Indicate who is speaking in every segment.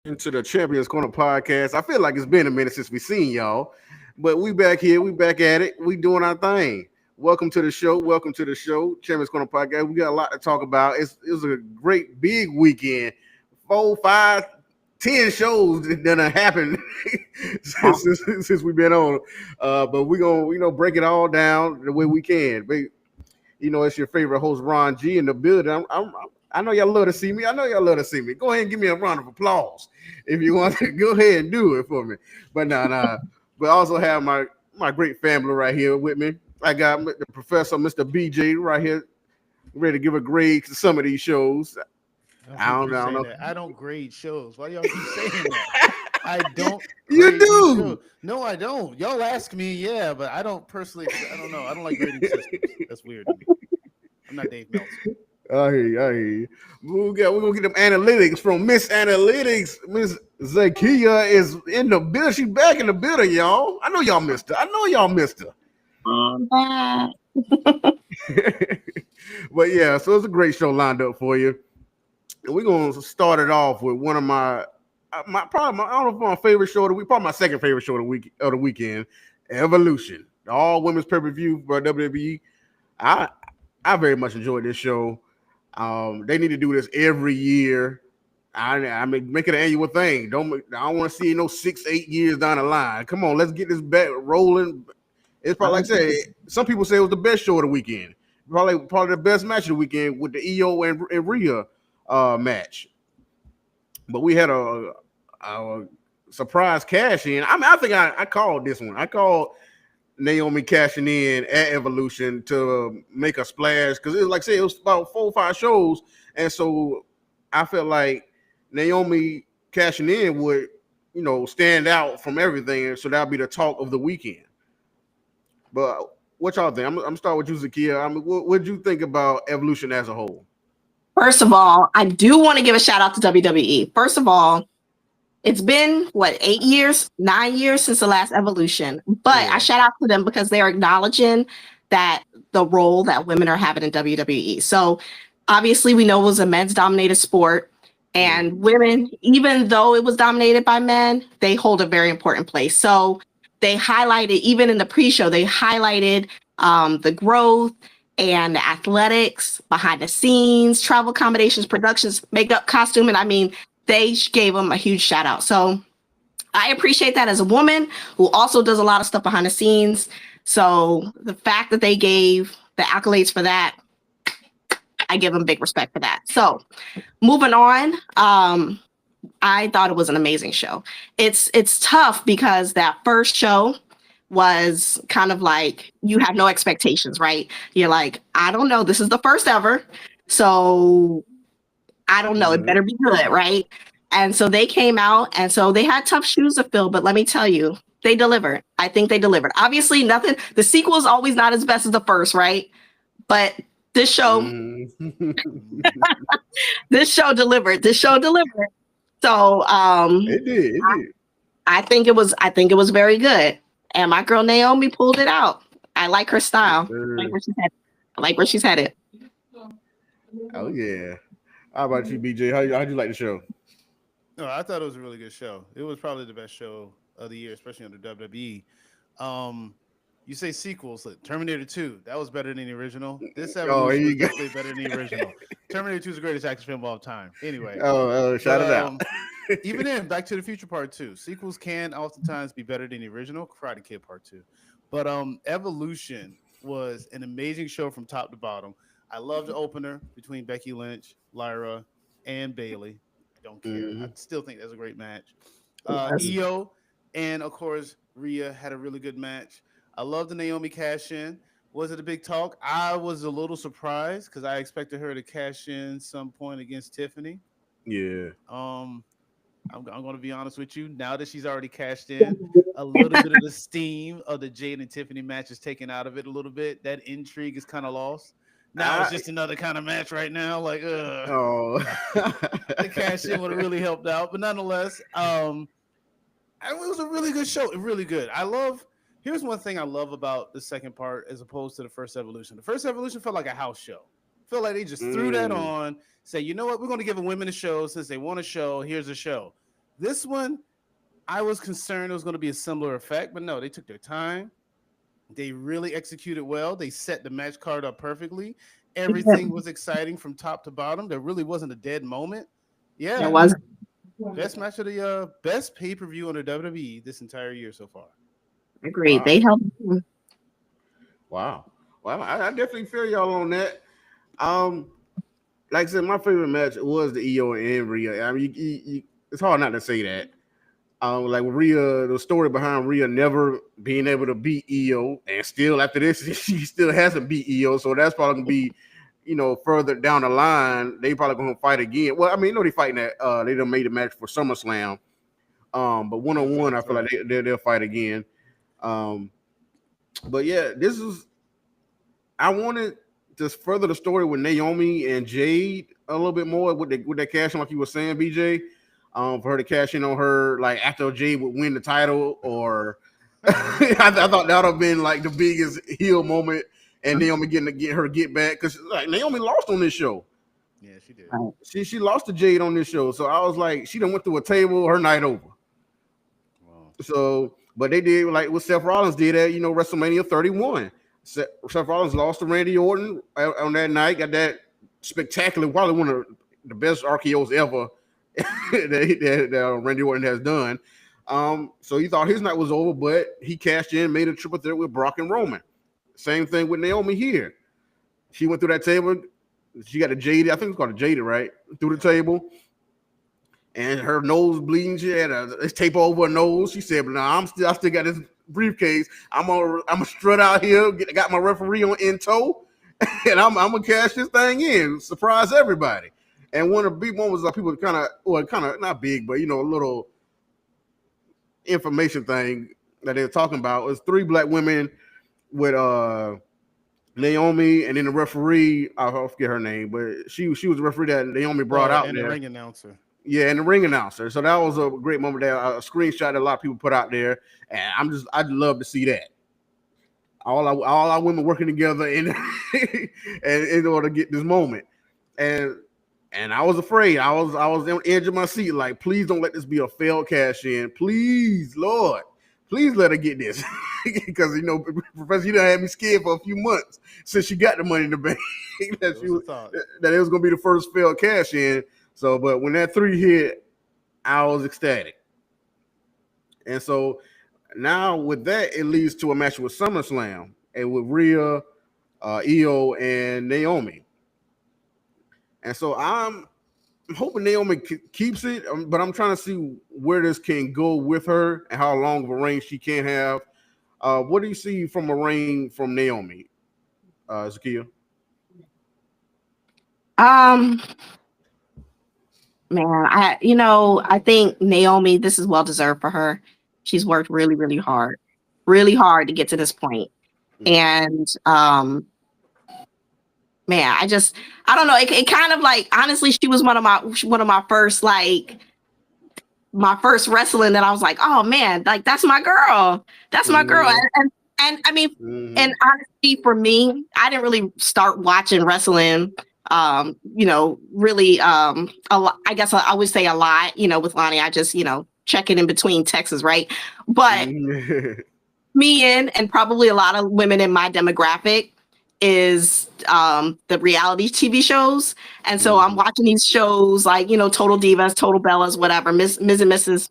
Speaker 1: Into the Champions Corner podcast. I feel like it's been a minute since we seen y'all, but we back here. We back at it. We doing our thing. Welcome to the show. Welcome to the show, Champions Corner podcast. We got a lot to talk about. It was a great big weekend. 4, 5, 10 shows that have happened since we've been on. But we gonna break it all down the way we can. But it's your favorite host Ron G in the building. I know y'all love to see me. I know y'all love to see me. Go ahead and give me a round of applause if you want to. Go ahead and do it for me. But no. But I also have my great family right here with me. I got the professor, Mr. BJ, right here, ready to give a grade to some of these shows.
Speaker 2: I don't know. I don't grade shows. Why y'all keep saying that? I don't.
Speaker 1: You do.
Speaker 2: No, I don't. Y'all ask me, yeah, but I don't personally. I don't know. I don't like grading systems. That's weird to me. I'm not Dave Meltzer.
Speaker 1: I hear you. We're gonna get them analytics from Miss Analytics. Miss Zakia is in the building. She's back in the building, y'all. I know y'all missed her. But yeah, so it's a great show lined up for you. And we're gonna start it off with one of my I don't know if my favorite show of the week, probably my second favorite show of the weekend, Evolution, the all women's pay-per-view for WWE. I very much enjoyed this show. They need to do this every year. I mean, make it an annual thing. I don't want to see 6-8 years down the line. Come on, let's get this back rolling. It's probably like I said, some people say it was the best show of the weekend. Probably the best match of the weekend with the EO and Rhea match. But we had a surprise cash in. I think I called this one. I called Naomi cashing in at Evolution to make a splash because it was like I said, it was about 4 or 5 shows, and so I felt like Naomi cashing in would stand out from everything, so that'll be the talk of the weekend. But what y'all think? I'm start with you, Zakia. I mean, what did you think about Evolution as a whole?
Speaker 3: First of all, I do want to give a shout out to WWE. First of all, it's been 8 years, 9 years since the last Evolution, but I shout out to them because they're acknowledging that the role that women are having in WWE. So obviously we know it was a men's dominated sport, and women, even though it was dominated by men, they hold a very important place. So they highlighted, even in the pre-show, they highlighted the growth and the athletics behind the scenes, travel accommodations, productions, makeup, costume, and I mean, they gave them a huge shout out. So I appreciate that as a woman who also does a lot of stuff behind the scenes. So the fact that they gave the accolades for that, I give them big respect for that. So moving on, I thought it was an amazing show. It's tough because that first show was kind of like you have no expectations, right? You're like, I don't know, this is the first ever. So I don't know, it better be good, right? And so they came out, and so they had tough shoes to fill, but let me tell you, they delivered. I think they delivered. Obviously, the sequel is always not as best as the first, right? But this show, this show delivered. So
Speaker 1: it did.
Speaker 3: I think it was very good. And my girl Naomi pulled it out. I like her style. I like where she's headed.
Speaker 1: Oh yeah. How about you, BJ? How'd you like the show?
Speaker 2: No, I thought it was a really good show. It was probably the best show of the year, especially under WWE. You say sequels, like Terminator 2, that was better than the original. This Evolution was definitely better than the original. Terminator 2 is the greatest action film of all time. Anyway.
Speaker 1: Shout it out.
Speaker 2: Even in Back to the Future Part 2, sequels can oftentimes be better than the original, Karate Kid Part 2. But Evolution was an amazing show from top to bottom. I love the opener between Becky Lynch, Lyra, and Bailey. Don't care. I still think that's a great match. EO and, of course, Rhea had a really good match. I love the Naomi cash in. Was it a big talk? I was a little surprised because I expected her to cash in some point against Tiffany.
Speaker 1: Yeah.
Speaker 2: I'm going to be honest with you. Now that she's already cashed in, a little bit of the steam of the Jade and Tiffany match is taken out of it a little bit. That intrigue is kind of lost. Now it's just another kind of match right now. Like, the cash in would have really helped out. But nonetheless, it was a really good show. Really good. Here's one thing I love about the second part as opposed to the first Evolution. The first Evolution felt like a house show. Felt like they just threw that on, say, you know what, we're going to give a women a show since they want a show. Here's a show. This one, I was concerned it was going to be a similar effect, but no, they took their time. They really executed well. They set the match card up perfectly. Everything was exciting from top to bottom. There really wasn't a dead moment.
Speaker 3: There
Speaker 2: Yeah,
Speaker 3: was.
Speaker 2: best match of the best pay per view on the WWE this entire year so far.
Speaker 3: Agreed.
Speaker 1: Wow.
Speaker 3: They held.
Speaker 1: Wow. Well, I definitely feel y'all on that. Um, like I said, my favorite match was the EO and Rhea. I mean, it's hard not to say that. Like Rhea, the story behind Rhea never being able to beat EO, and still after this, she still hasn't beat EO. So that's probably gonna be, further down the line. They probably gonna fight again. Well, I mean, they fighting that. They done made a match for SummerSlam. But one on one, I feel like they'll fight again. But yeah, this is. I wanted to further the story with Naomi and Jade a little bit more with that cash in, like you were saying, BJ. For her to cash in on her, like after Jade would win the title, or I thought that would have been like the biggest heel moment, and Naomi getting to get her get back because like Naomi lost on this show.
Speaker 2: Yeah, she did.
Speaker 1: She lost to Jade on this show, so I was like, she done went through a table, her night over. Wow. So, but they did like what Seth Rollins did at WrestleMania 31. Seth Rollins lost to Randy Orton on that night. Got that spectacular, probably one of the best RKO's ever that Randy Orton has done. So he thought his night was over, but he cashed in, made a triple threat with Brock and Roman. Same thing with Naomi here. She went through that table. She got a jaded, I think it's called a jaded, right? Through the table. And her nose bleeding. She had a tape over her nose. She said, "But nah, I still got this briefcase. I'm gonna strut out here. Got my referee in tow, and I'm gonna cash this thing in. Surprise everybody." And one of the big ones was people kind of not big, but a little information thing that they were talking about was 3 black women with Naomi, and then the referee. I forget her name, but she was the referee that Naomi brought out
Speaker 2: and
Speaker 1: there.
Speaker 2: the ring announcer.
Speaker 1: Yeah, and the ring announcer. So that was a great moment there. A screenshot that a lot of people put out there, and I'd love to see that. All our women working together and in order to get this moment. And I was afraid. I was on the edge of my seat, like, please don't let this be a failed cash in. Please, Lord, please let her get this. Because Professor, you done had me scared for a few months since she got the Money in the Bank that it was gonna be the first failed cash in. So, but when that 3 hit, I was ecstatic. And so now with that, it leads to a match with SummerSlam and with Rhea, Io, and Naomi. And so I'm hoping Naomi keeps it, but I'm trying to see where this can go with her and how long of a reign she can have. What do you see from a reign from Naomi, Zakia?
Speaker 3: Man, I think Naomi, this is well deserved for her. She's worked really, really hard to get to this point. And man, I don't know. It kind of like, honestly, she was one of my first, like, my first wrestling that I was like, oh man, like that's my girl. That's my girl. And I mean, and honestly, for me, I didn't really start watching wrestling really a lot. I guess I would say a lot, with Lonnie. I just, checking in between texts, right? But me and probably a lot of women in my demographic is the reality TV shows. And so I'm watching these shows like, Total Divas, Total Bellas, whatever, Ms. and Mrs.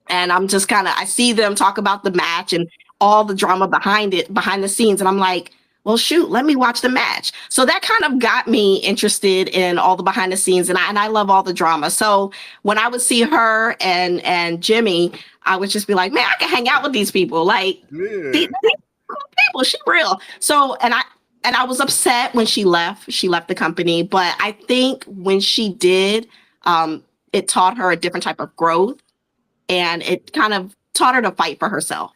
Speaker 3: And I'm just I see them talk about the match and all the drama behind the scenes. And I'm like, well, shoot, let me watch the match. So that kind of got me interested in all the behind the scenes, and I love all the drama. So when I would see her and Jimmy, I would just be like, man, I can hang out with these people. Like, these cool people, she real. So and I was upset when she left. She left the company, but I think when she did, it taught her a different type of growth, and it kind of taught her to fight for herself.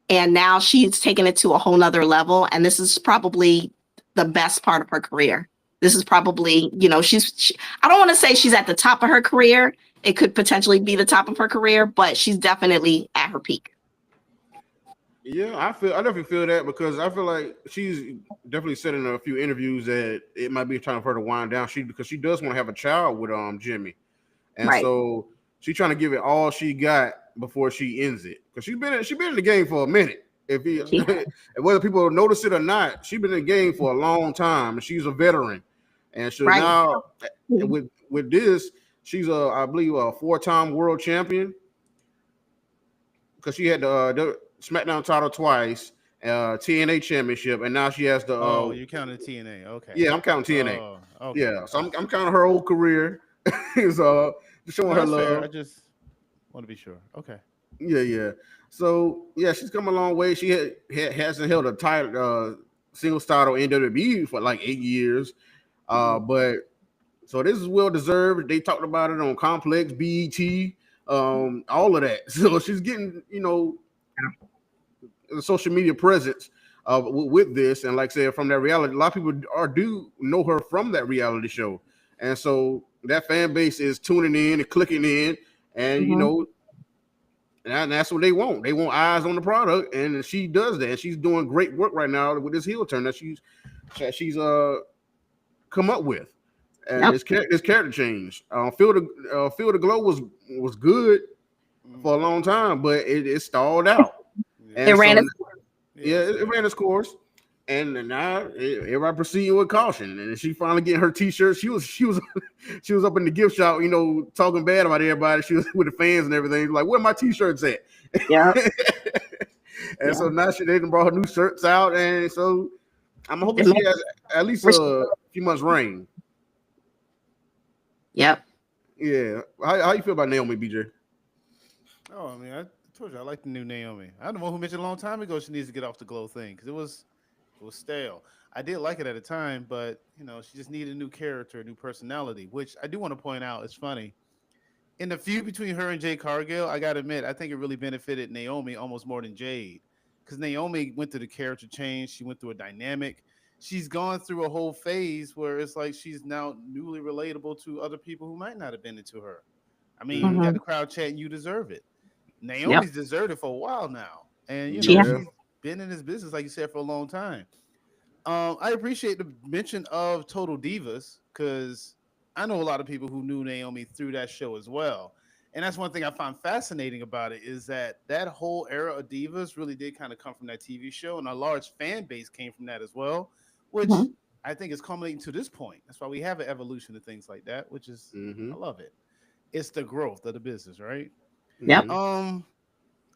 Speaker 3: And now she's taken it to a whole nother level. And this is probably the best part of her career. This is probably, I don't want to say she's at the top of her career. It could potentially be the top of her career, but she's definitely at her peak.
Speaker 1: Yeah, I definitely feel that, because I feel like she's definitely said in a few interviews that it might be time for her to wind down. Because she does want to have a child with Jimmy. And so She's trying to give it all she got before she ends it. Because she's been in the game for a minute. If he, whether people notice it or not, she's been in the game for a long time, and she's a veteran. And so now with this, she's I believe a 4-time world champion. Because she had the SmackDown title twice, TNA championship, and now she has the.
Speaker 2: You counting TNA? Okay.
Speaker 1: Yeah, I'm counting TNA.
Speaker 2: Okay.
Speaker 1: Yeah, so I'm counting her whole career. So just showing her love.
Speaker 2: Fair. I just want to be sure. Okay.
Speaker 1: Yeah. So yeah, she's come a long way. She hasn't held a title, singles title in WWE for like 8 years. But so this is well deserved. They talked about it on Complex, BET. All of that. So she's getting, the social media presence with this, and like I said, from that reality, a lot of people do know her from that reality show, and so that fan base is tuning in and clicking in, and and that's what they want. They want eyes on the product, and she does that. And she's doing great work right now with this heel turn that she's come up with. And this character change. Feel the Glow was good for a long time, but it stalled out.
Speaker 3: It ran its
Speaker 1: course. Yeah, it ran its course. And now everybody proceeding with caution. And she finally getting her t-shirt. She was up in the gift shop, talking bad about everybody. She was with the fans and everything. Like, where my t-shirts at?
Speaker 3: Yeah.
Speaker 1: So now they done brought her new shirts out. And so I'm hoping she has at least a few months reign.
Speaker 3: Yep.
Speaker 1: Yeah. How you feel about Naomi, BJ?
Speaker 2: Oh, I mean, I told you I like the new Naomi. I'm the one who mentioned a long time ago she needs to get off the Glow thing because it was stale. I did like it at the time, but she just needed a new character, a new personality, which I do want to point out. It's funny. In the feud between her and Jade Cargill, I got to admit, I think it really benefited Naomi almost more than Jade because Naomi went through the character change. She went through a dynamic. She's gone through a whole phase where it's like she's now newly relatable to other people who might not have been into her. I mean, you got the crowd chanting, "You deserve it." Naomi's deserved it for a while now, and she's been in this business, like you said, for a long time. I appreciate the mention of Total Divas because I know a lot of people who knew Naomi through that show as well, and that's one thing I find fascinating about it is that whole era of divas really did kind of come from that TV show, and a large fan base came from that as well, which I think is culminating to this point. That's why we have an evolution of things like that, which is I love it. It's the growth of the business, right?
Speaker 3: Yep.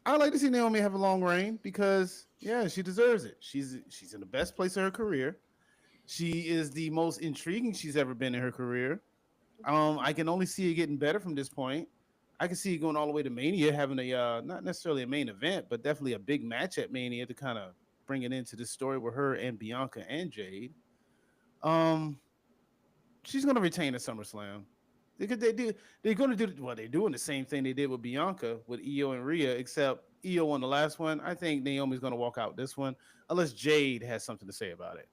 Speaker 2: I like to see Naomi have a long reign because she deserves it. She's in the best place of her career. She is the most intriguing she's ever been in her career. I can only see it getting better from this point. I can see it going all the way to Mania, having a not necessarily a main event, but definitely a big match at Mania to kind of bring it into this story with her and Bianca and Jade. She's going to retain at SummerSlam. They're going to do they're doing the same thing they did with Bianca with Io and Rhea, except Io won the last one. I think Naomi's going to walk out this one unless Jade has something to say about it,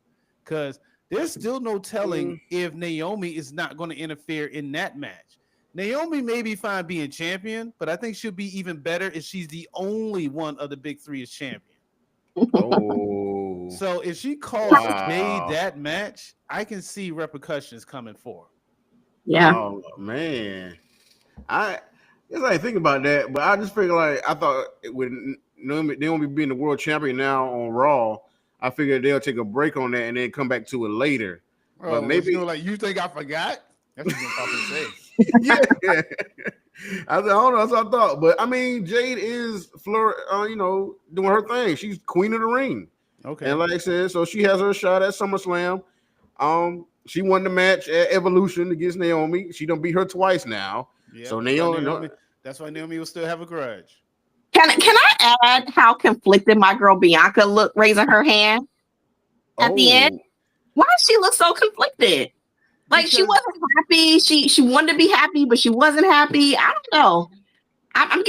Speaker 2: because there's still no telling if Naomi is not going to interfere in that match. Naomi may be fine being champion, but I think she'll be even better if she's the only one of the big three as champion.
Speaker 1: Oh,
Speaker 2: so if she calls Jade that match, I can see repercussions coming for her.
Speaker 3: Yeah.
Speaker 1: Oh man, I guess I didn't think about that, but I just figured I thought with Naomi being the world champion now on Raw, I figured they'll take a break on that and then come back to it later. But maybe
Speaker 2: you think I forgot? That's what you're talking to say.
Speaker 1: Yeah. I don't know. That's what I thought, but I mean, Jade is doing her thing. She's queen of the ring.
Speaker 2: Okay,
Speaker 1: and like I said, so she has her shot at SummerSlam. She won the match at Evolution against Naomi. She done beat her twice now.
Speaker 2: Yep.
Speaker 1: So Naomi,
Speaker 2: that's why Naomi will still have a grudge.
Speaker 3: Can I add how conflicted my girl Bianca looked raising her hand at the end? Why does she look so conflicted? Like she wasn't happy. She wanted to be happy, but she wasn't happy. I don't know. I'm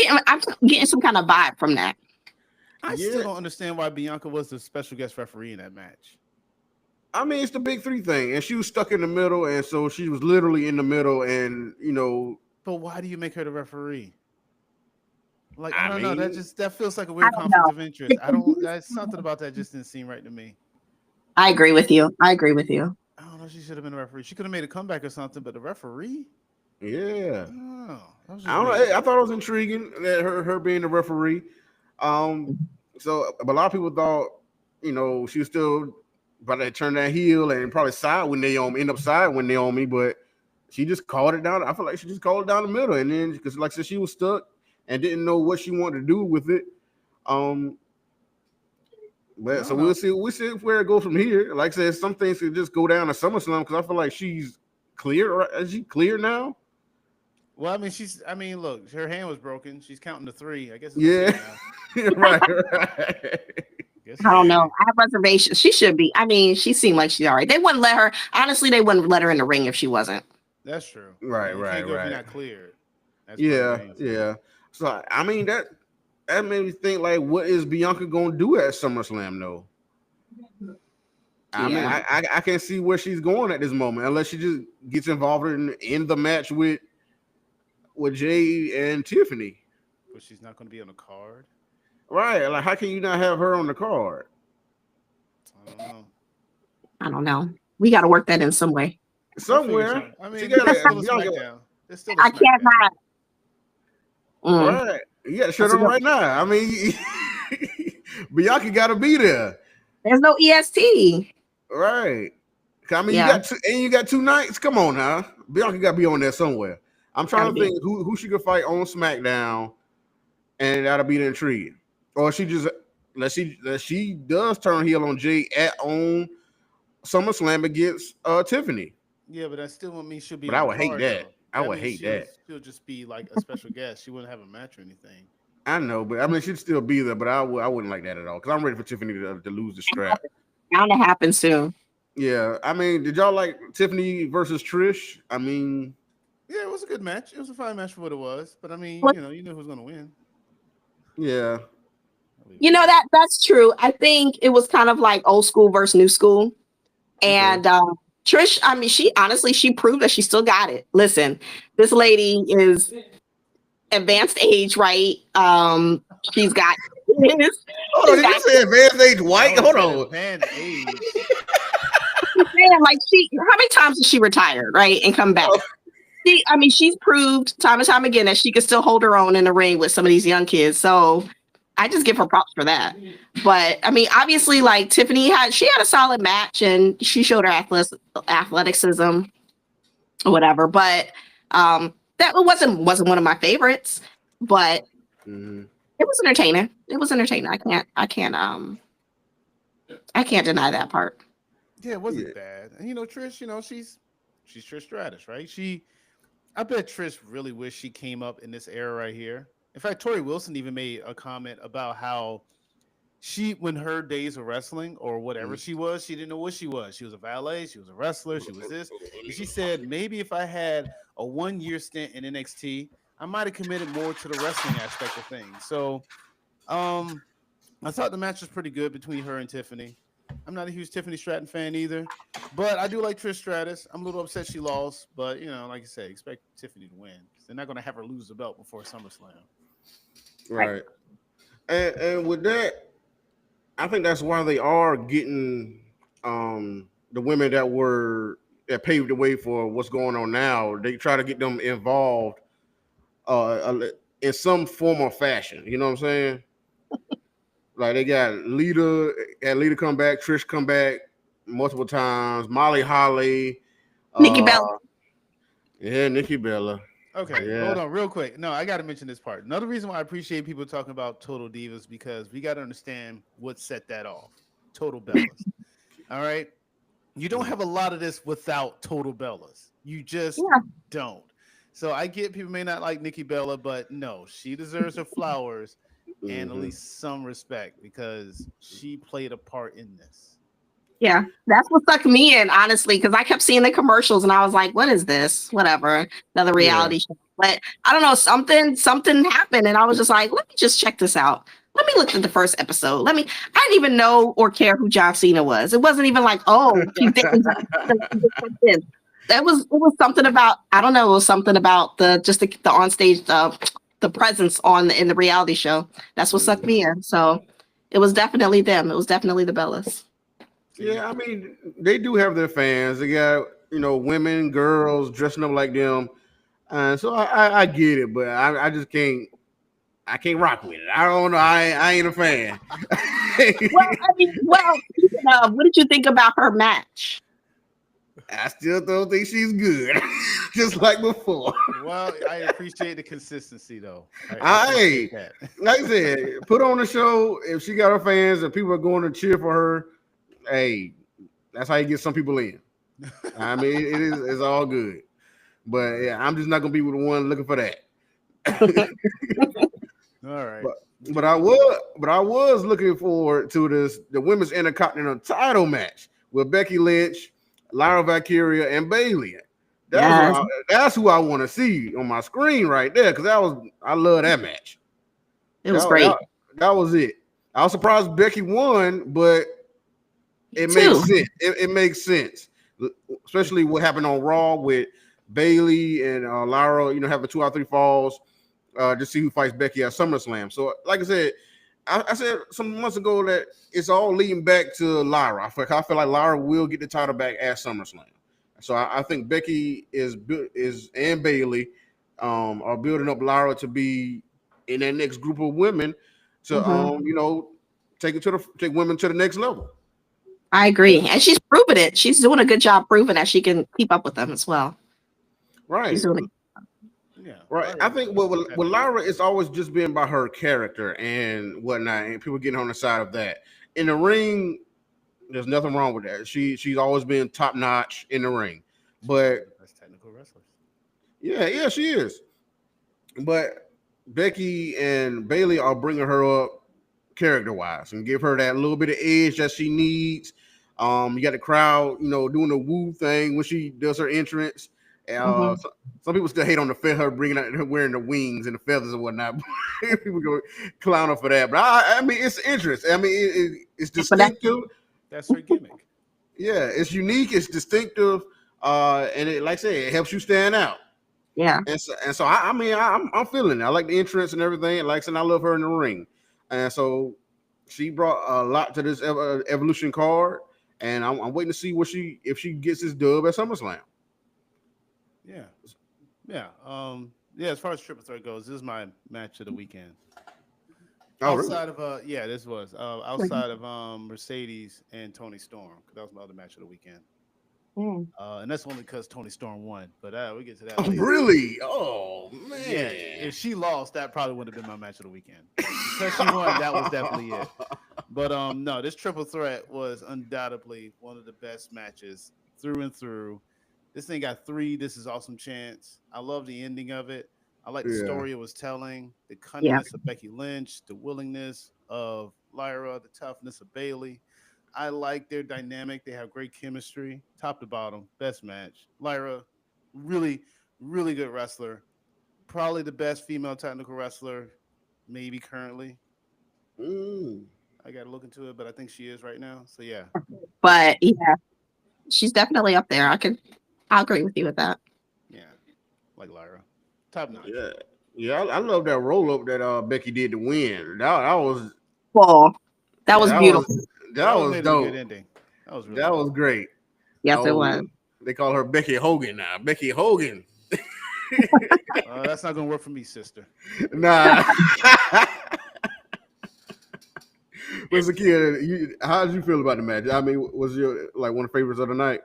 Speaker 3: getting some kind of vibe from that.
Speaker 2: I still don't understand why Bianca was the special guest referee in that match.
Speaker 1: I mean, it's the big three thing, and she was stuck in the middle, and so she was literally in the middle, and
Speaker 2: But why do you make her the referee? Like I don't know. That feels like a weird conflict of interest. That's something about that just didn't seem right to me.
Speaker 3: I agree with you.
Speaker 2: I don't know. She should have been a referee. She could have made a comeback or something, but the referee.
Speaker 1: Yeah.
Speaker 2: Oh, that was
Speaker 1: I
Speaker 2: just
Speaker 1: don't know.
Speaker 2: weird.
Speaker 1: I thought it was intriguing that her being the referee. So but a lot of people thought, she was still about to turn that heel and probably side with Naomi, end up side with Naomi, but she just called it down. I feel like she just called it down the middle, and then because like I said, she was stuck and didn't know what she wanted to do with it. But so we'll see. We'll see where it goes from here. Like I said, some things could just go down to SummerSlam because I feel like she's clear. Is she clear now?
Speaker 2: Well, I mean, look, her hand was broken. She's counting to 3. I guess it's
Speaker 1: Yeah.
Speaker 2: okay now.
Speaker 1: Right.
Speaker 3: I don't know. I have reservations. She should be. I mean, she seemed like she's all right. They wouldn't let her. Honestly, they wouldn't let her in the ring if she wasn't.
Speaker 2: That's true.
Speaker 1: Right.
Speaker 2: You can't go if you're not cleared. That's
Speaker 1: Yeah. So I mean that made me think like, what is Bianca gonna do at SummerSlam though? I mean, I can't see where she's going at this moment unless she just gets involved in the match with Jay and Tiffany.
Speaker 2: But she's not going to be on the card,
Speaker 1: right? Like, how can you not have her on the card?
Speaker 3: I don't know. We got to work that in some way.
Speaker 1: Somewhere.
Speaker 2: I mean, there's still a SmackDown.
Speaker 3: I can't not.
Speaker 1: Right. You got to shut on right now. I mean, Bianca got to be there.
Speaker 3: There's no EST.
Speaker 1: Right. I mean, you got 2 nights. Come on now. Bianca got to be on there somewhere. I'm trying to think who she could fight on SmackDown, and that'll be the intrigue. Or she just she does turn heel on Jay on SummerSlam against Tiffany.
Speaker 2: Yeah, but that still won't mean she'll be.
Speaker 1: But I would hate that. I would hate that.
Speaker 2: She'll just be like a special guest. She wouldn't have a match or anything.
Speaker 1: I know, but I mean, she'd still be there. But I wouldn't like that at all because I'm ready for Tiffany to lose the strap.
Speaker 3: Bound to happen soon.
Speaker 1: Yeah, I mean, did y'all like Tiffany versus Trish? I mean.
Speaker 2: Yeah, it was a good match. It was a fine match for what it was. But I mean, you know who's gonna win.
Speaker 1: Yeah.
Speaker 3: That's true. I think it was kind of like old school versus new school. And Trish, I mean, she proved that she still got it. Listen, this lady is advanced age, right? She's got this.
Speaker 1: Hold on, did you say advanced age white? Hold on.
Speaker 2: Advanced age.
Speaker 3: Like how many times did she retire, right? And come back? She's proved time and time again that she can still hold her own in the ring with some of these young kids. So I just give her props for that. But I mean, obviously, like Tiffany had a solid match and she showed her athleticism or whatever. But that wasn't one of my favorites. But it was entertaining. It was entertaining. I can't deny that part.
Speaker 2: Yeah, it wasn't bad. And Trish, she's Trish Stratus, right? I bet Trish really wished she came up in this era right here. In fact, Tori Wilson even made a comment about how when her days of wrestling or whatever she was, she didn't know what she was. She was a valet, she was a wrestler, she was this. And she said, maybe if I had a 1-year stint in NXT, I might have committed more to the wrestling aspect of things. So I thought the match was pretty good between her and Tiffany. I'm not a huge Tiffany Stratton fan either, but I do like Trish Stratus. I'm a little upset she lost, but like I said, expect Tiffany to win. They're not going to have her lose the belt before SummerSlam.
Speaker 1: Right. And with that, I think that's why they are getting the women that paved the way for what's going on now. They try to get them involved in some form or fashion. You know what I'm saying? Like they got Lita come back, Trish come back multiple times, Molly Holly,
Speaker 3: Nikki Bella.
Speaker 1: Yeah, Nikki Bella.
Speaker 2: Okay, hold on real quick. No, I got to mention this part. Another reason why I appreciate people talking about Total Divas because we got to understand what set that off. Total Bellas. All right? You don't have a lot of this without Total Bellas. You just don't. So I get people may not like Nikki Bella, but no, she deserves her flowers and at least some respect because she played a part in this.
Speaker 3: Yeah, that's what sucked me in, honestly, because I kept seeing the commercials and I was like, what is this? Whatever, another reality show. But I don't know, something happened and I was just like, let me just check this out. Let me look at the first episode. I didn't even know or care who John Cena was. It wasn't even like, oh, he's different. It was something about, I don't know, it was something about the onstage, the presence in the reality show. That's what sucked me in. So it was definitely them. It was definitely the Bellas.
Speaker 1: Yeah, I mean, they do have their fans. They got, women, girls dressing up like them. So I get it, but I just can't. I can't rock with it. I don't know. I ain't a fan.
Speaker 3: Speaking of, what did you think about her match?
Speaker 1: I still don't think she's good, just like before.
Speaker 2: Well, I appreciate the consistency, though.
Speaker 1: Like I said, put on the show. If she got her fans and people are going to cheer for her, hey, that's how you get some people in. I mean, it's all good. But yeah, I'm just not gonna be with the one looking for that.
Speaker 2: All right.
Speaker 1: But I was looking forward to the women's intercontinental title match with Becky Lynch, Lyra Valkyria, and Bayley. That's who I want to see on my screen right there, because I love that match.
Speaker 3: It was great.
Speaker 1: That was it. I was surprised Becky won, but it makes sense. It makes sense, especially what happened on Raw with Bayley and Lyra, having 2 out of 3 falls to see who fights Becky at SummerSlam. So, like I said, I said some months ago that it's all leading back to Lyra. I feel like Lyra will get the title back at SummerSlam. So I think Becky and Bayley are building up Lyra to be in that next group of women to take women to the next level.
Speaker 3: I agree, and she's proven it. She's doing a good job proving that she can keep up with them as well.
Speaker 1: Right. Right. I think with Lyra, it's always just been by her character and whatnot, and people getting on the side of that. In the ring, there's nothing wrong with that. She's always been top notch in the ring, but
Speaker 2: that's technical wrestlers.
Speaker 1: Yeah, she is. But Becky and Bayley are bringing her up character wise and give her that little bit of edge that she needs. You got the crowd, doing the woo thing when she does her entrance. Some people still hate on her bringing out her wearing the wings and the feathers and whatnot. People go clown her for that, but I mean, it's interest. I mean, it's distinctive.
Speaker 2: That's her gimmick.
Speaker 1: Yeah, it's unique. It's distinctive, and it, like I said, it helps you stand out.
Speaker 3: Yeah,
Speaker 1: and so I'm feeling it. I like the entrance and everything. Like I said, I love her in the ring, and so she brought a lot to this Evolution card, and I'm waiting to see if she gets this dub at SummerSlam.
Speaker 2: Yeah. As far as triple threat goes, this is my match of the weekend.
Speaker 1: Outside
Speaker 2: of this was outside of Mercedes and Toni Storm, because that was my other match of the weekend. And that's only because Toni Storm won, but we get to that. Later.
Speaker 1: Really? Oh man!
Speaker 2: Yeah, if she lost, that probably would have been my match of the weekend. Because she won, that was definitely it. But no, this triple threat was undoubtedly one of the best matches through and through. This thing got 3. This is awesome chance. I love the ending of it. I like the story it was telling, the cunningness of Becky Lynch, the willingness of Lyra, the toughness of Bayley. I like their dynamic. They have great chemistry, top to bottom, best match. Lyra, really, really good wrestler. Probably the best female technical wrestler, maybe currently. I got to look into it, but I think she is right now. So, yeah.
Speaker 3: But, yeah, she's definitely up there. I'll agree with you with that.
Speaker 2: Yeah, like Lyra. Top notch.
Speaker 1: Yeah. I love that roll up that Becky did to win. That was
Speaker 3: beautiful.
Speaker 1: That was dope.
Speaker 2: Good ending.
Speaker 1: That was great.
Speaker 3: Yes, it was.
Speaker 1: They call her Becky Hogan now. Becky Hogan.
Speaker 2: That's not gonna work for me, sister.
Speaker 1: Nah. Was a kid. How did you feel about the match? I mean, was your one of the favorites of the night?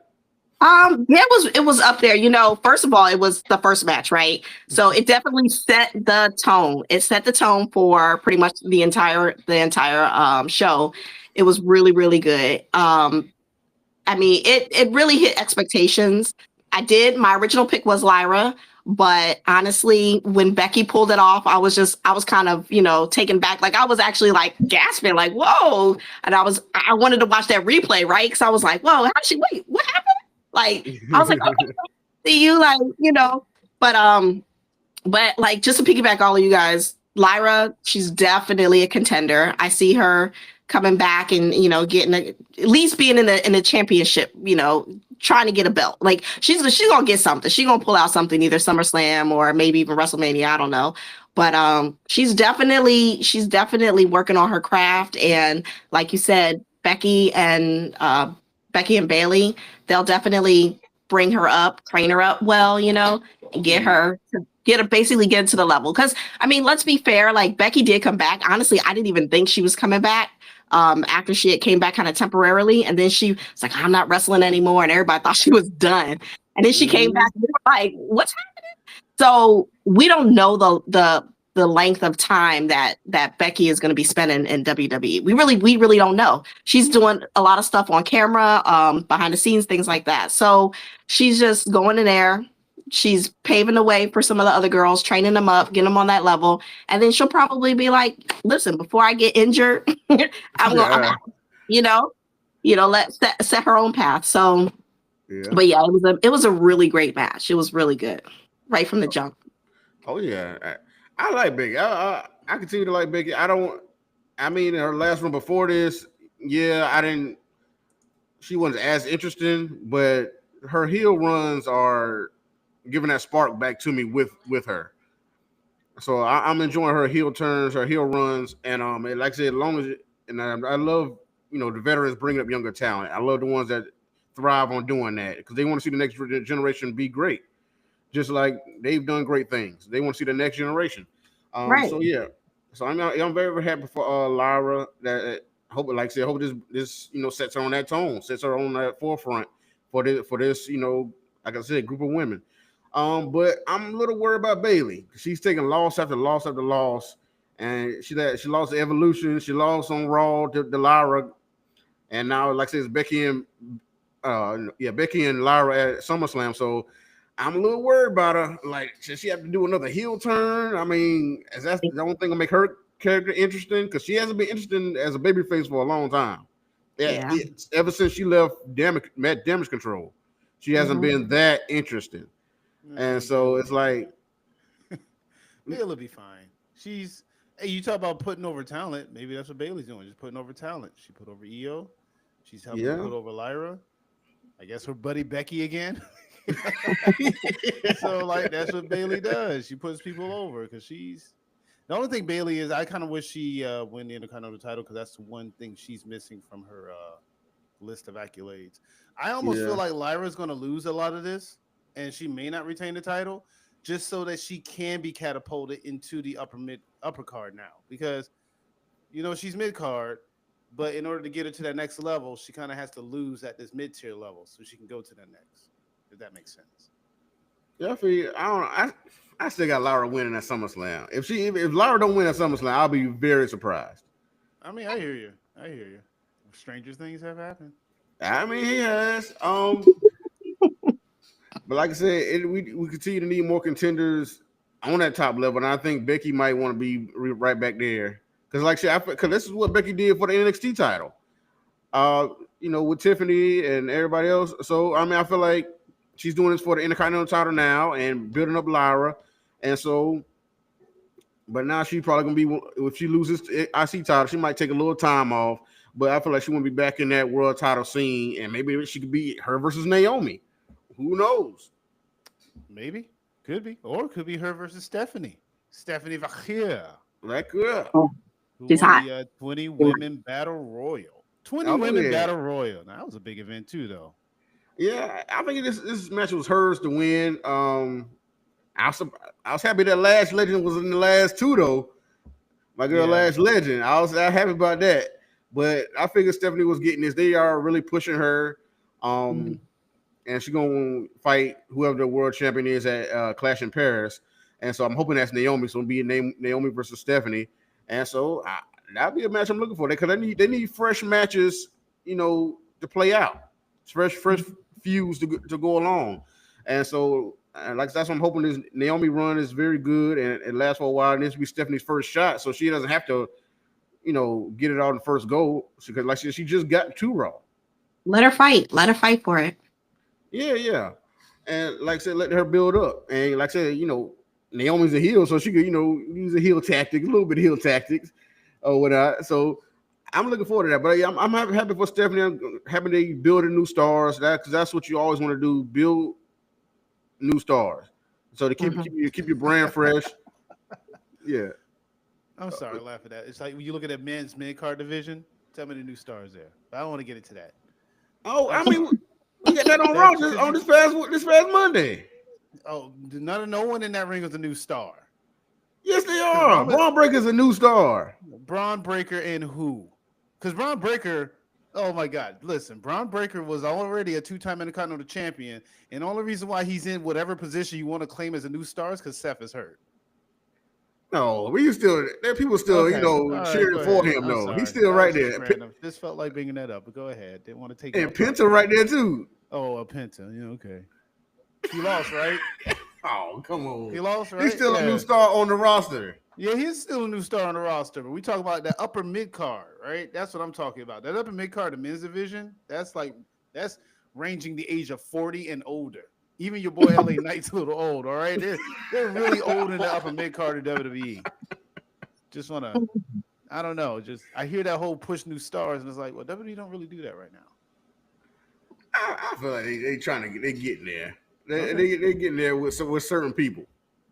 Speaker 3: It was up there. First of all, it was the first match, right? So it definitely set the tone. It set the tone for pretty much the entire show. It was really, really good. I mean, it really hit expectations. My original pick was Lyra, but honestly, when Becky pulled it off, I was kind of, taken back. Like I was actually gasping, like, whoa. And I wanted to watch that replay, right? Because I was like, whoa, wait, what happened? Like, I was like, okay, see you, but just to piggyback all of you guys, Lyra, she's definitely a contender. I see her coming back and, getting at least being in the championship, trying to get a belt. Like she's going to get something. She's going to pull out something, either SummerSlam or maybe even WrestleMania. I don't know. But she's definitely working on her craft. And like you said, Becky and Bayley, they'll definitely bring her up, train her up well, you know, and get her basically get into the level. Because I mean, let's be fair, like Becky did come back. Honestly, I didn't even think she was coming back after she had came back kind of temporarily, and then she was like, I'm not wrestling anymore, and everybody thought she was done. And then she came back and we were like, what's happening? So we don't know the length of time that Becky is going to be spending in WWE. We really don't know. She's doing a lot of stuff on camera, behind the scenes, things like that. So she's just going in there. She's paving the way for some of the other girls, training them up, getting them on that level. And then she'll probably be like, listen, before I get injured, I'm let set her own path. So, but yeah, it was a really great match. It was really good right from the jump.
Speaker 1: Oh yeah. I like Becky. I continue to like Becky. I mean, her last one before this, she wasn't as interesting, but her heel runs are giving that spark back to me with her. So I'm enjoying her heel turns, her heel runs, and like I said, I love the veterans bringing up younger talent. I love the ones that thrive on doing that because they want to see the next generation be great, just like they've done great things. They want to see the next generation.
Speaker 3: Right.
Speaker 1: So yeah, so I'm very, very happy for Lyra. That hope this sets her on that tone, sets her on that forefront for this like I said, group of women. But I'm a little worried about Bayley. She's taking loss after loss after loss, and she lost the Evolution. She lost on Raw to Lyra, and now like I said, it's Becky and Lyra at SummerSlam. So I'm a little worried about her. Like, should she have to do another heel turn? I mean, is that the only thing that make her character interesting? Because she hasn't been interesting as a babyface for a long time. Yeah. Ever since she left Damage Control, she hasn't been that interesting. And so it's like,
Speaker 2: Bayley will be fine. You talk about putting over talent. Maybe that's what Bayley's doing, just putting over talent. She put over EO. She's helping put over Lyra. I guess her buddy Becky again. So like that's what Bayley does. She puts people over because she's the only thing Bayley is. I kind of wish she win the Intercontinental title because that's the one thing she's missing from her list of accolades. I almost feel like Lyra's going to lose a lot of this, and she may not retain the title just so that she can be catapulted into the upper card now because she's mid card. But in order to get her to that next level, she kind of has to lose at this mid tier level so she can go to the next. If that makes sense.
Speaker 1: Yeah, I still got Lyra winning at SummerSlam. If Lyra don't win at SummerSlam, I'll be very surprised.
Speaker 2: I mean, I hear you. Stranger things have happened.
Speaker 1: I mean, he has. But like I said, we continue to need more contenders on that top level, and I think Becky might want to be right back there. Because like I said, because this is what Becky did for the NXT title. With Tiffany and everybody else. So I mean, I feel like she's doing this for the Intercontinental title now and building up Lyra. And so, but now she's probably going to be, if she loses the IC title, she might take a little time off. But I feel like she won't be back in that world title scene. And maybe she could be her versus Naomi. Who knows?
Speaker 2: Maybe. Could be. Or it could be her versus Stephanie. Stephanie Vachia.
Speaker 1: That could.
Speaker 3: She's hot.
Speaker 2: 20 Women Battle Royal. 20 Women Battle Royal. Now, that was a big event too, though.
Speaker 1: Yeah, I think this match was hers to win. I was happy that Lash Legend was in the last two, though. My girl Lash Legend. I was happy about that. But I figured Stephanie was getting this. They are really pushing her. And she's going to fight whoever the world champion is at Clash in Paris. And so I'm hoping that's Naomi. So it'll be Naomi versus Stephanie. And so that'll be a match I'm looking for. Because they need fresh matches, to play out. Fresh feuds to go along. And so, that's what I'm hoping this Naomi run is very good and it lasts for a while. And this will be Stephanie's first shot. So she doesn't have to, get it out in the first go. Because like she just got to Raw.
Speaker 3: Let her fight. Let her fight for it.
Speaker 1: Yeah. And like I said, let her build up. And like I said, Naomi's a heel, so she could, use a little bit of heel tactics or whatnot. So I'm looking forward to that. But yeah, I'm happy for Stephanie. I'm happy they building new stars. Because that's what you always want to do, build new stars. So to keep your brand fresh. Yeah.
Speaker 2: I'm sorry, laugh at that. It's like when you look at that men's mid-card division, tell me the new stars there. But I don't want to get into that.
Speaker 1: Oh, I mean, we got that on Raw on this past Monday.
Speaker 2: Oh, no one in that ring is a new star.
Speaker 1: Yes, they are. Braun Breaker's a new star.
Speaker 2: Braun Breaker and who? Because Braun Breaker, oh my God, listen, Braun Breaker was already a 2-time Intercontinental Champion, and the only reason why he's in whatever position you want to claim as a new star is because Seth is hurt.
Speaker 1: No, there are people still,
Speaker 2: Okay.
Speaker 1: cheering for him. No, he's still right there.
Speaker 2: This felt like bringing that up, but go ahead. Didn't want to take.
Speaker 1: And Penta right there too.
Speaker 2: Oh, Penta. Yeah, okay. He lost, right?
Speaker 1: Oh, come on.
Speaker 2: He lost, right?
Speaker 1: He's still a new star on the roster.
Speaker 2: Yeah, he's still a new star on the roster, but we talk about that upper mid card, right? That's what I'm talking about. That upper mid card, the men's division, that's ranging the age of 40 and older. Even your boy LA Knight's a little old, all right? They're really old in the upper mid card of WWE. Just wanna, I don't know. I hear that whole push new stars, and it's like, well, WWE don't really do that right now.
Speaker 1: I feel like they're getting there. They're getting there with certain people.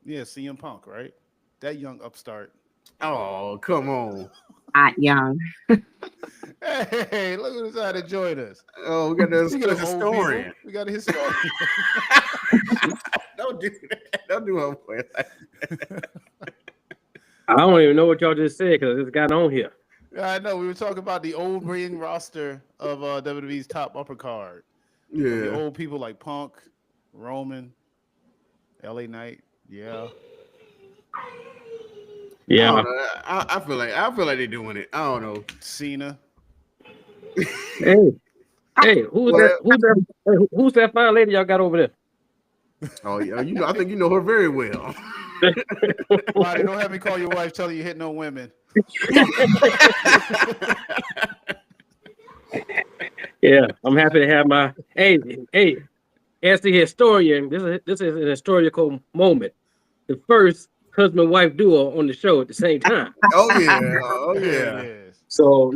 Speaker 2: Yeah, CM Punk, right? That young upstart.
Speaker 1: Oh, come on.
Speaker 3: Not young.
Speaker 2: Hey, look who's out to join us.
Speaker 1: Oh, we got the historian.
Speaker 2: We got a historian.
Speaker 1: Don't do that. Don't do it for it.
Speaker 4: I don't even know what y'all just said because it's got on here.
Speaker 2: Yeah, I know. We were talking about the old ring roster of WWE's top upper card.
Speaker 1: Yeah.
Speaker 2: The old people like Punk, Roman, LA Knight. Yeah.
Speaker 4: Yeah.
Speaker 1: I feel like they're doing it. I don't know.
Speaker 2: Cena.
Speaker 4: Hey, who's that fine lady y'all got over there?
Speaker 1: Oh yeah, I think you know her very well.
Speaker 2: Marty, don't have me call your wife telling you hit no women.
Speaker 4: Yeah, I'm happy to have my hey. As the historian, this is an historical moment. The first husband-wife duo on the show at the same time.
Speaker 1: Oh yeah.
Speaker 4: So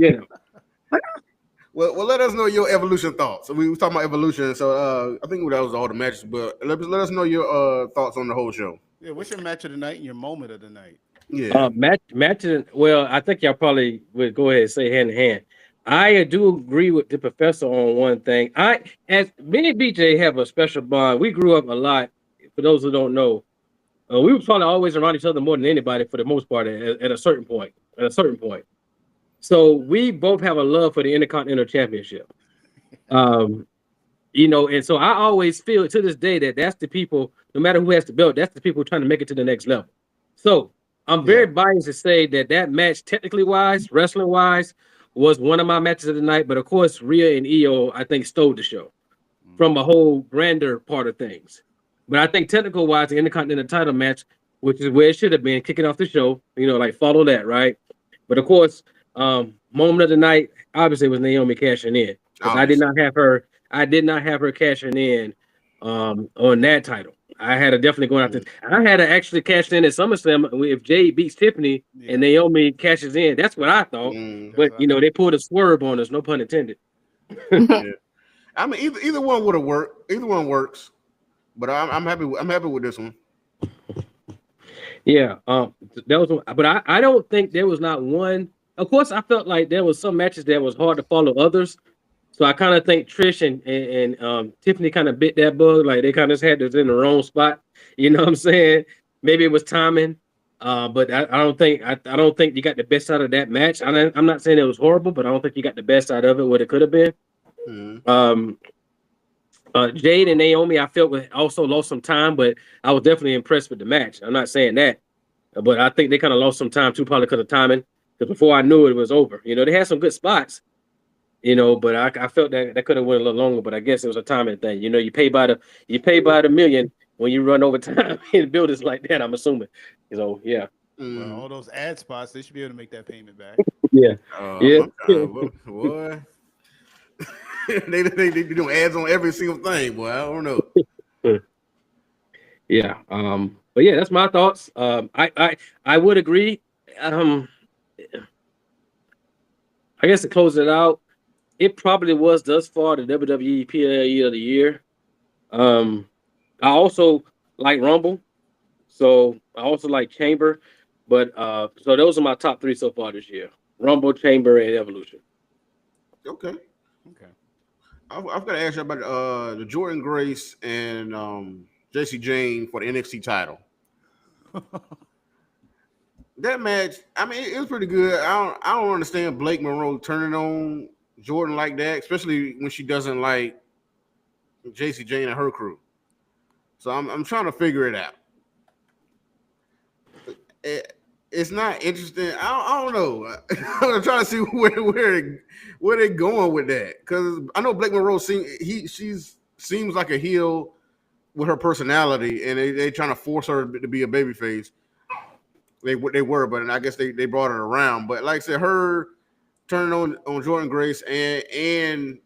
Speaker 1: Well, let us know your evolution thoughts. We were talking about evolution, so I think that was all the matches. But let us know your thoughts on the whole show.
Speaker 2: Yeah, what's your match of the night and your moment of the night?
Speaker 1: Yeah,
Speaker 4: matches. Well, I think y'all probably would go ahead and say hand in hand. I do agree with the professor on one thing. As me and BJ have a special bond. We grew up a lot. For those who don't know, we were probably always around each other more than anybody for the most part at a certain point. So we both have a love for the Intercontinental Championship. And so I always feel to this day that that's the people, no matter who has the belt, that's the people trying to make it to the next level. So I'm very biased to say that match, technically wise, wrestling wise, was one of my matches of the night. But of course, Rhea and Io, I think, stole the show from a whole grander part of things. But I think technical wise, the Intercontinental title match, which is where it should have been, kicking off the show, follow that, right? But of course, moment of the night, obviously, was Naomi cashing in. I did not have her cashing in on that title. I had her definitely going out there. I had her actually cashing in at SummerSlam if Jade beats Tiffany and Naomi cashes in. That's what I thought. But they pulled a swerve on us, no pun intended.
Speaker 1: Yeah. I mean, either one would have worked. Either one works. But I'm happy. I'm happy with this one.
Speaker 4: Yeah. That was one, but I don't think there was not one. Of course, I felt like there was some matches that was hard to follow others. So I kind of think Trish and Tiffany kind of bit that bug. Like they kind of had this in the wrong spot. You know what I'm saying? Maybe it was timing. But I don't think you got the best out of that match. I'm not saying it was horrible, but I don't think you got the best out of it. What it could have been. Jade and Naomi, I felt also lost some time, but I was definitely impressed with the match. I'm not saying that, but I think they kind of lost some time too, probably because of timing. Because before I knew it was over, they had some good spots. But I felt that could have went a little longer, but I guess it was a timing thing. You pay by the million when you run over time in buildings like that, I'm assuming. So yeah.
Speaker 2: Well, all those ad spots, they should be able to make that payment back.
Speaker 4: Yeah.
Speaker 1: Boy. they doing ads on every single thing, boy. I don't know.
Speaker 4: Yeah. But yeah, that's my thoughts. I would agree. I guess to close it out, it probably was thus far the WWE PLE of the year. I also like Rumble, so I also like Chamber, but so those are my top three so far this year: Rumble, Chamber, and Evolution.
Speaker 1: Okay. I've got to ask you about the Jordan Grace and JC Jane for the NXT title. That match, I mean, it was pretty good. I don't understand Blake Monroe turning on Jordan like that, especially when she doesn't like JC Jane and her crew. So I'm trying to figure it out. It's not interesting. I don't know. I'm trying to see where they're going with that, because I know Blake Monroe seems like a heel with her personality, and they trying to force her to be a babyface. They were, but I guess they brought it around. But like I said, her turning on Jordan Grace and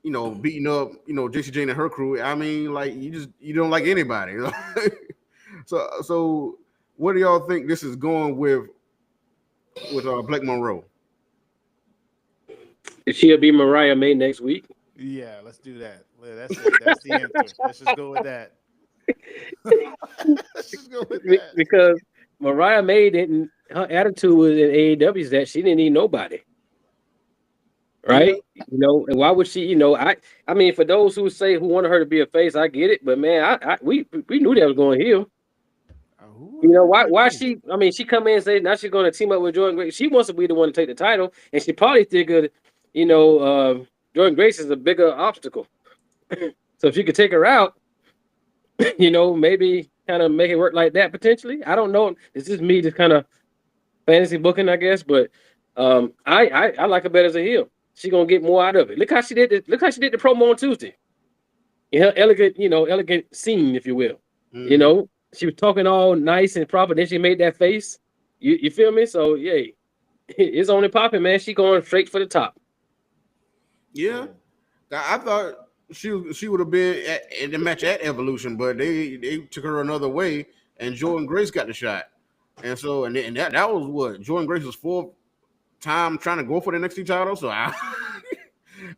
Speaker 1: you know, beating up, you know, JC Jane and her crew. I mean, like, you don't like anybody. So what do y'all think this is going with Blake Monroe?
Speaker 4: She'll be Mariah May next week.
Speaker 2: Yeah, let's do that. Well, that's it. That's the answer. Let's just go with that. Let's just go with that.
Speaker 4: Because Mariah May didn't. Her attitude was in AEW is that she didn't need nobody. Right? Yeah. You know, and why would she? You know, I mean, for those who wanted her to be a face, I get it. But man, we knew that was going heel. You know, why she? I mean, she come in and say now she's going to team up with Jordan Grace. She wants to be the one to take the title, and she probably figured, you know, Jordan Grace is a bigger obstacle. So if you could take her out, you know, maybe kind of make it work like that potentially. I don't know. It's just me, just kind of fantasy booking, I guess. But I like her better as a heel. She gonna get more out of it. Look how she did the promo on Tuesday. In her elegant scene, if you will. Mm. You know, she was talking all nice and proper. Then she made that face. You feel me? So yeah, it's only popping, man. She going straight for the top.
Speaker 1: Yeah, I thought she would have been in the match at Evolution, but they took her another way, and Jordan Grace got the shot. And so and that was what Jordan Grace's fourth time trying to go for the NXT title. So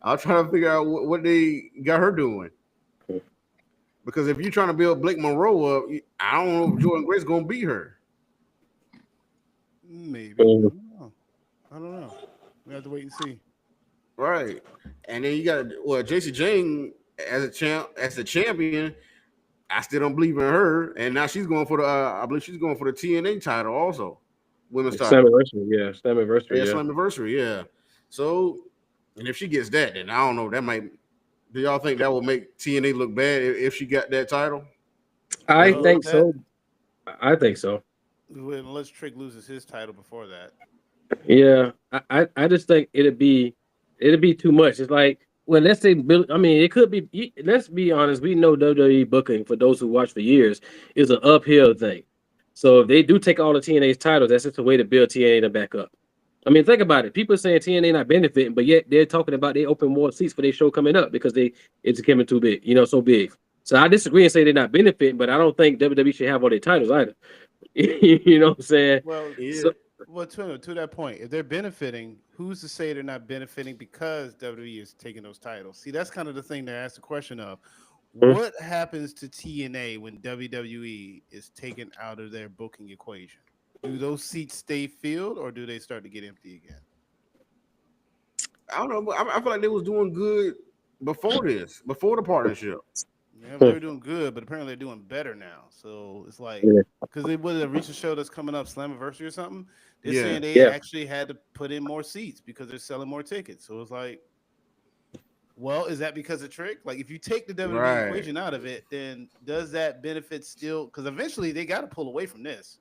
Speaker 1: I'll try to figure out what they got her doing. Because if you're trying to build Blake Monroe up, I don't know if Jordan Grace gonna beat her.
Speaker 2: Maybe. I don't know. We have to wait and see.
Speaker 1: Right. And then you got JC Jane as a champion. I still don't believe in her. And now she's going for the I believe she's going for the TNA title also. Women's title. Slammiversary, yeah. So, and if she gets that, then I don't know. That might. Do y'all think that will make TNA look bad if she got that title?
Speaker 4: I think so.
Speaker 2: Unless Trick loses his title before that.
Speaker 4: Yeah, I just think it'd be too much. It's like, well, let's say, I mean, it could be. Let's be honest. We know WWE booking, for those who watch for years, is an uphill thing. So if they do take all the TNA's titles, that's just a way to build TNA to back up. I mean, think about it. People are saying TNA not benefiting, but yet they're talking about they open more seats for their show coming up because it's becoming too big, so big. So I disagree and say they're not benefiting, but I don't think WWE should have all their titles either. You know what I'm saying?
Speaker 2: Well, yeah. To that point, if they're benefiting, who's to say they're not benefiting because WWE is taking those titles? See, that's kind of the thing to ask the question of. What happens to TNA when WWE is taken out of their booking equation? Do those seats stay filled or do they start to get empty again?
Speaker 1: I don't know, but I feel like they was doing good before the partnership.
Speaker 2: Yeah, they were doing good, but apparently they're doing better now. So it's like, because they would have reached a show that's coming up, Slammiversary or something. They're saying they actually had to put in more seats because they're selling more tickets. So it's like, well, is that because of Trick? Like, if you take the WWE equation out of it, then does that benefit still? Because eventually they got to pull away from this.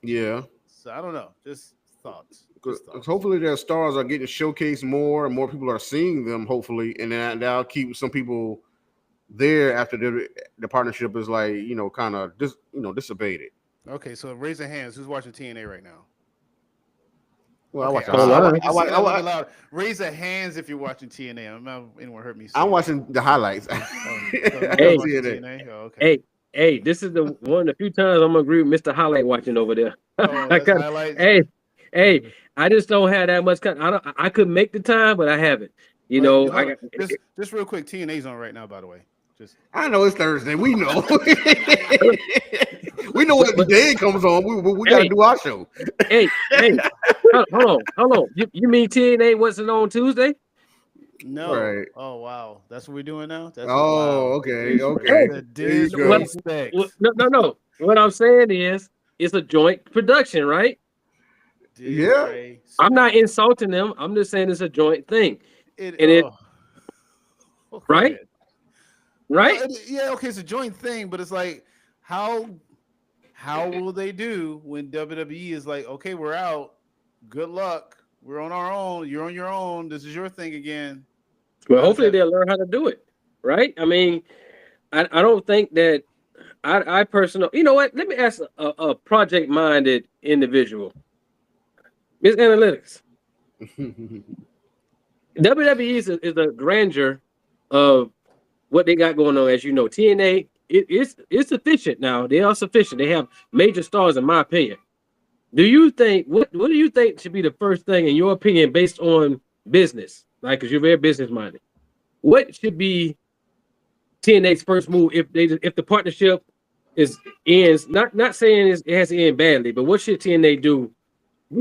Speaker 1: Yeah.
Speaker 2: So I don't know. Just thoughts.
Speaker 1: Hopefully their stars are getting showcased more and more people are seeing them, hopefully. And then that'll keep some people there after the partnership is like, kind of dissipated.
Speaker 2: Okay, so raise your hands. Who's watching TNA right now?
Speaker 1: Well, okay, I
Speaker 2: watch. Raise your hands if you're watching TNA. I'm not anyone heard me say
Speaker 1: I'm watching the highlights.
Speaker 4: Hey, this is the few times I'm gonna agree with Mr. Highlight watching over there. Hey, I just don't have that much. I could make the time, but I haven't.
Speaker 2: Just real quick, TNA's on right now, by the way.
Speaker 1: I know it's Thursday. We know. We know what day it comes on. We gotta do our show.
Speaker 4: Hey, hold on. You mean TNA wasn't on Tuesday?
Speaker 2: No.
Speaker 1: Right.
Speaker 2: Oh wow, that's what we're doing now. That's
Speaker 1: Oh,
Speaker 2: wow.
Speaker 1: okay,
Speaker 4: Hey,
Speaker 2: The
Speaker 1: There you go.
Speaker 2: disrespect.
Speaker 4: no. What I'm saying is, it's a joint production, right?
Speaker 1: Yeah.
Speaker 4: I'm not insulting them. I'm just saying it's a joint thing,
Speaker 2: It.
Speaker 4: and it
Speaker 2: Oh, go
Speaker 4: right,
Speaker 2: ahead. Well,
Speaker 4: right.
Speaker 2: yeah, okay, it's a joint thing, but it's like how will they do when WWE is like, okay, we're out. Good luck. We're on our own. You're on your own. This is your thing again.
Speaker 4: Well,
Speaker 2: How does
Speaker 4: hopefully
Speaker 2: that?
Speaker 4: they'll learn how to do it, right? I mean, I don't think that I personally. You know what? Let me ask a project-minded individual. Miss Analytics. WWE is a grandeur of what they got going on. As you know, TNA it's sufficient now. They are sufficient. They have major stars, in my opinion. Do you think what do you think should be the first thing in your opinion, based on business? Like, because you're very business minded. What should be TNA's first move if the partnership is ends? Not saying it has to end badly, but what should TNA do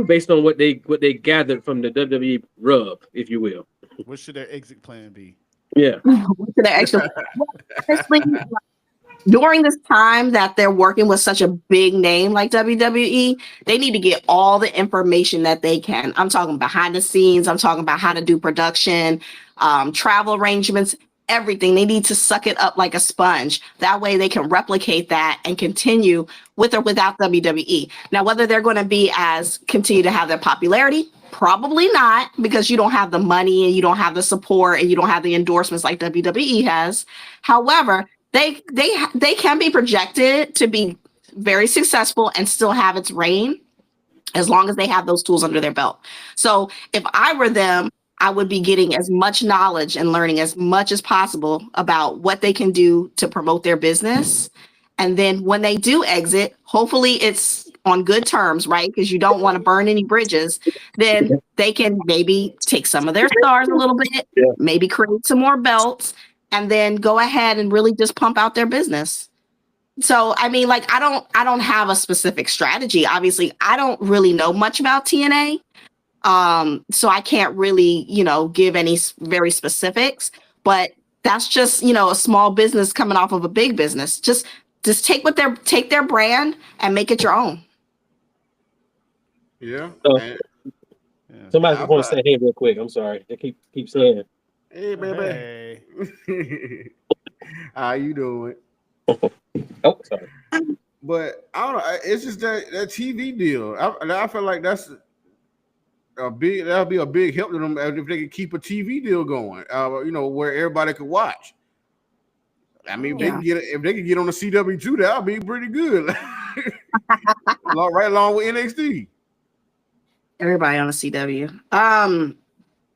Speaker 4: based on what they gathered from the WWE rub, if you will?
Speaker 2: What should their exit plan be?
Speaker 4: Yeah.
Speaker 3: To the extra. Honestly, during this time that they're working with such a big name like WWE, they need to get all the information that they can. I'm talking behind the scenes. I'm talking about how to do production, travel arrangements, everything. They need to suck it up like a sponge. That way they can replicate that and continue with or without WWE. Now, whether they're going to be as continue to have their popularity, probably not, because you don't have the money and you don't have the support and you don't have the endorsements like WWE has. However, they can be projected to be very successful and still have its reign as long as they have those tools under their belt. So if I were them, I would be getting as much knowledge and learning as much as possible about what they can do to promote their business. And then when they do exit, hopefully it's on good terms, right? Because you don't want to burn any bridges. Then they can maybe take some of their stars a little bit,
Speaker 4: Yeah.
Speaker 3: maybe create some more belts, and then go ahead and really just pump out their business. So I mean, like, I don't have a specific strategy. Obviously, I don't really know much about TNA. So I can't really, give any very specifics, but that's just, a small business coming off of a big business. Just take their brand and make it your own.
Speaker 1: Yeah.
Speaker 4: So,
Speaker 1: And
Speaker 4: somebody
Speaker 1: I
Speaker 4: just want to
Speaker 1: thought,
Speaker 4: say hey real quick. I'm sorry. They keep saying.
Speaker 1: hey, baby.
Speaker 2: Hey.
Speaker 1: How you doing?
Speaker 4: Oh, sorry.
Speaker 1: But I don't know. It's just that TV deal. I feel like that'll be a big help to them if they could keep a TV deal going. Where everybody could watch. I mean, if they could get on the CW2, that'll be pretty good. Right along with NXT.
Speaker 3: Everybody on the CW.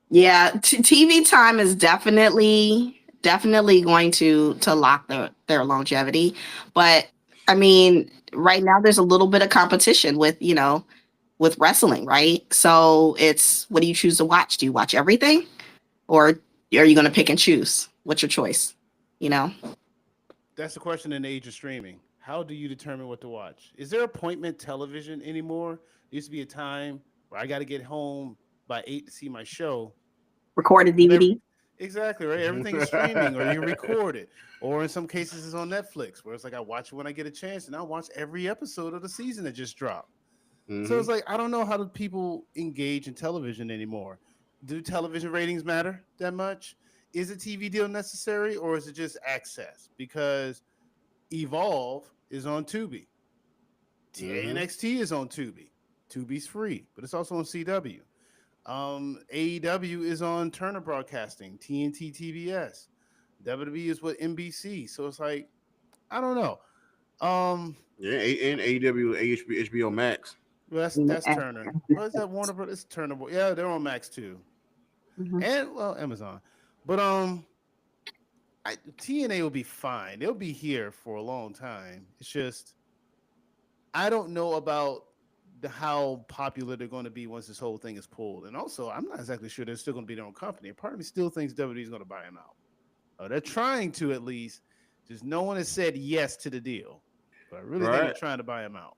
Speaker 3: Yeah, TV time is definitely going to lock their longevity. But I mean, right now there's a little bit of competition with wrestling, right? So it's, what do you choose to watch? Do you watch everything, or are you going to pick and choose? What's your choice?
Speaker 2: That's the question in the age of streaming. How do you determine what to watch? Is there appointment television anymore? There used to be a time where I got to get home by 8 to see my show.
Speaker 3: Recorded
Speaker 2: But
Speaker 3: DVD.
Speaker 2: exactly, right? Everything is streaming, or you record it. Or in some cases, it's on Netflix, where it's like I watch it when I get a chance, and I watch every episode of the season that just dropped. So it's like, I don't know how do people engage in television anymore. Do television ratings matter that much? Is a TV deal necessary, or is it just access? Because Evolve is on Tubi. NXT is on Tubi. Tubi's free, but it's also on CW. AEW is on Turner Broadcasting, TNT, TBS. WWE is with NBC. So it's like, I don't know.
Speaker 1: Yeah, and AEW, HBO Max.
Speaker 2: Well, that's Turner. What is that? Warner Brothers? Turner. Yeah, they're on Max too, and Amazon. But TNA will be fine. They'll be here for a long time. It's just I don't know about how popular they're going to be once this whole thing is pulled, and also I'm not exactly sure they're still going to be their own company. Part of me still thinks WWE is going to buy them out. They're trying to, at least. Just no one has said yes to the deal, but I really think they're trying to buy them out.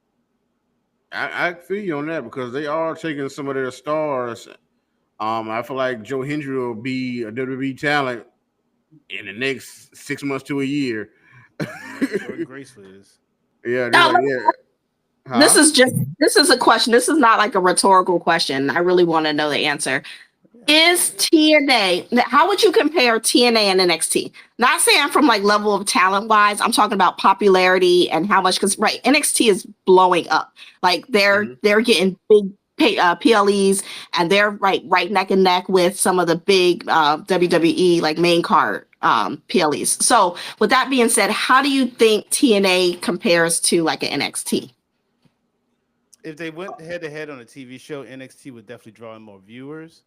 Speaker 1: I feel you on that, because they are taking some of their stars I feel like Joe Hendry will be a WWE talent in the next 6 months to a year.
Speaker 2: Jordan Grace is.
Speaker 1: Yeah,
Speaker 3: No,
Speaker 1: like, yeah. Huh?
Speaker 3: This is a question. This is not like a rhetorical question. I really want to know the answer. Is TNA, how would you compare TNA and NXT? Not saying from like level of talent wise, I'm talking about popularity and how much, because right, NXT is blowing up. Like they're getting big PLEs, and they're right neck and neck with some of the big WWE like main card PLEs. So with that being said, how do you think TNA compares to like an NXT?
Speaker 2: If they went head to head on a TV show, NXT would definitely draw in more viewers.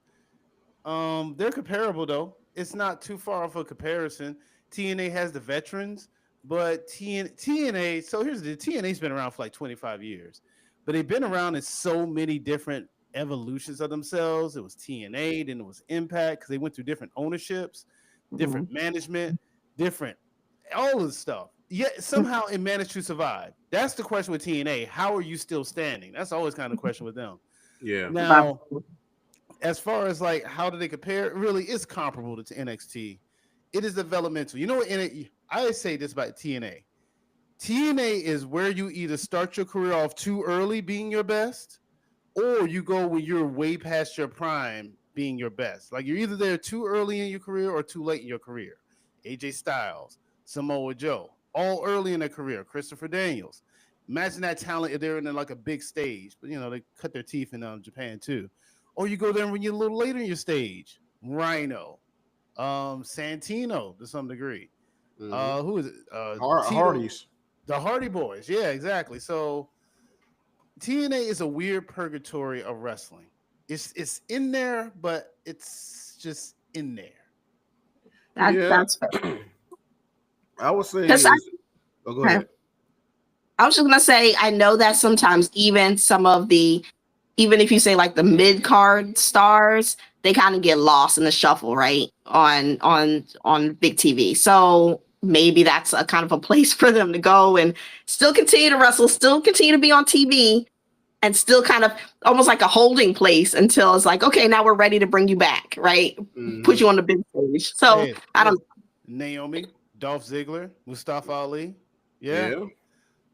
Speaker 2: They're comparable though. It's not too far off a comparison. TNA has the veterans, but TNA. So here's the TNA's been around for like 25 years, but they've been around in so many different evolutions of themselves. It was TNA, then it was Impact because they went through different ownerships, different management, different all of the stuff. Yet somehow it managed to survive. That's the question with TNA. How are you still standing? That's always kind of the question with them.
Speaker 1: Yeah.
Speaker 2: Now, as far as like how do they compare, really, it's comparable to NXT. It is developmental. You know what? I say this about TNA. TNA is where you either start your career off too early, being your best, or you go when you're way past your prime, being your best. Like you're either there too early in your career or too late in your career. AJ Styles, Samoa Joe, all early in their career. Christopher Daniels. Imagine that talent if they're in like a big stage, but they cut their teeth in Japan too. Or you go there when you're a little later in your stage. Rhino, Santino to some degree. Who is it?
Speaker 1: Hardys.
Speaker 2: The Hardy Boys. Yeah, exactly. So TNA is a weird purgatory of wrestling. It's in there, but it's just in there.
Speaker 3: That's fair.
Speaker 1: I would say. Go ahead.
Speaker 3: I was just gonna say, I know that sometimes even if you say like the mid card stars, they kind of get lost in the shuffle, right? On big TV. So maybe that's a kind of a place for them to go and still continue to wrestle, still continue to be on TV, and still kind of almost like a holding place until it's like, okay, now we're ready to bring you back, right? Put you on the big stage. So I don't.
Speaker 2: Naomi, Dolph Ziggler, Mustafa Ali. Yeah.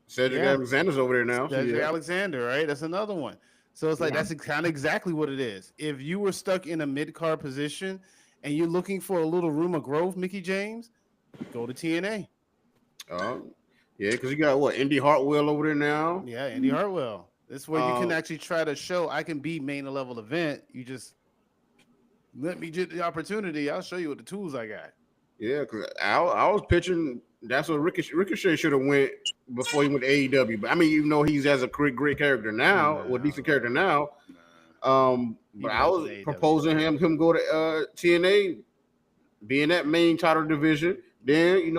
Speaker 1: Cedric Alexander's over there now.
Speaker 2: Cedric Alexander, right? That's another one. So it's like that's kind of exactly what it is. If you were stuck in a mid-card position and you're looking for a little room of growth, Mickey James, go to TNA.
Speaker 1: Yeah, because you got Indy Hartwell over there now.
Speaker 2: Yeah, Indy Hartwell. That's where you can actually try to show I can be main level event. You just let me get the opportunity. I'll show you what the tools I got.
Speaker 1: Yeah, because I was pitching. That's what Ricochet should have went before he went to AEW. But I mean, even though he's as a great character now, or decent character now, but I was proposing him go to TNA, be in that main title division, then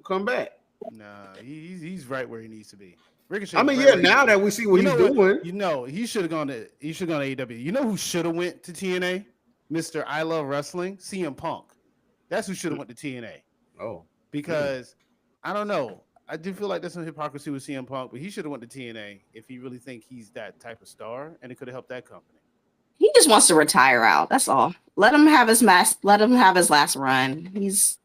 Speaker 1: come back.
Speaker 2: Nah, he's right where he needs to be. Ricochet.
Speaker 1: I mean, now that we see what he's doing,
Speaker 2: he should have gone to AEW. You know who should have went to TNA? Mr. I Love Wrestling, CM Punk. That's who should have went to TNA.
Speaker 1: Oh,
Speaker 2: because I don't know. I do feel like there's some hypocrisy with CM Punk, but he should have went to TNA if he really think he's that type of star, and it could have helped that company.
Speaker 3: He just wants to retire out. That's all. Let him have his last run. He's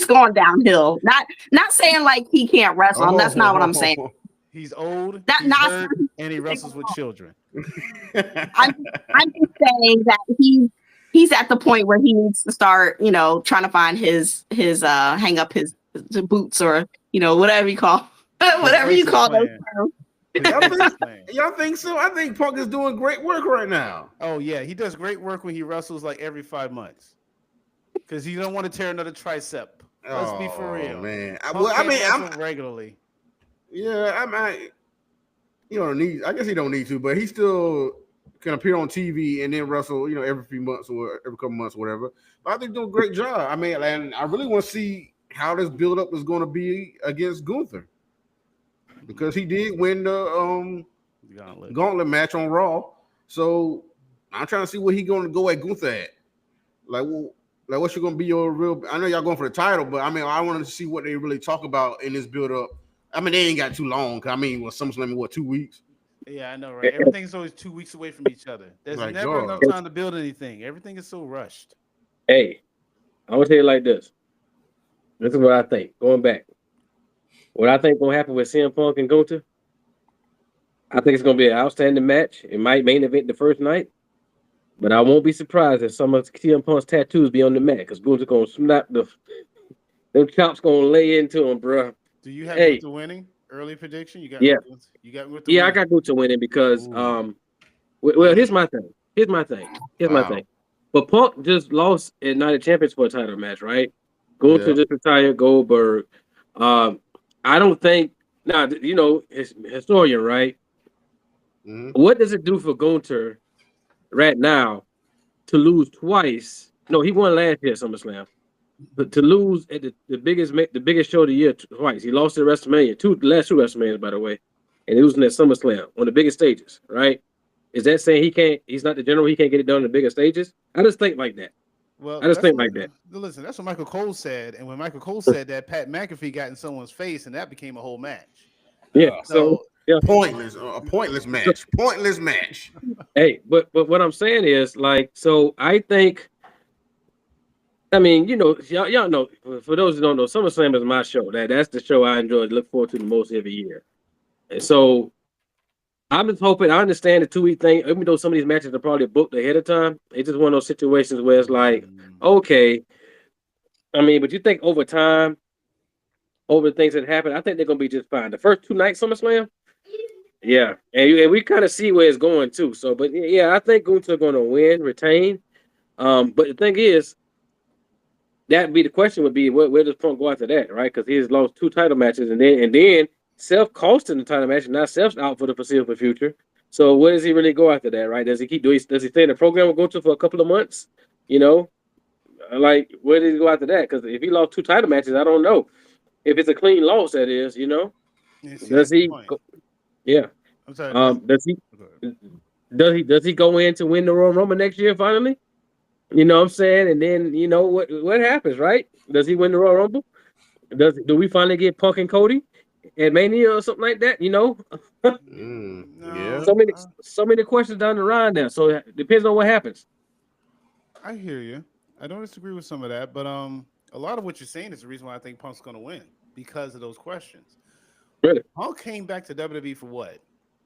Speaker 3: going downhill. Not saying like he can't wrestle. That's not what I'm saying.
Speaker 2: He's old. Hurt, and he wrestles with children.
Speaker 3: I'm just saying that he's at the point where he needs to start, trying to find his hang up his boots or whatever you call those terms.
Speaker 1: Y'all think so? I think Punk is doing great work right now.
Speaker 2: Oh yeah, he does great work when he wrestles like every 5 months because you don't want to tear another tricep. Let's be for real,
Speaker 1: man.
Speaker 2: I'm regularly.
Speaker 1: Yeah, I guess he don't need to, but he still can appear on TV and then wrestle, every few months or every couple months, or whatever. But I think he's doing a great job. I mean, and I really want to see how this build-up is going to be against Gunther, because he did win the gauntlet match on Raw. So I'm trying to see where he's going to go at Gunther at. Like what's going to be your real? I know y'all going for the title, but I mean, I wanted to see what they really talk about in this build-up. I mean, they ain't got too long. I mean, SummerSlam, 2 weeks?
Speaker 2: Yeah, I know, right? Everything's always 2 weeks away from each other. There's
Speaker 1: My
Speaker 2: never
Speaker 1: God.
Speaker 2: enough time to build anything. Everything is so rushed.
Speaker 4: Hey, I want to tell you like this. This is what I think. Going back, what I think gonna happen with CM Punk and Gunther. I think it's gonna be an outstanding match. It might main event the first night, but I won't be surprised if some of CM Punk's tattoos be on the mat because Gunther gonna snap them chops gonna lay into him, bro.
Speaker 2: Do you have
Speaker 4: Hey,
Speaker 2: Gunther winning? Early prediction?
Speaker 4: yeah,
Speaker 2: You got Gunther
Speaker 4: yeah, I
Speaker 2: winning.
Speaker 4: got Gunther winning because
Speaker 2: Ooh.
Speaker 4: well, here's my thing. Here's my thing. Here's my
Speaker 1: Wow.
Speaker 4: thing. But Punk just lost at Night of Champions for a title match, right? Gunther
Speaker 1: Yeah.
Speaker 4: just retired Goldberg. Um, I don't think now historian, right?
Speaker 1: Mm-hmm.
Speaker 4: What does it do for Gunther right now to lose twice? No, he won last year at SummerSlam, but to lose at the biggest show of the year twice. He lost at WrestleMania, the last two WrestleManias, by the way, and he was in that SummerSlam on the biggest stages, right? Is that saying he's not the general, he can't get it done on the bigger stages? I just think like that.
Speaker 2: Well,
Speaker 4: I just
Speaker 2: that's
Speaker 4: think
Speaker 2: what.
Speaker 4: like that.
Speaker 2: Listen, that's what Michael Cole said, and when Michael Cole said that, Pat McAfee got in someone's face, and that became a whole match.
Speaker 4: Yeah.
Speaker 2: So
Speaker 4: Yeah.
Speaker 1: Pointless. A pointless match. Pointless match.
Speaker 4: Hey, but what I'm saying is like, so I think. I mean, y'all know. For those who don't know, SummerSlam is my show. That's the show I enjoy, look forward to the most every year. And so I'm just hoping. I understand the 2 week thing, even though some of these matches are probably booked ahead of time. It's just one of those situations where it's like, okay. I mean, but you think over time, over the things that happen, I think they're gonna be just fine. The first 2 nights SummerSlam, yeah, and we kind of see where it's going too. So, but yeah, I think Gunther going to win, retain. But the thing is, that be the question would be where does Punk go after that, right? Because he's lost 2 title matches, and then Seth cost him the title match, and now Seth's out for the foreseeable future. So where does he really go after that, right? Does he does he stay in the program with Gunther for a couple of months? Like where does he go after that? Because if he lost 2 title matches, I don't know if it's a clean loss. That is,
Speaker 2: yeah, see,
Speaker 4: does
Speaker 2: that's the
Speaker 4: he?
Speaker 2: point.
Speaker 4: Yeah.
Speaker 2: I'm sorry.
Speaker 4: Does he go in to win the Royal Rumble next year finally? You know what I'm saying? And then what happens, right? Does he win the Royal Rumble? Do we finally get Punk and Cody at Mania or something like that?
Speaker 2: No,
Speaker 1: Yeah.
Speaker 4: So many questions down the line now. So it depends on what happens.
Speaker 2: I hear you. I don't disagree with some of that, but a lot of what you're saying is the reason why I think Punk's going to win because of those questions.
Speaker 4: Really?
Speaker 2: Punk came back to WWE for what?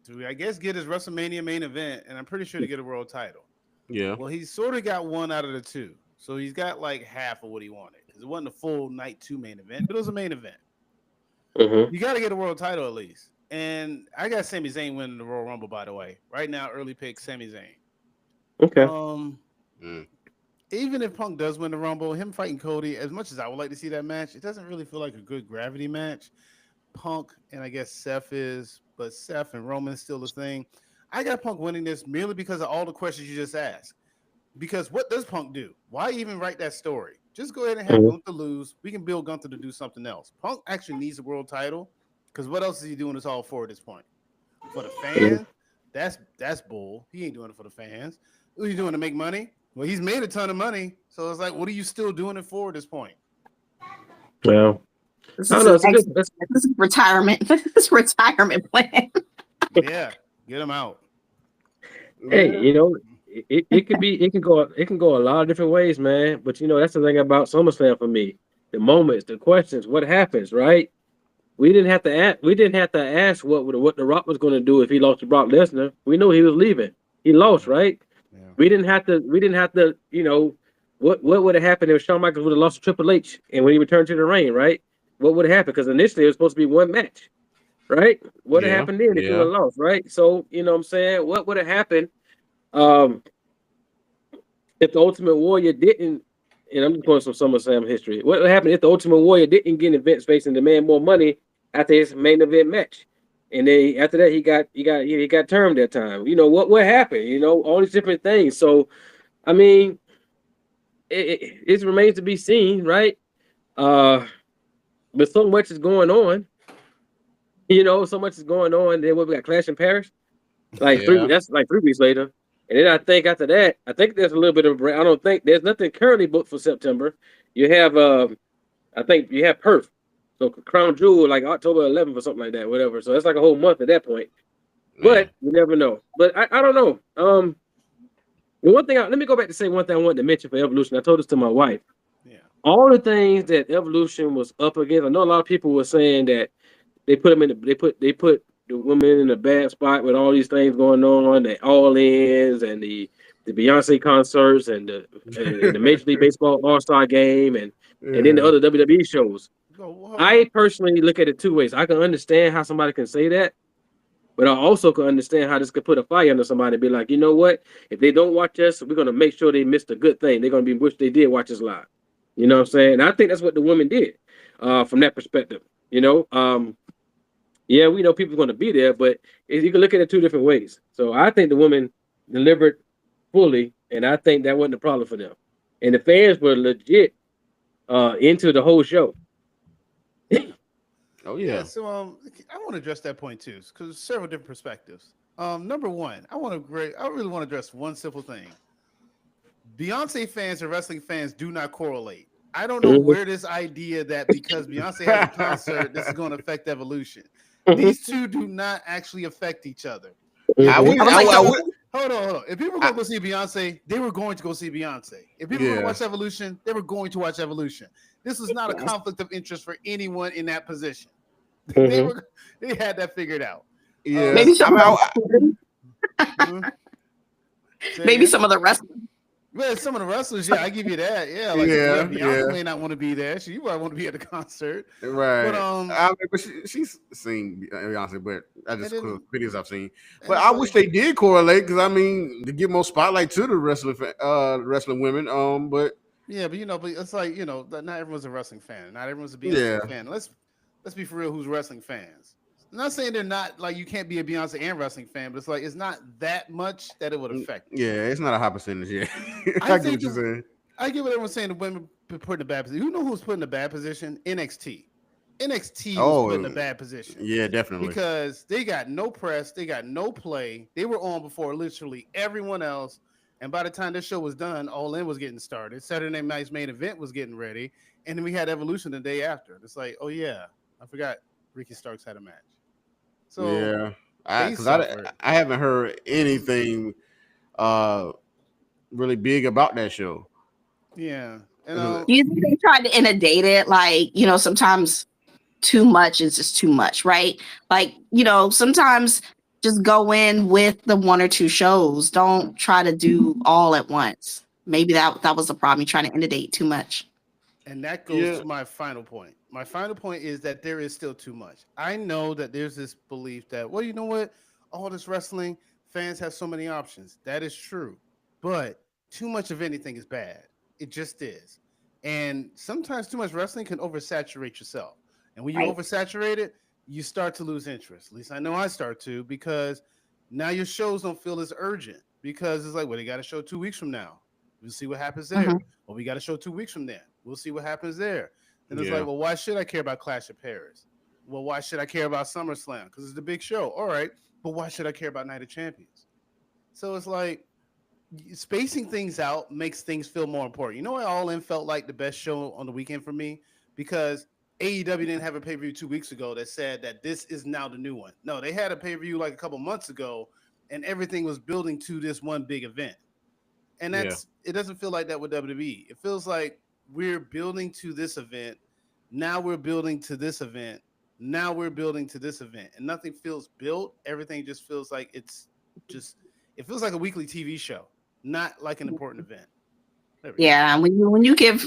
Speaker 2: To I guess get his WrestleMania main event, and I'm pretty sure to get a world title.
Speaker 1: Yeah.
Speaker 2: Well, he sort of got one out of the 2, so he's got like half of what he wanted. Because it wasn't a full night 2 main event, but it was a main event.
Speaker 4: Mm-hmm.
Speaker 2: You got to get a world title at least. And I got Sami Zayn winning the Royal Rumble, by the way. Right now, early pick Sami Zayn.
Speaker 4: Okay.
Speaker 2: Even if Punk does win the Rumble, him fighting Cody, as much as I would like to see that match, it doesn't really feel like a good gravity match. Punk and I guess Seth is, but Seth and Roman is still the thing. I got Punk winning this merely because of all the questions you just asked. Because what does Punk do? Why even write that story? Just go ahead and have Gunther lose. We can build Gunther to do something else. Punk actually needs a world title because what else is he doing this all for at this point? For the fans? That's bull. He ain't doing it for the fans. What are you doing to make money? Well, he's made a ton of money. So it's like, what are you still doing it for at this point?
Speaker 4: Well,
Speaker 3: This is retirement. This is retirement plan.
Speaker 2: Yeah, get him out.
Speaker 4: Hey, it can go a lot of different ways, man. But that's the thing about SummerSlam for me. The moments, the questions, what happens, right? We didn't have to ask what The Rock was going to do if he lost to Brock Lesnar. We knew he was leaving. He lost, right? Yeah. We didn't have to, what would have happened if Shawn Michaels would have lost to Triple H and when he returned to the ring, right? What would have happened? Because initially it was supposed to be one match, right? What had happened then if he would have lost, right? So, you know what I'm saying? What would have happened if the Ultimate Warrior didn't, and I'm just going some SummerSlam history. What would happen if the Ultimate Warrior didn't get in Vince face and demand more money after his main event match? And then after that, he got termed that time. What happened? All these different things. So, I mean, it remains to be seen, right? But so much is going on. So much is going on. Then what we got? Clash in Paris, that's like 3 weeks later. And then I think after that, there's a little bit of. I don't think there's nothing currently booked for September. You have, I think you have Perth. So Crown Jewel, like October 11th or something like that, whatever. So that's like a whole month at that point. But you never know. But I don't know. The one thing, let me go back to say one thing I wanted to mention for Evolution. I told this to my wife.
Speaker 2: Yeah.
Speaker 4: All the things that Evolution was up against. I know a lot of people were saying that they put them in. They put the women in a bad spot with all these things going on, the All-Ins and the Beyonce concerts and the Major League Baseball All-Star Game and then the other WWE shows. I personally look at it two ways. I can understand how somebody can say that, but I also can understand how this could put a fire under somebody and be like, you know what? If they don't watch us, we're going to make sure they missed a good thing. They're going to be wish they did watch us live. You know what I'm saying? And I think that's what the women did from that perspective. You know, yeah, we know people are going to be there, but you can look at it two different ways. So I think the women delivered fully, and I think that wasn't a problem for them. And the fans were legit into the whole show.
Speaker 1: Oh yeah.
Speaker 2: So I want to address that point too, because several different perspectives. Number one, I really want to address one simple thing. Beyonce fans and wrestling fans do not correlate. I don't know where this idea that because Beyonce has a concert, this is going to affect Evolution. These two do not actually affect each other. Hold on. If people were going to go see Beyonce, they were going to go see Beyonce. If people were going to watch Evolution, they were going to watch Evolution. This was not a conflict of interest for anyone in that position. They had that figured out.
Speaker 3: Yeah, maybe some of the wrestlers.
Speaker 2: Well, some of the wrestlers, yeah, I give you that. Yeah, like Beyonce may not want to be there. She might want to be at the concert,
Speaker 1: right? But she's seen Beyonce, but I just videos I've seen. But I wish they did correlate because I mean to give more spotlight to the wrestling women. But
Speaker 2: yeah, but but it's like not everyone's a wrestling fan. Not everyone's a Beyonce fan. Let's be for real. Who's wrestling fans? I'm not saying they're not like you can't be a Beyonce and wrestling fan, but it's like it's not that much that it would affect.
Speaker 1: Yeah, it's not a high percentage. Yeah, I get what you're saying.
Speaker 2: I get what everyone's saying. The women put in a bad position. You know who's put in a bad position? NXT. NXT was put in a bad position.
Speaker 1: Yeah, definitely.
Speaker 2: Because they got no press, they got no play. They were on before literally everyone else. And by the time this show was done, All In was getting started. Saturday Night's main event was getting ready, and then we had Evolution the day after. It's like, oh yeah, I forgot Ricky Starks had a match. So
Speaker 1: yeah, because I haven't heard anything really big about that show.
Speaker 2: Yeah,
Speaker 3: and you think they tried to inundate it? Like sometimes too much is just too much, right? Like sometimes just go in with the one or two shows. Don't try to do all at once. Maybe that was the problem. You're trying to inundate too much.
Speaker 2: And that goes to my final point. My final point is that there is still too much. I know that there's this belief that, well, you know what? All this wrestling, fans have so many options. That is true. But too much of anything is bad. It just is. And sometimes too much wrestling can oversaturate yourself. And when you oversaturate it, you start to lose interest. At least I know I start to, because now your shows don't feel as urgent. Because it's like, well, they got a show 2 weeks from now. We'll see what happens there. Well, we got a show 2 weeks from there. We'll see what happens there. And it's like, well, why should I care about Clash of Paris? Well, why should I care about SummerSlam? Because it's the big show. All right. But why should I care about Night of Champions? So it's like spacing things out makes things feel more important. You know why All In felt like the best show on the weekend for me? Because AEW didn't have a pay-per-view 2 weeks ago that said that this is now the new one. No, they had a pay-per-view like a couple months ago, and everything was building to this one big event. And it doesn't feel like that with WWE. It feels like we're building to this event. Now we're building to this event. Now we're building to this event. And nothing feels built. Everything just feels like it feels like a weekly TV show, not like an important event.
Speaker 3: Yeah, when you give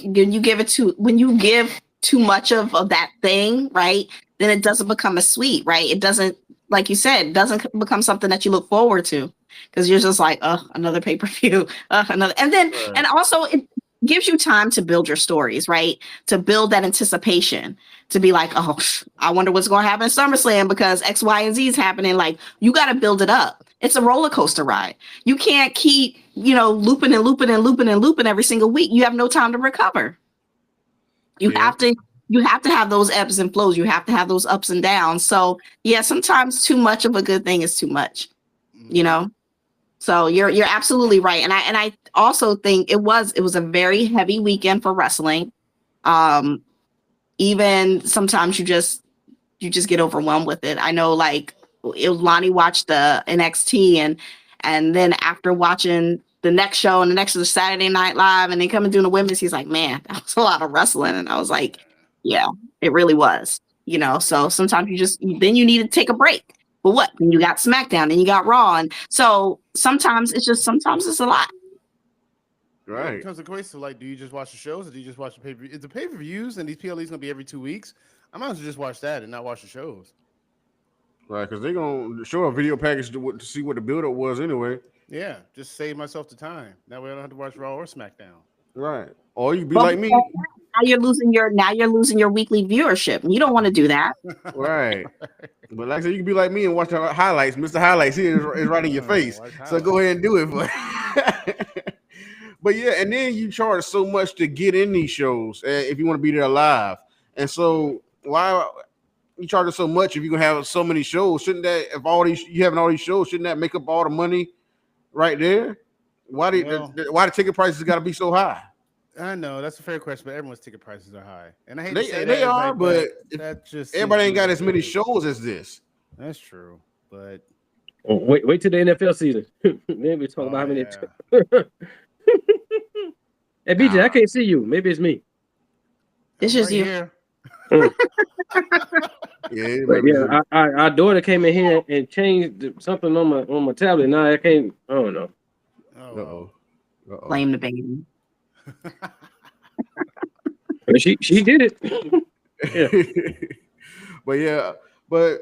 Speaker 3: too much of that thing, right? Then it doesn't become as sweet, right? It doesn't, like you said, doesn't become something that you look forward to, because you're just like, another pay-per-view, another, and also it gives you time to build your stories, right? To build that anticipation, to be like, oh, I wonder what's going to happen in SummerSlam because X, Y, and Z is happening. Like, you got to build it up. It's a roller coaster ride. You can't keep, looping and looping and looping and looping every single week. You have no time to recover. You have to have those ebbs and flows. You have to have those ups and downs. So yeah, sometimes too much of a good thing is too much, So you're absolutely right. And I also think it was a very heavy weekend for wrestling. Even sometimes you just get overwhelmed with it. I know, like Lonnie watched the NXT, and then after watching the next show, and the next is Saturday Night Live, and then coming doing the women's, he's like, man, that was a lot of wrestling. And I was like, yeah, it really was. So sometimes you need to take a break. But what? Then you got SmackDown, then you got Raw, and so sometimes it's a lot.
Speaker 2: Right. It comes to question, like, do you just watch the shows or do you just watch the pay-per-view? If the pay-per-views and these PLEs gonna be every 2 weeks, I might as well just watch that and not watch the shows.
Speaker 1: Right, because they're gonna show a video package to see what the build-up was anyway.
Speaker 2: Yeah, just save myself the time. That way I don't have to watch Raw or SmackDown.
Speaker 1: Right. Or you be like me.
Speaker 3: Now you're losing your weekly viewership. You don't want to do that.
Speaker 1: Right. But like I said, you can be like me and watch the highlights. Mr. Highlights here is right in your face. So go ahead and do it. But yeah, and then you charge so much to get in these shows if you want to be there live. And so why you charge so much if you're gonna have so many shows? Shouldn't that, if you having all these shows, shouldn't that make up all the money right there? Why the ticket prices got to be so high?
Speaker 2: I know that's a fair question, but everyone's ticket prices are high, and I hate
Speaker 1: to say they are, but that just everybody ain't got as many shows as this.
Speaker 2: That's true, but
Speaker 4: wait till the NFL season. Then we talk about how many. Hey, BJ, I can't see you. Maybe it's me.
Speaker 3: It's just you.
Speaker 4: Yeah, our daughter came in here and changed something on my tablet. Now I can't. I don't know.
Speaker 1: Uh-oh.
Speaker 3: Blame the baby.
Speaker 4: She did it.
Speaker 1: Yeah. But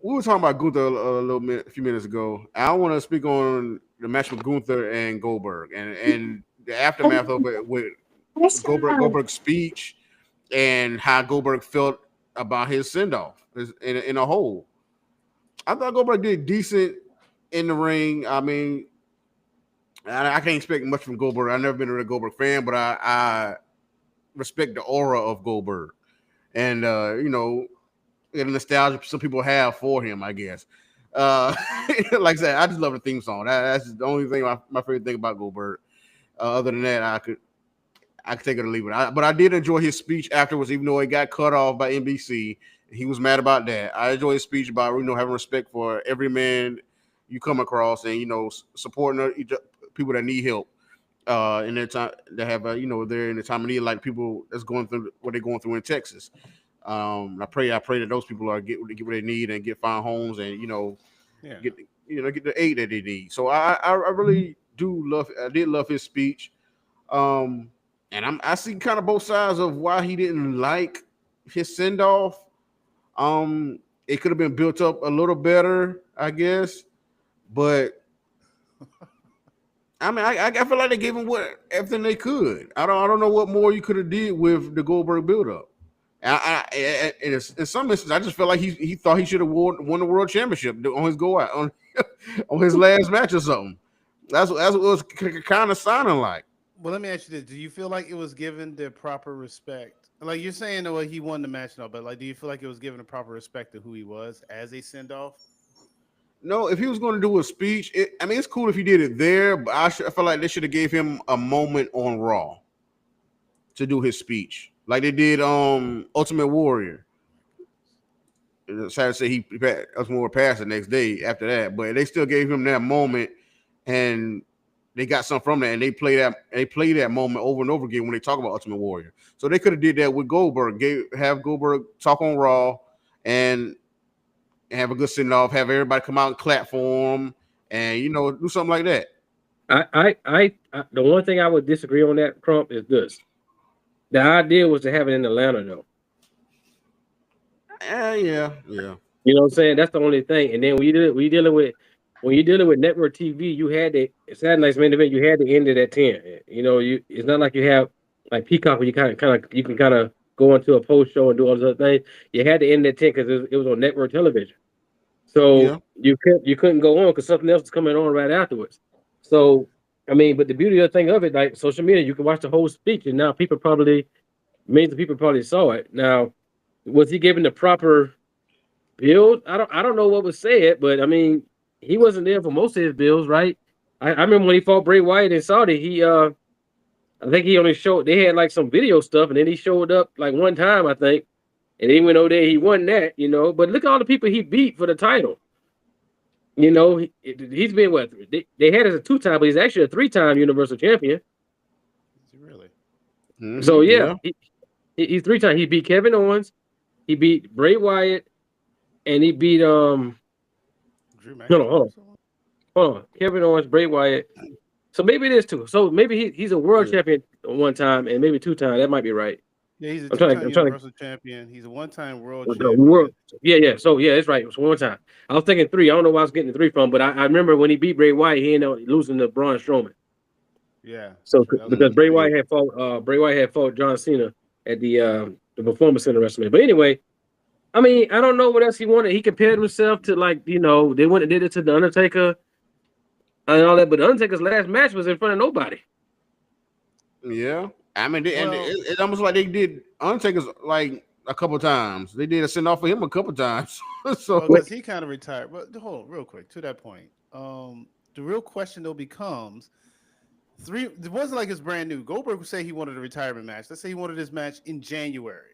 Speaker 1: we were talking about Gunther a few minutes ago. I want to speak on the match with Gunther and Goldberg and the aftermath of it with Goldberg's speech and how Goldberg felt about his send-off in a whole. I thought Goldberg did decent in the ring. I mean, I can't expect much from Goldberg. I've never been a Goldberg fan, but I respect the aura of Goldberg. And, the nostalgia some people have for him, I guess. Like I said, I just love the theme song. That's the only thing, my favorite thing about Goldberg. Other than that, I could take it or leave it. But I did enjoy his speech afterwards, even though it got cut off by NBC. He was mad about that. I enjoyed his speech about having respect for every man you come across and supporting people that need help in their time, that have they're in the time of need, like people that's going through what they're going through in Texas. I pray that those people get what they need and find homes and get the aid that they need. So I really did love his speech. And I see kind of both sides of why he didn't like his send off. It could have been built up a little better, I guess, but I mean, I feel like they gave him everything they could. I don't know what more you could have did with the Goldberg build-up. In some instances, I just felt like he thought he should have won the world championship on his go out on his last match or something. That's what it was kind of sounding like.
Speaker 2: Well, let me ask you this: do you feel like it was given the proper respect? Like you're saying, he won the match, but like, do you feel like it was given the proper respect to who he was as a send-off?
Speaker 1: No, if he was going to do a speech, it's cool if he did it there, but I feel like they should have gave him a moment on Raw to do his speech, like they did Ultimate Warrior. It's sad to say Ultimate Warrior passed the next day after that, but they still gave him that moment, and they got something from that, and they play that moment over and over again when they talk about Ultimate Warrior. So they could have did that with Goldberg, have Goldberg talk on Raw, and have a good send off, have everybody come out and clap for him, and do something like that.
Speaker 4: I the one thing I would disagree on that, Crump, is this: the idea was to have it in Atlanta, though.
Speaker 1: Yeah.
Speaker 4: You know what I'm saying? That's the only thing. And then when you're dealing with network TV, you had the Saturday Night's Main Event. You had to end it at 10. It's not like you have like Peacock where you can kind of go into a post show and do all those other things. You had to end at 10 because it was on network television. So you couldn't go on because something else was coming on right afterwards. So but the beauty of the thing of it, like social media, you can watch the whole speech, and now millions of people probably saw it. Now, was he given the proper build? I don't know what was said, but he wasn't there for most of his builds, right? I remember when he fought Bray Wyatt in Saudi, I think he only showed, they had like some video stuff, and then he showed up like one time, I think, And even though he won that, you know, but look at all the people he beat for the title. You know, he's been what they had as a 2-time, but he's actually a 3-time Universal Champion.
Speaker 2: Is he really?
Speaker 1: Mhm,
Speaker 4: So yeah. He's 3-time. He beat Kevin Owens, he beat Bray Wyatt, and he beat
Speaker 2: Drew McIntyre.
Speaker 4: hold on. Kevin Owens, Bray Wyatt. So maybe it is 2. So maybe he's a world champion 1 time and maybe 2 times. That might be right.
Speaker 2: Yeah, he's a 2-time Universal champion. He's a 1-time world champion.
Speaker 4: Yeah. So yeah, it's right. It was 1 time. I was thinking 3. I don't know where I was getting the 3 from, but I remember when he beat Bray Wyatt, he ended up losing to Braun Strowman.
Speaker 2: Yeah.
Speaker 4: So because Bray Wyatt had fought John Cena at the Performance Center WrestleMania. But anyway, I mean, I don't know what else he wanted. He compared himself to, like, you know, they went and did it to the Undertaker and all that, but the Undertaker's last match was in front of nobody.
Speaker 1: Yeah, I mean, it's almost like they did Undertaker's like a couple times. They did a send off for him a couple times. So
Speaker 2: because he kind of retired. But hold on, real quick to that point. The real question though becomes. It wasn't like it's brand new. Goldberg would say he wanted a retirement match. Let's say he wanted this match in January.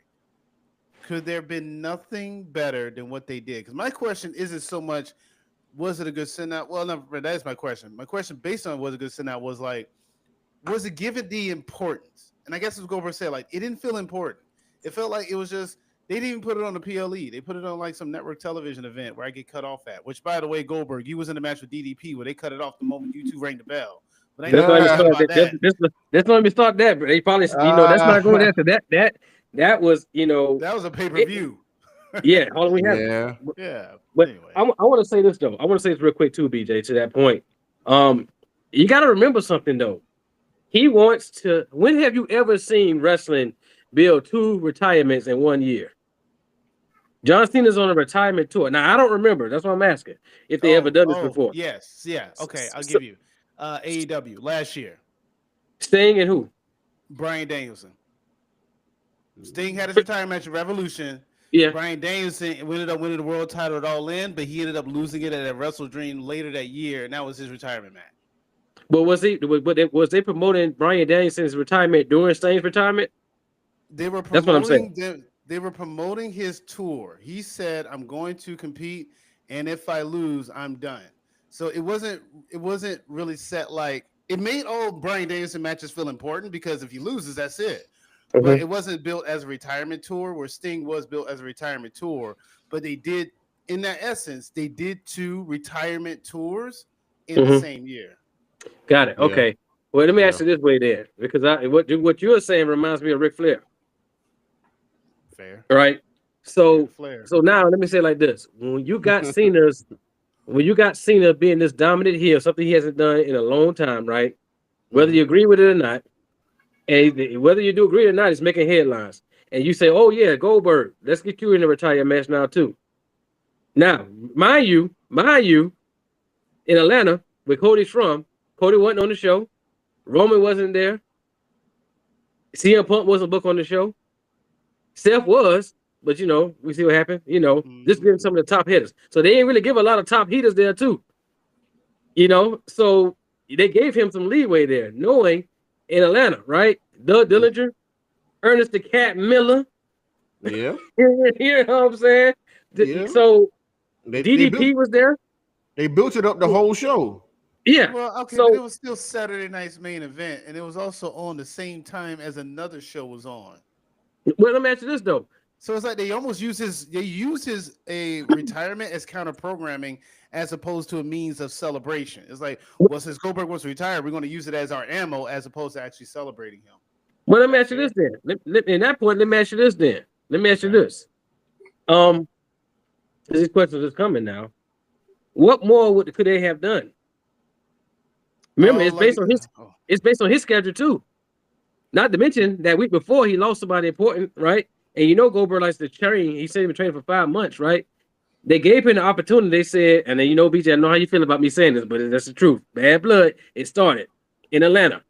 Speaker 2: Could there have been nothing better than what they did? Because my question isn't so much, was it a good send out? Well, no, that is my question. My question based on was it a good send out was like, was it given the importance? And I guess as Goldberg said, like, it didn't feel important. It felt like it was just, they didn't even put it on the PLE. They put it on like some network television event where I get cut off at, which by the way, Goldberg, you was in the match with DDP where they cut it off the moment you two rang the bell. But
Speaker 4: Let's let me start that. But they probably, you know, that's not going after that was, you know,
Speaker 2: that was a pay-per-view.
Speaker 4: Yeah, all we have.
Speaker 2: Yeah.
Speaker 4: But anyway. I want to say this though. I want to say this real quick too, BJ. To that point, you got to remember something though. He wants to. When have you ever seen wrestling build 2 retirements in 1 year? John Cena's on a retirement tour. Now I don't remember. That's what I'm asking. If they ever done this before.
Speaker 2: Yes. Yeah. Okay. I'll give you. AEW last year.
Speaker 4: Sting and who?
Speaker 2: Bryan Danielson. Sting had his retirement match at Revolution.
Speaker 4: Yeah.
Speaker 2: Bryan Danielson ended up winning the world title at All In, but he ended up losing it at a Wrestle Dream later that year, and that was his retirement match.
Speaker 4: But was they promoting Bryan Danielson's retirement during Sting's retirement?
Speaker 2: They were promoting.
Speaker 4: That's what I'm saying.
Speaker 2: They were promoting his tour. He said, "I'm going to compete, and if I lose, I'm done." So it wasn't really set like it made all Bryan Danielson matches feel important because if he loses, that's it. Mm-hmm. But it wasn't built as a retirement tour where Sting was built as a retirement tour. But they did, in that essence, they did 2 retirement tours in the same year.
Speaker 4: Got it. Okay. Yeah. Well, let me ask you this way then, because what you're saying reminds me of Ric Flair.
Speaker 2: Fair.
Speaker 4: Right. So now let me say it like this: when you got Cena being this dominant heel, something he hasn't done in a long time, right? Whether you agree with it or not, and whether you do agree or not, it's making headlines. And you say, "Oh yeah, Goldberg, let's get you in a retirement match now too." Now, mind you, in Atlanta with Cody Schrum, Cody wasn't on the show, Roman wasn't there, CM Punk wasn't booked on the show, Seth was. But, you know, we see what happened. You know, just giving some of the top hitters. So they ain't really give a lot of top hitters there, too. You know, so they gave him some leeway there, knowing in Atlanta, right? Doug Dillinger, Ernest the Cat Miller.
Speaker 1: Yeah.
Speaker 4: You know what I'm saying? Yeah. So DDP was there.
Speaker 1: They built it up the whole show.
Speaker 4: Yeah.
Speaker 2: Well, okay, but it was still Saturday night's main event, and it was also on the same time as another show was on.
Speaker 4: Well, let me ask you this, though.
Speaker 2: So it's like they almost use his retirement as counter programming as opposed to a means of celebration. It's like, well, since Goldberg wants to retire, we're going to use it as our ammo as opposed to actually celebrating him.
Speaker 4: Well, let me ask you this then. In that point, let me ask you this then. Let me ask you this. These questions is coming now. What more could they have done? Remember, it's based on his schedule too. Not to mention that week before he lost somebody important, right? And you know Goldberg likes to train. He said he been training for 5 months, right? They gave him the opportunity. They said, and then you know, BJ, I know how you feel about me saying this, but that's the truth. Bad blood. It started in Atlanta.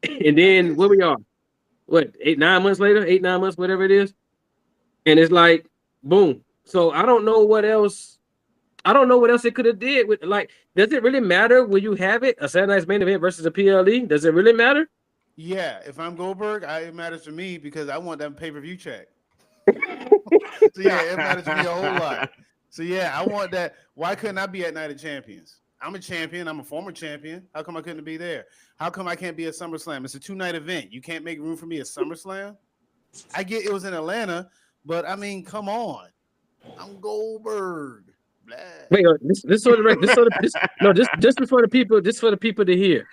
Speaker 4: And then where we are? What, 8, 9 months later? 8, 9 months, whatever it is. And it's like, boom. So I don't know what else. I don't know what else it could have did with, like, does it really matter when you have it? A Saturday Night's Main Event versus a PLE? Does it really matter?
Speaker 2: Yeah, if I'm Goldberg, it matters to me because I want that pay-per-view check. So yeah, it matters to me a whole lot. So yeah, I want that. Why couldn't I be at Night of Champions? I'm a champion. I'm a former champion. How come I couldn't be there? How come I can't be at SummerSlam? It's a 2-night event. You can't make room for me at SummerSlam? I get it was in Atlanta, but I mean, come on. I'm Goldberg. Blah.
Speaker 4: Wait, this sort of no, just for the people, just for the people to hear.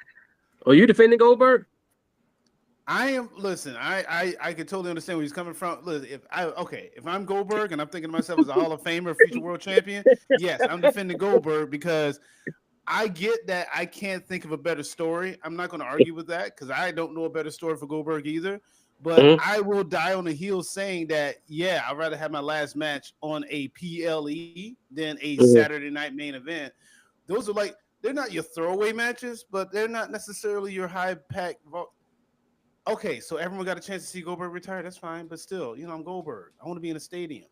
Speaker 4: Are you defending Goldberg?
Speaker 2: I am. Listen, I can totally understand where he's coming from. Listen, if I'm Goldberg and I'm thinking to myself as a Hall of Famer, future world champion, yes, I'm defending Goldberg because I get that I can't think of a better story. I'm not going to argue with that because I don't know a better story for Goldberg either. But I will die on the heel saying that, yeah, I'd rather have my last match on a PLE than a Saturday night main event. Those are they're not your throwaway matches, but they're not necessarily your high pack. Okay, so everyone got a chance to see Goldberg retire. That's fine, but still, I'm Goldberg. I want to be in a stadium.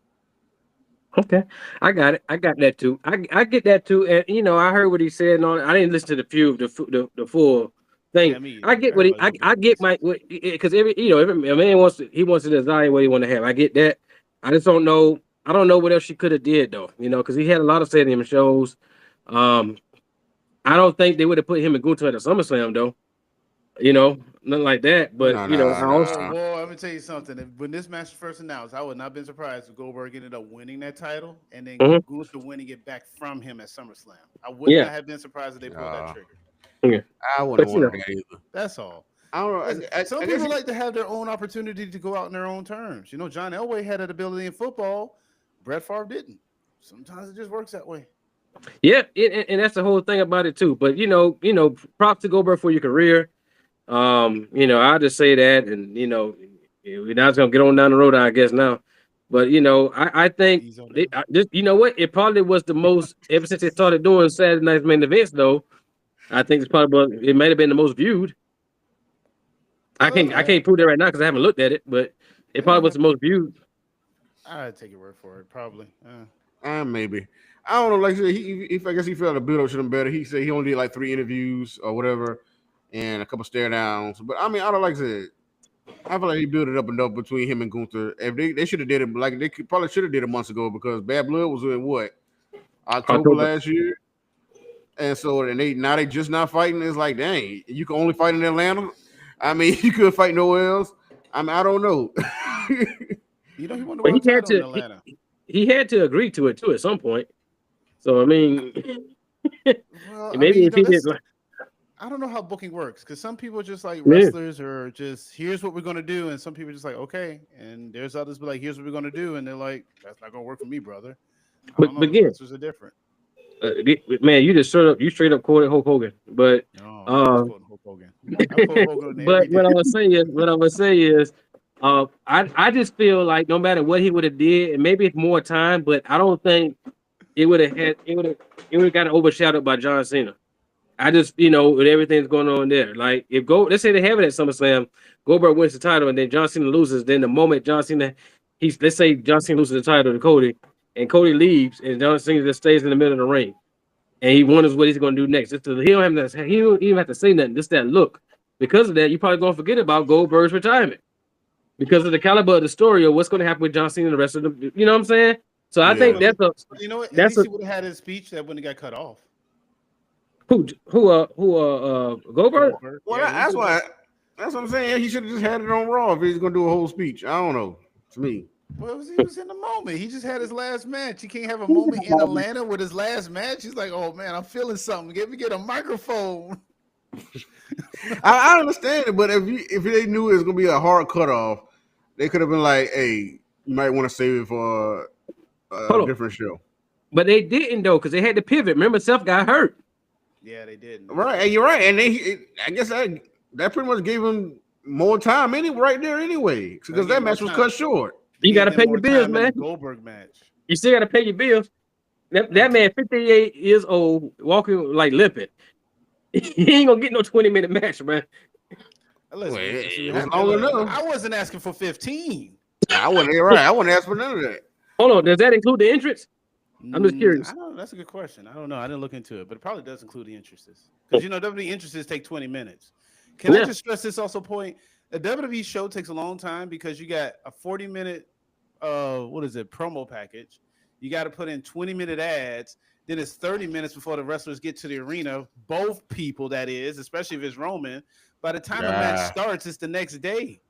Speaker 4: Okay, I got it. I got that too. I get that too. And I heard what he said. And I didn't listen to the full thing.
Speaker 2: Yeah,
Speaker 4: I get what I get because every man wants to desire what he want to have. I get that. I just don't know. I don't know what else she could have did though. Because he had a lot of stadium shows. I don't think they would have put him and Gunther at a SummerSlam though. Nothing like that. But
Speaker 2: let me tell you something. When this match was first announced, I would not have been surprised if Goldberg ended up winning that title and then Gunther winning it back from him at SummerSlam. I would not have been surprised if they pulled that trigger.
Speaker 4: Yeah.
Speaker 1: I wouldn't want that either.
Speaker 2: That's all.
Speaker 1: I don't know.
Speaker 2: Some people like to have their own opportunity to go out on their own terms. John Elway had that ability in football. Brett Favre didn't. Sometimes it just works that way.
Speaker 4: Yeah, and that's the whole thing about it too. But props to Goldberg for your career. I'll just say that, and we're not gonna get on down the road, I guess now. But I think what? It probably was the most ever since they started doing Saturday night's main events, though. I think it might have been the most viewed. I can't prove that right now because I haven't looked at it, but it probably was the most viewed.
Speaker 2: I'd take your word for it, probably.
Speaker 1: Maybe. I don't know. Like I said, I guess he felt the build up to them better. He said he only did like 3 interviews or whatever, and a couple stare downs. But I mean, I don't like I said. I feel like he built it up enough between him and Gunther. If they should have did it like probably should have did it months ago because Bad Blood was in what October last year, and so they just not fighting. It's like dang, you can only fight in Atlanta. I mean, you couldn't fight nowhere else. I mean, I don't know.
Speaker 2: He won the world title in Atlanta.
Speaker 4: He had to agree to it too at some point. So I mean, maybe if he did.
Speaker 2: I don't know how booking works because some people just like wrestlers are just here's what we're gonna do, and some people just like okay, and there's others be like here's what we're gonna do, and they're like that's not gonna work for me, brother.
Speaker 4: But again,
Speaker 2: wrestlers are different.
Speaker 4: Man, you straight up quoted Hulk Hogan, but
Speaker 2: Hulk Hogan.
Speaker 4: But what I would say is, I just feel like no matter what he would have did, and maybe it's more time, but I don't think it would have gotten overshadowed by John Cena. I just, with everything that's going on there, like let's say they have it at SummerSlam, Goldberg wins the title, and then John Cena loses. Then the moment John Cena, let's say John Cena loses the title to Cody, and Cody leaves, and John Cena just stays in the middle of the ring, and he wonders what he's going to do next. He don't even have to say nothing. Just that look. Because of that, you're probably going to forget about Goldberg's retirement because of the caliber of the story of what's going to happen with John Cena and the rest of the. You know what I'm saying? So I think that's a.
Speaker 2: You know what? At least he would have had his speech that wouldn't have got cut off.
Speaker 4: Who Goldberg?
Speaker 1: Well, that's what I'm saying. He should have just had it on Raw if he's gonna do a whole speech. I don't know. To me,
Speaker 2: well, he was in the moment. He just had his last match. He can't have a moment in Atlanta with his last match. He's like, oh man, I'm feeling something. Get a microphone.
Speaker 1: I understand it, but if they knew it was gonna be a hard cutoff, they could have been like, hey, you might want to save it for a different show.
Speaker 4: But they didn't though, because they had to pivot. Remember, Seth got hurt.
Speaker 2: Yeah, they did.
Speaker 1: Right, and you're right. And I guess that pretty much gave him more time right there anyway, because that match was cut short.
Speaker 4: You got to pay your bills, man.
Speaker 2: Goldberg match.
Speaker 4: You still got to pay your bills. That man, 58 years old, walking like limping. He ain't gonna get no 20-minute match, man.
Speaker 2: Listen, I wasn't asking for 15.
Speaker 1: I wasn't asking for none of that.
Speaker 4: Hold on, does that include the entrance? I'm just curious.
Speaker 2: That's a good question. I don't know. I didn't look into it, but it probably does include the entrances. Because WWE entrances take 20 minutes. Can I just stress this also point? A WWE show takes a long time because you got a 40-minute what is it, promo package. You got to put in 20-minute ads. Then it's 30 minutes before the wrestlers get to the arena. Both people, that is, especially if it's Roman. By the time the match starts, it's the next day.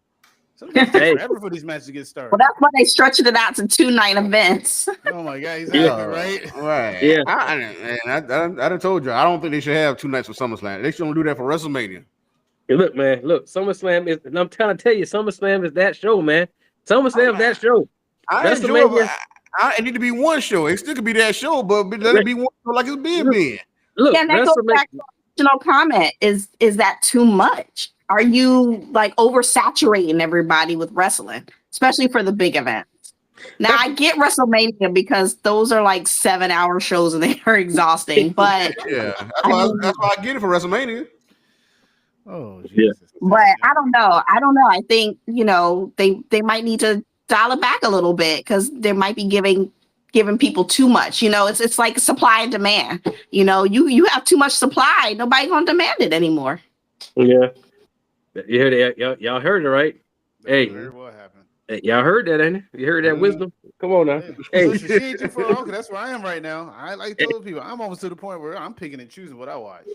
Speaker 2: Sometimes it takes forever for these matches to get started.
Speaker 3: Well, that's why they stretched it out to 2-night events.
Speaker 2: Oh my God, exactly, right?
Speaker 1: Right.
Speaker 4: Yeah.
Speaker 1: I done told you, I don't think they should have 2 nights for SummerSlam. They shouldn't do that for WrestleMania.
Speaker 4: Hey, look, man, SummerSlam is, and I'm trying to tell you, SummerSlam is that show, man. SummerSlam is that show.
Speaker 1: I enjoy it. It need to be one show. It still could be that show, but let it be one show like it's been.
Speaker 4: Look,
Speaker 3: and that goes back to the original comment. Is that too much? Are you like oversaturating everybody with wrestling, especially for the big events? Now I get WrestleMania because those are like 7-hour shows and they are exhausting. But
Speaker 1: yeah, that's why I get it for WrestleMania.
Speaker 2: Oh, Jesus.
Speaker 3: But I don't know. I think they might need to dial it back a little bit because they might be giving people too much. It's like supply and demand. You have too much supply, nobody gonna demand it anymore.
Speaker 4: Yeah, you heard it. Y'all heard it, right? Hey,
Speaker 2: what happened?
Speaker 4: Hey, y'all heard that, ain't it? You heard that wisdom? Come on now.
Speaker 2: Hey, listen, she ain't too far off. That's where I am right now. I like those people. I'm almost to the point where I'm picking and choosing what I watch.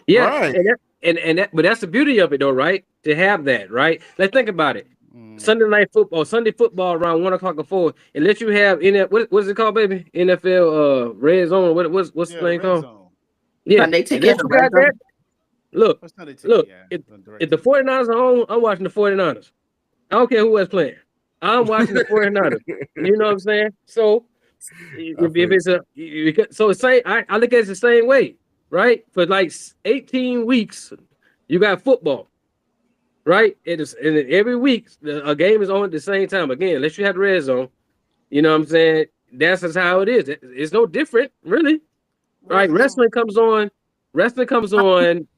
Speaker 4: Yeah,
Speaker 1: right.
Speaker 4: But that's the beauty of it, though, right? To have that, right? Let's think about it. Sunday football around 1:00 or 4, and let you have what's it called, baby? NFL red zone. What's the thing called?
Speaker 2: Zone.
Speaker 4: Yeah,
Speaker 3: Sunday ticket.
Speaker 4: Look. If the 49ers are on, I'm watching the 49ers. I don't care who else playing. I'm watching the 49ers. You know what I'm saying? So if it's so it's same. I look at it the same way, right? For like 18 weeks, you got football. Right, and every week a game is on at the same time. Again, unless you have the red zone, you know what I'm saying. That's just how it is. It's no different, really. Right? Wrestling comes on almost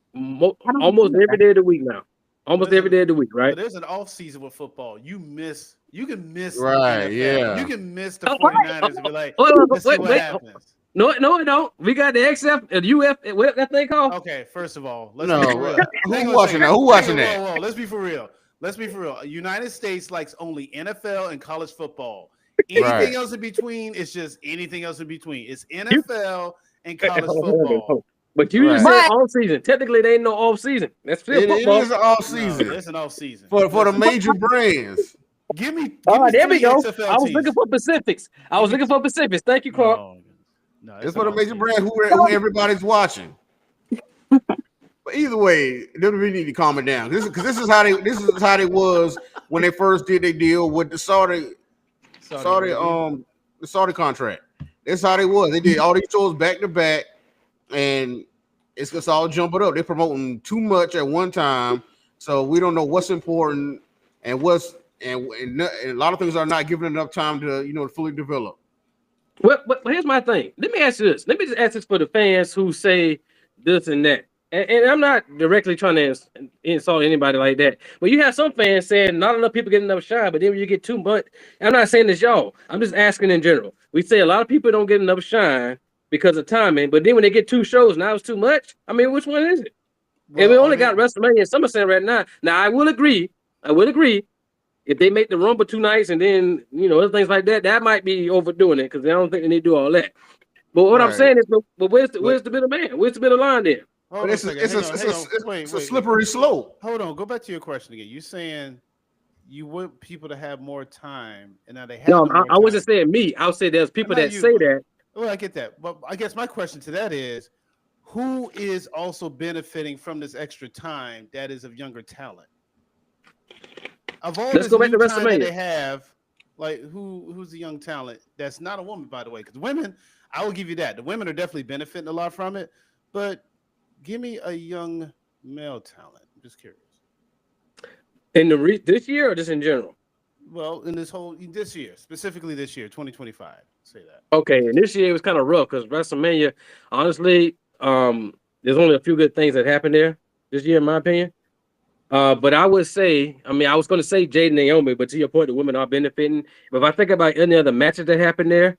Speaker 4: every day of the week now. Almost every day of the week, right?
Speaker 2: But there's an off season with football. You can miss.
Speaker 1: Right?
Speaker 2: You can miss the 49ers and be like, let's see what happens.
Speaker 4: No, I don't. We got the XF and UF. What that thing called?
Speaker 2: Okay, first of all, let's
Speaker 1: be
Speaker 2: for real.
Speaker 1: Who watching that? Who watching that?
Speaker 2: Whoa, let's be for real. United States likes only NFL and college football. Anything else in between is just anything else in between. It's NFL and college football.
Speaker 4: But you just said off season. Technically, they ain't no off season. That's still football.
Speaker 1: It is an off season.
Speaker 2: No, it's an off season
Speaker 1: for the major brands.
Speaker 2: Give me
Speaker 4: there we go.
Speaker 2: XFL
Speaker 4: I was looking for Pacifics. Thank you, Clark.
Speaker 1: No, it's for the major brand who everybody's watching. But either way, WWE need to calm it down. This is how they was when they first did their deal with the Saudi contract. That's how they was. They did all these shows back to back, and it's just all jumping up. They're promoting too much at one time, so we don't know what's important and and a lot of things are not given enough time to fully develop.
Speaker 4: Well, here's my thing. Let me ask you this. Let me just ask this for the fans who say this and that. And I'm not directly trying to insult anybody like that. But you have some fans saying not enough people get enough shine, but then when you get too much, I'm not saying this y'all. I'm just asking in general. We say a lot of people don't get enough shine because of timing, but then when they get 2 shows, now it's too much. I mean, which one is it? Well, and we only got WrestleMania and SummerSlam right now. Now, I will agree. If they make the Rumble 2 nights and then, other things like that, that might be overdoing it because I don't think they need to do all that. But what I'm saying is, but where's the middle man? Where's the middle line there?
Speaker 1: It's a slippery slope.
Speaker 2: Hold on. Go back to your question again. You're saying you want people to have more time, and now they have
Speaker 4: no more I wasn't saying me. I would say there's people that say that.
Speaker 2: Well, I get that. But I guess my question to that is, who is also benefiting from this extra time that is of younger talent? Of all this new time that they have, like who's the young talent that's not a woman, by the way? Because women, I will give you that. The women are definitely benefiting a lot from it. But give me a young male talent. I'm just curious.
Speaker 4: In this year or just in general?
Speaker 2: Well, in this year, specifically this year, 2025. Say that.
Speaker 4: Okay, and this year was kind of rough because WrestleMania, honestly, there's only a few good things that happened there this year, in my opinion. But I would say, I was going to say Jade and Naomi, but to your point, the women are benefiting. But if I think about any other matches that happened there,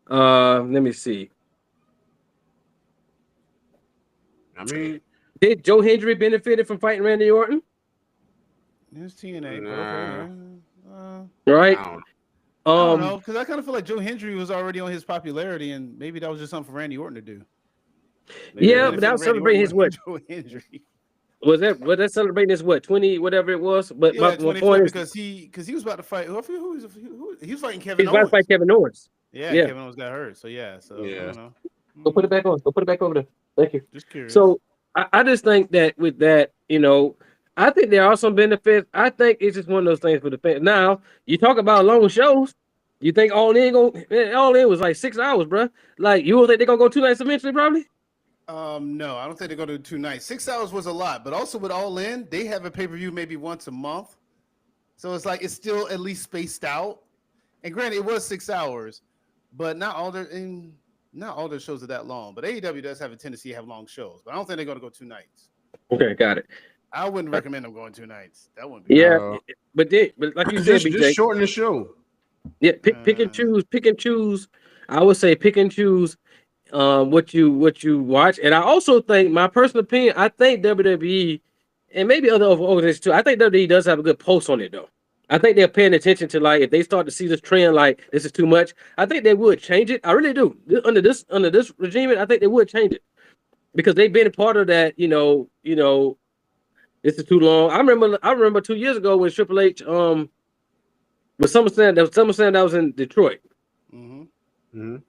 Speaker 4: let me see. Did Joe Hendry benefited from fighting Randy Orton?
Speaker 2: It's TNA.
Speaker 4: Right.
Speaker 2: I don't know, because I kind of feel like Joe Hendry was already on his popularity, and maybe that was just something for Randy Orton to do. Maybe
Speaker 4: yeah, but that was celebrating his what?
Speaker 2: Joe Hendry.
Speaker 4: Was that celebrating his what 20 whatever it was? But
Speaker 2: Yeah,
Speaker 4: my point is
Speaker 2: because he was about to fight. Who he was fighting
Speaker 4: he
Speaker 2: Kevin
Speaker 4: was about to
Speaker 2: Owens.
Speaker 4: fight Kevin Owens.
Speaker 2: Yeah,
Speaker 4: Yeah.
Speaker 2: Kevin Owens got hurt. So yeah, I don't know.
Speaker 4: Go put it back on. Go put it back over there. Thank you.
Speaker 2: Just curious.
Speaker 4: So I just think that with that, I think there are some benefits. I think it's just one of those things for the fans. Now you talk about long shows. You think All In was like 6 hours, bro? Like you don't think they're gonna go 2 nights eventually, probably?
Speaker 2: No, I don't think they're going to do 2 nights. 6 hours was a lot, but also with All In, they have a pay-per-view maybe once a month. So it's like it's still at least spaced out. And granted, it was 6 hours, but not all their shows are that long. But AEW does have a tendency to have long shows, but I don't think they're going to go 2 nights.
Speaker 4: Okay, got it.
Speaker 2: I wouldn't recommend them going 2 nights. That wouldn't be
Speaker 4: but like you said,
Speaker 1: just shorten the show.
Speaker 4: Yeah, pick and choose. I would say pick and choose what you watch. And I also think, my personal opinion, I think WWE and maybe other organizations too, I think WWE does have a good pulse on it though. I think they're paying attention to, like, if they start to see this trend, like this is too much, I think they would change it. I really do. Under this regime, I think they would change it. Because they've been a part of that, this is too long. I remember 2 years ago when Triple H with SummerSlam that was in Detroit. And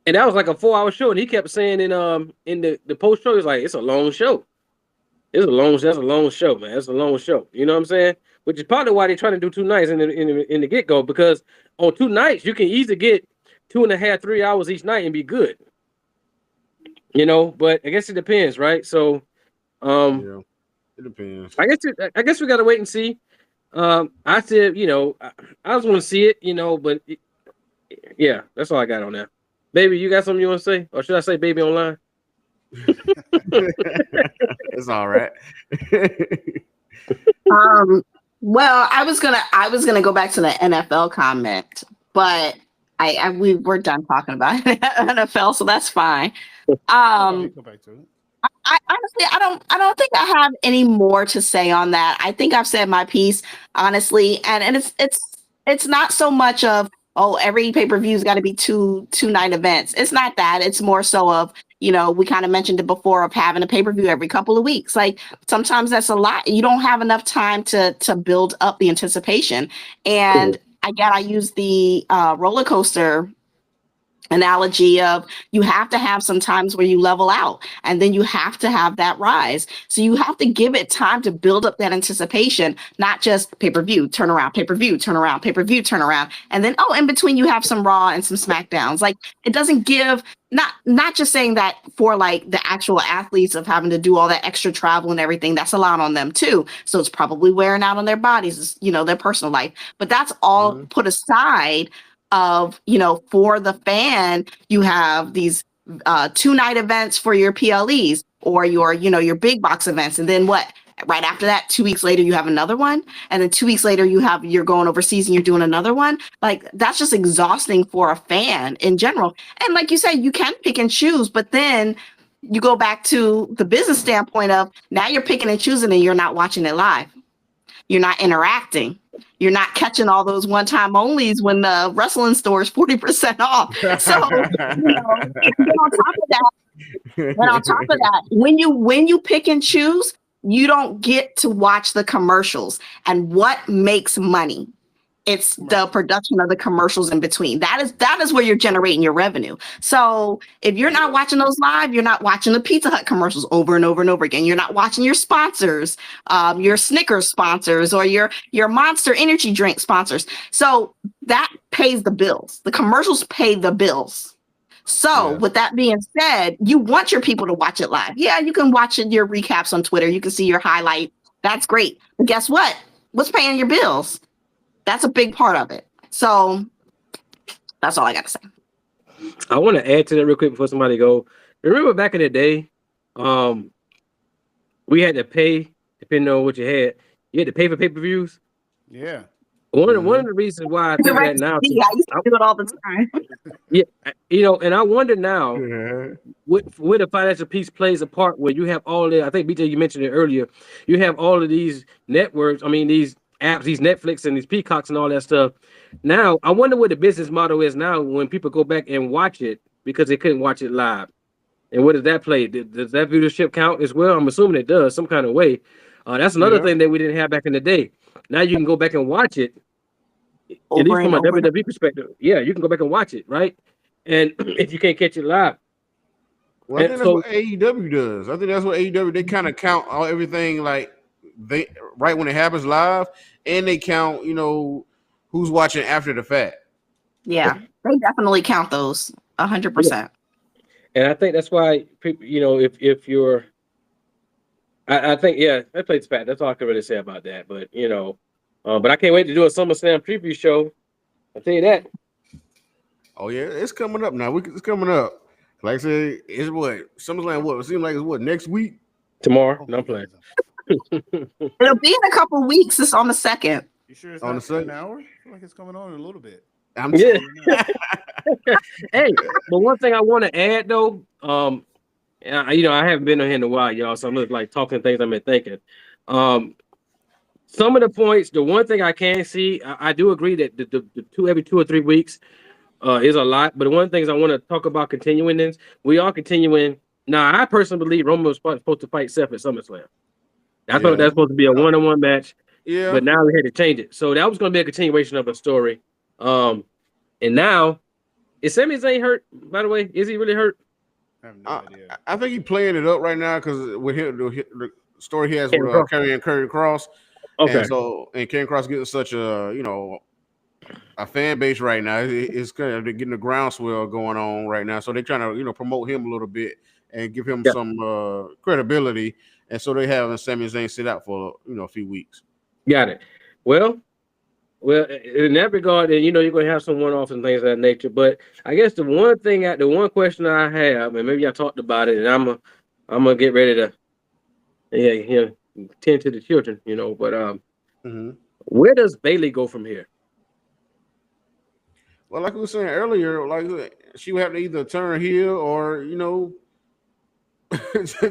Speaker 4: that was like a 4-hour show, and he kept saying in the post show, he's like, it's a long show. That's a long show, man. That's a long show. You know what I'm saying? Which is partly why they're trying to do 2 nights in the get-go, because on 2 nights you can easily get 2.5, 3 hours each night and be good. But I guess it depends, right? So
Speaker 1: yeah, it depends.
Speaker 4: I guess we gotta wait and see. I said, I just want to see it, but yeah, that's all I got on that. Baby, you got something you want to say? Or should I say baby online?
Speaker 1: It's all right.
Speaker 3: Well, I was gonna go back to the NFL comment, but we were done talking about NFL, so that's fine.
Speaker 2: Go back to it.
Speaker 3: I honestly, I don't think I have any more to say on that. I think I've said my piece, honestly, and it's not so much of, oh, every pay-per-view's got to be two night events. It's not that. It's more so of, we kind of mentioned it before, of having a pay-per-view every couple of weeks. Like sometimes that's a lot. You don't have enough time to build up the anticipation. And I use the roller coaster analogy of, you have to have some times where you level out, and then you have to have that rise. So you have to give it time to build up that anticipation, not just pay-per-view, turn around, pay-per-view, turn around, pay-per-view, turn around. And then, in between you have some Raw and some SmackDowns. Like, it doesn't give, not just saying that for like the actual athletes of having to do all that extra travel and everything, that's a lot on them too. So it's probably wearing out on their bodies, their personal life. But that's all put aside of, for the fan, you have these 2-night events for your PLEs or your big box events. And then what? Right after that, 2 weeks later, you have another one. And then 2 weeks later, you're going overseas and you're doing another one. Like, that's just exhausting for a fan in general. And like you said, you can pick and choose, but then you go back to the business standpoint of, now you're picking and choosing and you're not watching it live. You're not interacting. You're not catching all those one-time onlys when the wrestling store is 40% off. So, and on top of that, when you pick and choose, you don't get to watch the commercials. And what makes money? It's the production of the commercials in between. That is where you're generating your revenue. So if you're not watching those live, you're not watching the Pizza Hut commercials over and over and over again. You're not watching your sponsors, your Snickers sponsors, or your Monster energy drink sponsors. So that pays the bills. The commercials pay the bills. So with that being said, you want your people to watch it live. Yeah, you can watch your recaps on Twitter. You can see your highlight. That's great. But guess what? What's paying your bills? That's a big part of it. So that's all I got to say.
Speaker 4: I want to add to that real quick before somebody go. Remember back in the day, we had to pay, depending on what you had to pay for pay-per-views.
Speaker 2: Yeah.
Speaker 4: One of the reasons why I think that now,
Speaker 3: I used to do it all the time.
Speaker 4: Yeah, and I wonder now, where the financial piece plays a part, where you have all the, I think BJ, you mentioned it earlier, you have all of these networks, these apps, these Netflix and these Peacocks and all that stuff. Now, I wonder what the business model is now when people go back and watch it because they couldn't watch it live. And what does that play? Does that viewership count as well? I'm assuming it does some kind of way. That's another thing that we didn't have back in the day. Now you can go back and watch it, at least from a WWE perspective. Yeah, you can go back and watch it, right? And if you can't catch it live.
Speaker 1: Well, I think that's what AEW does. I think that's what AEW, they kind of count everything like they right when it happens live, and they count, who's watching after the fact.
Speaker 3: Yeah, they definitely count those 100%.
Speaker 4: And I think that's why people, if you're, I think, that plays fat. That's all I can really say about that. But but I can't wait to do a SummerSlam preview show. I'll tell you that.
Speaker 1: Oh yeah, it's coming up now. It's coming up. Like I said, it's what SummerSlam. What it seems like it's what next week.
Speaker 4: Tomorrow, no, I'm playing.
Speaker 3: It'll be in a couple of weeks. It's on the 2nd.
Speaker 2: You sure it's on not an hour? I feel like it's coming on in a little bit.
Speaker 4: Hey, but one thing I want to add though, I haven't been on here in a while, y'all, so I'm just like talking things I've been thinking. Some of the points, the one thing I can see, I do agree that the every 2 or 3 weeks is a lot. But one of the things I want to talk about continuing this, we are continuing. Now, I personally believe Roman was supposed to fight Seth at SummerSlam. I thought that's supposed to be a one-on-one match. Yeah. But now we had to change it. So that was going to be a continuation of a story. And now, is Sami Zayn hurt, by the way? Is he really hurt?
Speaker 2: I have no idea.
Speaker 1: I think he's playing it up right now because with him, the story he has with Karrion Kross. Okay. And Karrion Kross getting such a fan base right now. It's kind of getting a groundswell going on right now. So they're trying to promote him a little bit and give him some credibility. And so they having Sami Zayn sit out for a few weeks.
Speaker 4: Got it. Well, in that regard, and you're going to have some one-offs and things of that nature. But I guess the one question I have, and maybe I talked about it, and I'm gonna get ready to, tend to the children, But where does Bayley go from here?
Speaker 1: Well, like we were saying earlier, like she would have to either turn heel or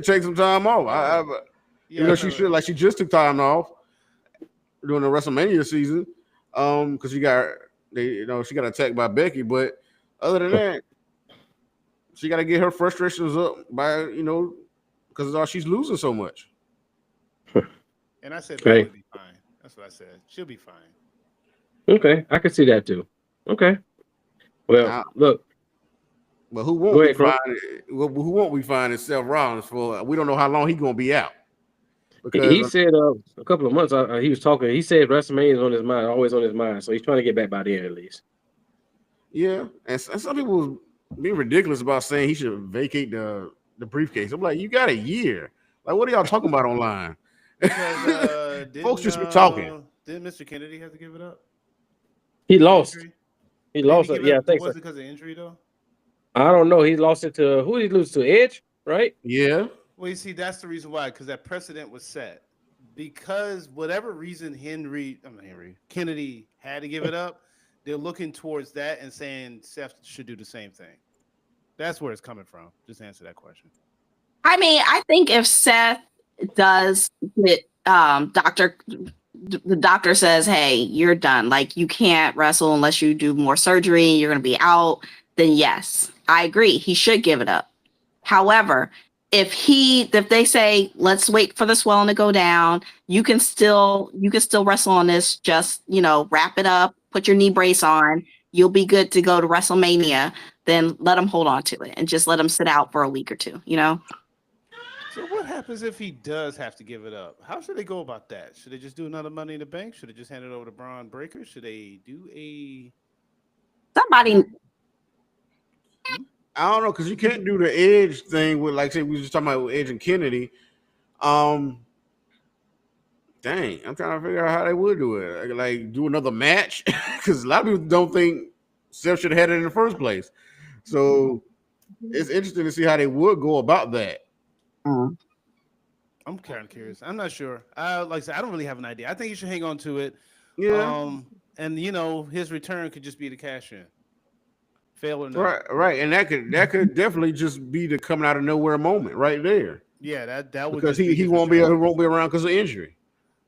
Speaker 1: take some time off. She should, like, she just took time off during the WrestleMania season, because she got attacked by Becky. But other than that, she got to get her frustrations up by because she's losing so much.
Speaker 2: And I said Bayley will be fine. That's what I said. She'll be fine.
Speaker 4: Okay, I can see that too. Okay. Well, look.
Speaker 1: But who won't we find is Seth Rollins for? We don't know how long he's gonna be out.
Speaker 4: Because he said a couple of months. He was talking. He said WrestleMania is on his mind, always on his mind. So he's trying to get back by then at least.
Speaker 1: Yeah, and some people being ridiculous about saying he should vacate the briefcase. I'm like, you got a year. Like, what are y'all talking about online?
Speaker 2: Because,
Speaker 1: folks just be talking.
Speaker 2: Didn't Mr. Kennedy have to give it up?
Speaker 4: He lost. He lost it. Yeah, I think
Speaker 2: was
Speaker 4: so.
Speaker 2: it because of injury though?
Speaker 4: I don't know. He lost it to who did he lose to? Edge, right?
Speaker 1: Yeah.
Speaker 2: Well, you see, that's the reason why, because that precedent was set. Because whatever reason Kennedy had to give it up, they're looking towards that and saying Seth should do the same thing. That's where it's coming from. Just answer that question.
Speaker 3: I mean, I think if Seth does get the doctor says, hey, you're done. Like, you can't wrestle unless you do more surgery. You're going to be out. Then yes, I agree. He should give it up. However, if they say, let's wait for the swelling to go down, you can still wrestle on this. Just, wrap it up, put your knee brace on. You'll be good to go to WrestleMania. Then let him hold on to it and just let him sit out for a week or two,
Speaker 2: So what happens if he does have to give it up? How should they go about that? Should they just do another Money in the Bank? Should they just hand it over to Braun Breaker? Should they do
Speaker 3: somebody?
Speaker 1: I don't know, because you can't do the Edge thing with, like, say, we were just talking about Edge and Kennedy. Dang, I'm trying to figure out how they would do it. Like, do another match? Because a lot of people don't think Seth should have had it in the first place. So it's interesting to see how they would go about that.
Speaker 2: I'm kind of curious. I'm not sure. Like I said, I don't really have an idea. I think you should hang on to it.
Speaker 1: Yeah.
Speaker 2: And his return could just be the cash in. Fail or not.
Speaker 1: Right. And that could definitely just be the coming out of nowhere moment right there.
Speaker 2: Yeah, that would,
Speaker 1: because he won't be around because of injury.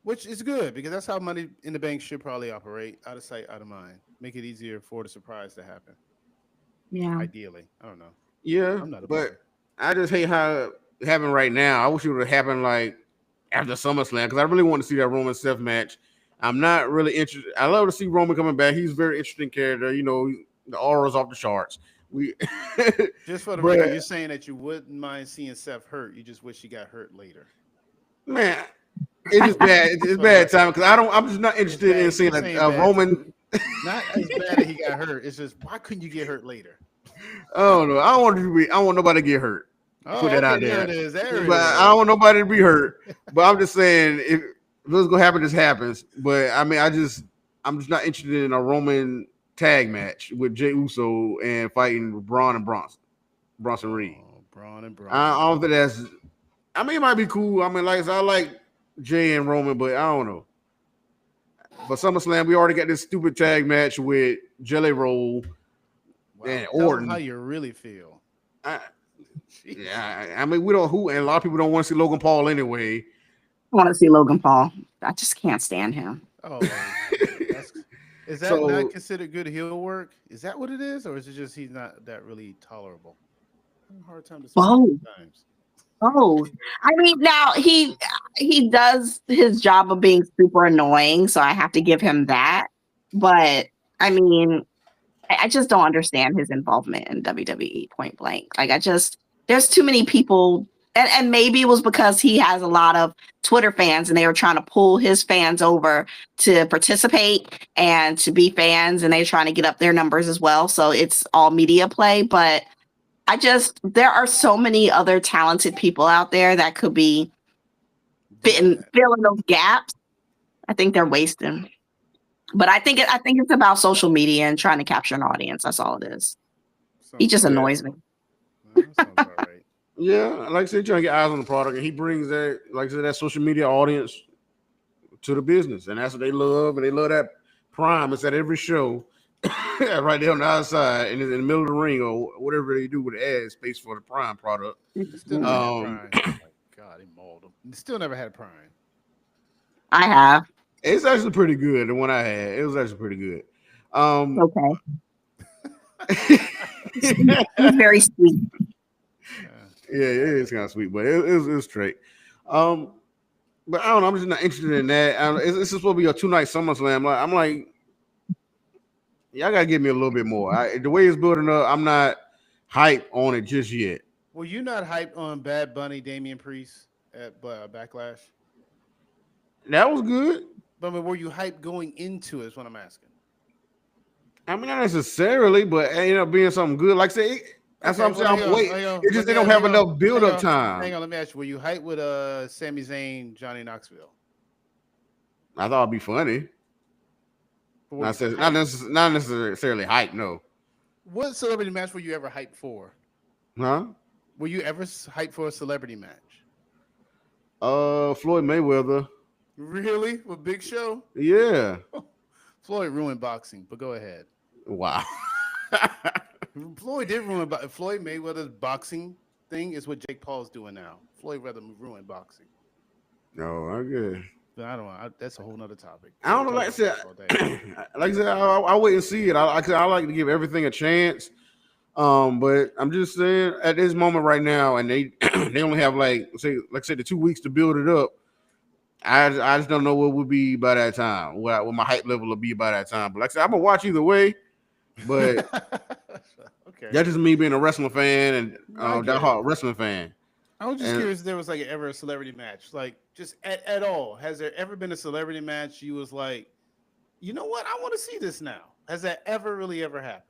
Speaker 2: Which is good because that's how Money in the Bank should probably operate. Out of sight, out of mind. Make it easier for the surprise to happen.
Speaker 3: Yeah.
Speaker 2: Ideally, I don't know.
Speaker 1: Yeah,
Speaker 2: I'm not a
Speaker 1: but
Speaker 2: booker.
Speaker 1: I just hate how it happened right now. I wish it would have happened like after SummerSlam because I really want to see that Roman Seth match. I'm not really interested. I love to see Roman coming back. He's a very interesting character. You know, the aura's off the charts. We,
Speaker 2: Just for the
Speaker 1: but
Speaker 2: record, you're saying that you wouldn't mind seeing Seth hurt. You just wish he got hurt later.
Speaker 1: man, it's just bad. It's
Speaker 2: For the
Speaker 1: bad
Speaker 2: record.
Speaker 1: time because I don't. I'm just not
Speaker 2: It's
Speaker 1: interested in
Speaker 2: bad.
Speaker 1: seeing
Speaker 2: You're
Speaker 1: a,
Speaker 2: saying
Speaker 1: a
Speaker 2: bad
Speaker 1: Roman.
Speaker 2: Not as bad that he got hurt. It's just why couldn't you get hurt later?
Speaker 1: Oh no, I don't want to be. I don't want nobody to get hurt.
Speaker 2: Oh,
Speaker 1: Put that
Speaker 2: okay,
Speaker 1: out there.
Speaker 2: there it is. There it
Speaker 1: But
Speaker 2: is.
Speaker 1: I don't want nobody to be hurt. But I'm just saying, if what's gonna happen, just happens. But I mean, I'm just not interested in a Roman tag match with Jey Uso and fighting Braun and Bronson Reed.
Speaker 2: Oh, Braun and Braun.
Speaker 1: I don't think that's. I mean, it might be cool. I mean, like I said, I like Jay and Roman, but I don't know. For SummerSlam, we already got this stupid tag match with Jelly Roll
Speaker 2: Wow.
Speaker 1: and
Speaker 2: Tell them
Speaker 1: Orton.
Speaker 2: how you really feel. Jeez.
Speaker 1: Yeah, I mean, we don't who, and a lot of people don't want to see Logan Paul anyway.
Speaker 3: I want to see Logan Paul. I just can't stand him.
Speaker 2: Oh, is that
Speaker 1: So-
Speaker 2: not considered good heel work? Is that what it is, or is it just he's not that really tolerable? I'm having a hard time to
Speaker 3: Both.
Speaker 2: sometimes.
Speaker 3: Oh, I mean, now he does his job of being super annoying, so I have to give him that. But I mean, I just don't understand his involvement in WWE point blank. Like, there's too many people, and maybe it was because he has a lot of Twitter fans, and they were trying to pull his fans over to participate and to be fans, and they're trying to get up their numbers as well. So it's all media play, but there are so many other talented people out there that could be filling those gaps. I think they're wasting. But I think it's about social media and trying to capture an audience. That's all it is. He just annoys me.
Speaker 2: That sounds about right.
Speaker 1: Yeah, like I said, trying to get eyes on the product, and he brings that, like I said, that social media audience to the business, and that's what they love, and they love that Prime. It's at every show, right there on the outside, and in the middle of the ring or whatever they do with the ad space for the Prime product.
Speaker 2: Still never had Prime. Oh my God, he mauled him. Still never had Prime.
Speaker 3: I have.
Speaker 1: It's actually pretty good. The one I had, it was actually pretty good.
Speaker 3: Okay. He's very sweet.
Speaker 1: Yeah, it is kind of sweet, but it was straight. But I don't know. I'm just not interested in that. It's supposed to be a 2-night SummerSlam. I'm like, y'all gotta give me a little bit more. The way it's building up, I'm not hype on it just yet.
Speaker 2: Were you not hyped on Bad Bunny, Damian Priest at Backlash?
Speaker 1: That was good.
Speaker 2: But were you hyped going into it? Is what I'm asking.
Speaker 1: I mean, not necessarily, but it ended up being something good. Like I say, that's what I'm saying. I'm waiting. It's just they don't have enough build-up time.
Speaker 2: Hang on, let me ask you. Were you hyped with Sami Zayn, Johnny Knoxville?
Speaker 1: I thought it'd be funny. Not necessarily hype, no.
Speaker 2: What celebrity match were you ever hyped for?
Speaker 1: Huh?
Speaker 2: Were you ever hyped for a celebrity match?
Speaker 1: Floyd Mayweather.
Speaker 2: Really? With Big Show?
Speaker 1: Yeah.
Speaker 2: Floyd ruined boxing, but go ahead.
Speaker 1: Wow.
Speaker 2: Floyd did ruin Floyd Mayweather's boxing thing is what Jake Paul's doing now. Floyd rather ruined boxing.
Speaker 1: No, I guess.
Speaker 2: But I don't know. That's a whole nother topic.
Speaker 1: I don't know. Like I said, I'll wait and see it. I like to give everything a chance. But I'm just saying at this moment right now, and they only have like I said, the 2 weeks to build it up. I just don't know what would be by that time. What my hype level will be by that time. But like I said, I'm gonna watch either way. But
Speaker 2: okay,
Speaker 1: that's just me being a wrestling fan and that hard wrestling fan.
Speaker 2: I was just curious if there was like ever a celebrity match, like just at all. Has there ever been a celebrity match you was like, you know what, I want to see this now? Has that ever happened?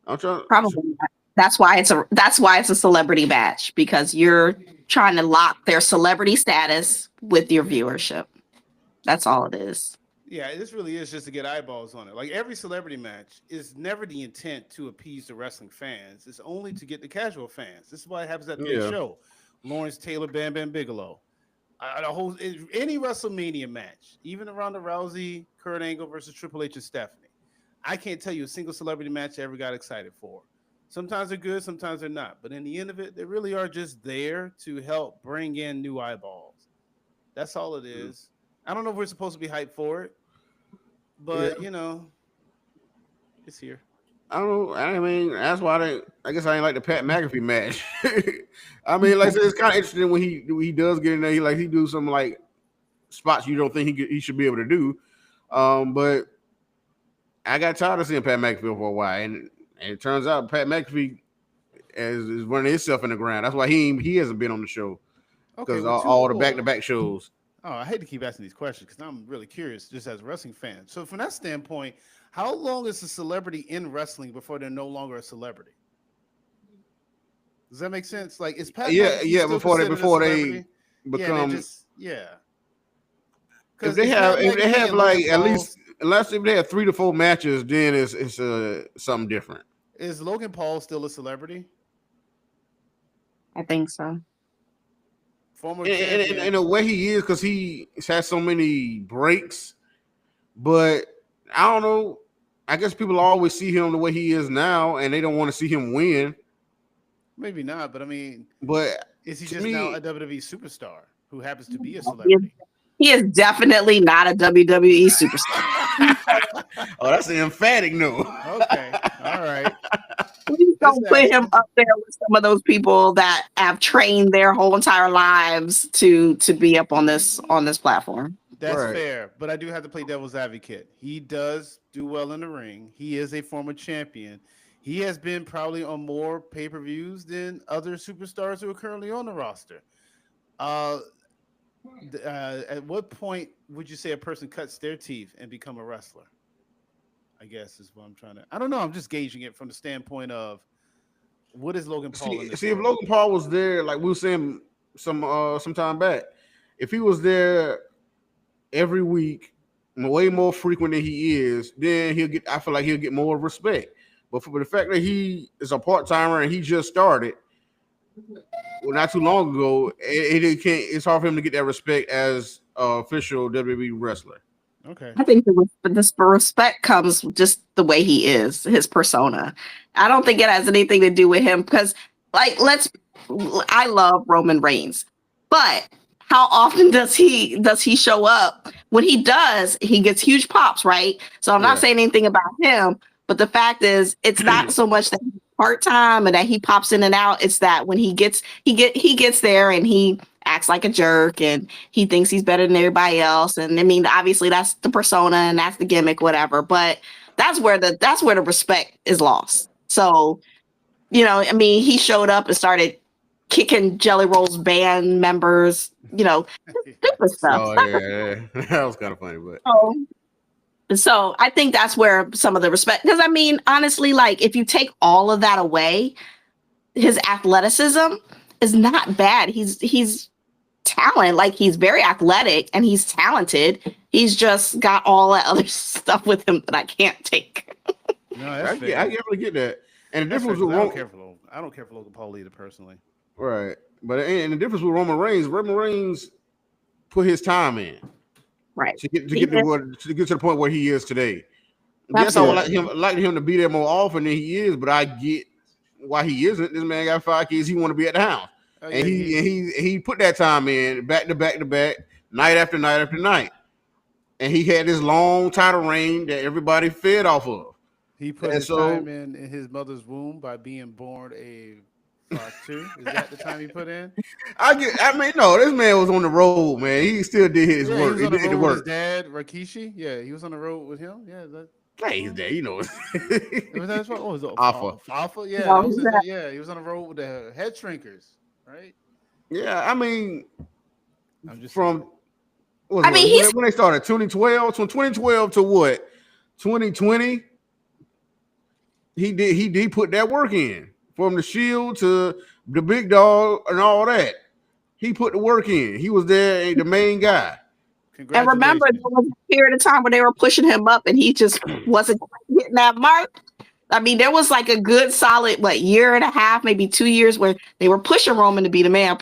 Speaker 1: I'm trying.
Speaker 3: Probably not. That's why it's a celebrity match, because you're trying to lock their celebrity status with your viewership. That's all it is.
Speaker 2: Yeah, this really is just to get eyeballs on it. Like every celebrity match is never the intent to appease the wrestling fans. It's only to get the casual fans. This is why it happens at the big show. Lawrence Taylor, Bam Bam Bigelow. Any WrestleMania match, even around the Rousey, Kurt Angle versus Triple H and Stephanie. I can't tell you a single celebrity match I ever got excited for. Sometimes they're good, sometimes they're not. But in the end of it, they really are just there to help bring in new eyeballs. That's all it is. I don't know if we're supposed to be hyped for it, but it's here.
Speaker 1: I don't know. I mean, that's why I guess I ain't like the Pat McAfee match. I mean, like I said, it's kind of interesting when he does get in there. He do some like spots you don't think he should be able to do. But I got tired of seeing Pat McAfee for a while, and it turns out Pat McAfee is running himself in the ground. That's why he hasn't been on the show because all the back-to-back shows.
Speaker 2: Oh, I hate to keep asking these questions because I'm really curious, just as a wrestling fan. So, from that standpoint, how long is a celebrity in wrestling before they're no longer a celebrity? Does that make sense? Like, is Pat?
Speaker 1: Before they become If they have like at least unless if they have 3 to 4 matches, then it's something different.
Speaker 2: Is Logan Paul still a celebrity?
Speaker 3: I think so.
Speaker 2: Former
Speaker 1: in a way he is because he has so many breaks, but I don't know. I guess people always see him the way he is now, and they don't want to see him win.
Speaker 2: Maybe not, but I mean, is he just
Speaker 1: now
Speaker 2: a WWE superstar who happens to be a celebrity?
Speaker 3: He is definitely not a WWE superstar.
Speaker 1: Oh, that's an emphatic no.
Speaker 2: Okay, all right.
Speaker 3: Please don't put him up there with some of those people that have trained their whole entire lives to be up on this platform.
Speaker 2: That's fair, but I do have to play devil's advocate. He does do well in the ring. He is a former champion. He has been probably on more pay-per-views than other superstars who are currently on the roster. At what point would you say a person cuts their teeth and become a wrestler? I guess is what I'm trying to. I don't know. I'm just gauging it from the standpoint of what is Logan Paul.
Speaker 1: See, if Logan Paul was there, like we were saying some time back, if he was there every week, way more frequent than he is, then I feel like he'll get more respect. But for the fact that he is a part timer and he just started, not too long ago, it's hard for him to get that respect as an official WWE wrestler.
Speaker 2: Okay.
Speaker 3: I think the respect comes just the way he is, his persona. I don't think it has anything to do with him because, I love Roman Reigns, but how often does he show up? When he does, he gets huge pops, right? So I'm not saying anything about him, but the fact is, it's not so much that he's part-time and that he pops in and out. It's that when he gets there and he acts like a jerk and he thinks he's better than everybody else. And I mean, obviously that's the persona and that's the gimmick, whatever. But that's where the respect is lost. So, I mean, he showed up and started kicking Jelly Roll's band members, stupid stuff.
Speaker 1: Oh yeah, that was kind of funny, but.
Speaker 3: So I think that's where some of the respect, because I mean, honestly, like if you take all of that away, his athleticism is not bad. He's talent, like he's very athletic and he's talented. He's just got all that other stuff with him that I can't take.
Speaker 2: No,
Speaker 1: I definitely get that. And the difference with
Speaker 2: I don't care for Logan Paul either personally.
Speaker 1: Right, but and the difference with Roman Reigns put his time in.
Speaker 3: Right.
Speaker 1: To get to the point where he is today. Yes, I would like him to be there more often than he is, but I get why he isn't. This man got 5 kids. He want to be at the house, and he put that time in back to back, night after night after night, and he had this long title reign that everybody fed off of.
Speaker 2: He put his time in his mother's womb by being born a too. Is that the time he put in?
Speaker 1: No, this man was on the road, man. He still did his work.
Speaker 2: He did the work. His dad, Rikishi, he was on the road with him. Yeah,
Speaker 1: he's there,
Speaker 2: Was it
Speaker 1: Alpha?
Speaker 2: Alpha, yeah. He was on the road with the head shrinkers, right?
Speaker 1: Yeah, I mean,
Speaker 2: I'm just
Speaker 1: when they started 2012, from 2012 to what 2020, he did put that work in. From the Shield to the Big Dog and all that. He put the work in. He was there, the main guy.
Speaker 3: And remember, there was a period of time where they were pushing him up and he just wasn't hitting that mark. I mean, there was like a good solid, year and a half, maybe 2 years where they were pushing Roman to be the man.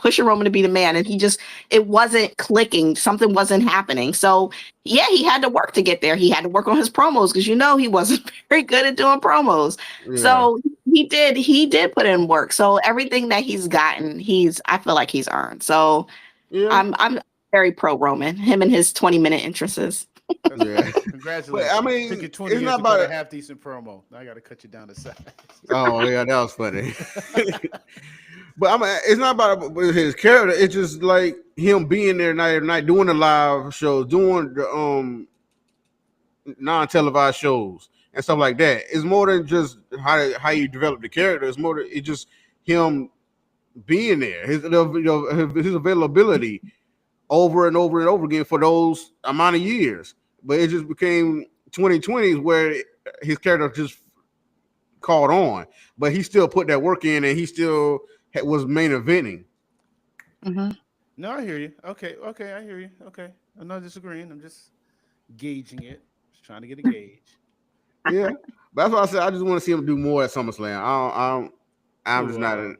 Speaker 3: And it wasn't clicking. Something wasn't happening. So yeah, he had to work to get there. He had to work on his promos because he wasn't very good at doing promos. Yeah. So he did put in work. So everything that he's gotten, I feel like he's earned. So yeah. I'm very pro Roman. Him and his 20-minute entrances.
Speaker 1: Yeah.
Speaker 2: Congratulations.
Speaker 1: But I mean,
Speaker 2: Took you 20
Speaker 1: it's
Speaker 2: years
Speaker 1: not
Speaker 2: to cut
Speaker 1: about
Speaker 2: a half decent promo. Now I got to cut you down to size.
Speaker 1: Oh yeah, that was funny. But I mean, it's not about his character. It's just like him being there night after night, doing the live shows, doing the non-televised shows and stuff like that. It's more than just how you develop the character. It's more than it's just him being there. His availability over and over and over again for those amount of years. But it just became 2020s where his character just caught on, but he still put that work in, and he still was main eventing.
Speaker 3: Mm-hmm.
Speaker 2: No, I hear you. Okay, I hear you. Okay, I'm not disagreeing. I'm just gauging it. Just trying to get a gauge.
Speaker 1: Yeah, but that's why I said I just want to see him do more at SummerSlam. I'm just not.
Speaker 2: What are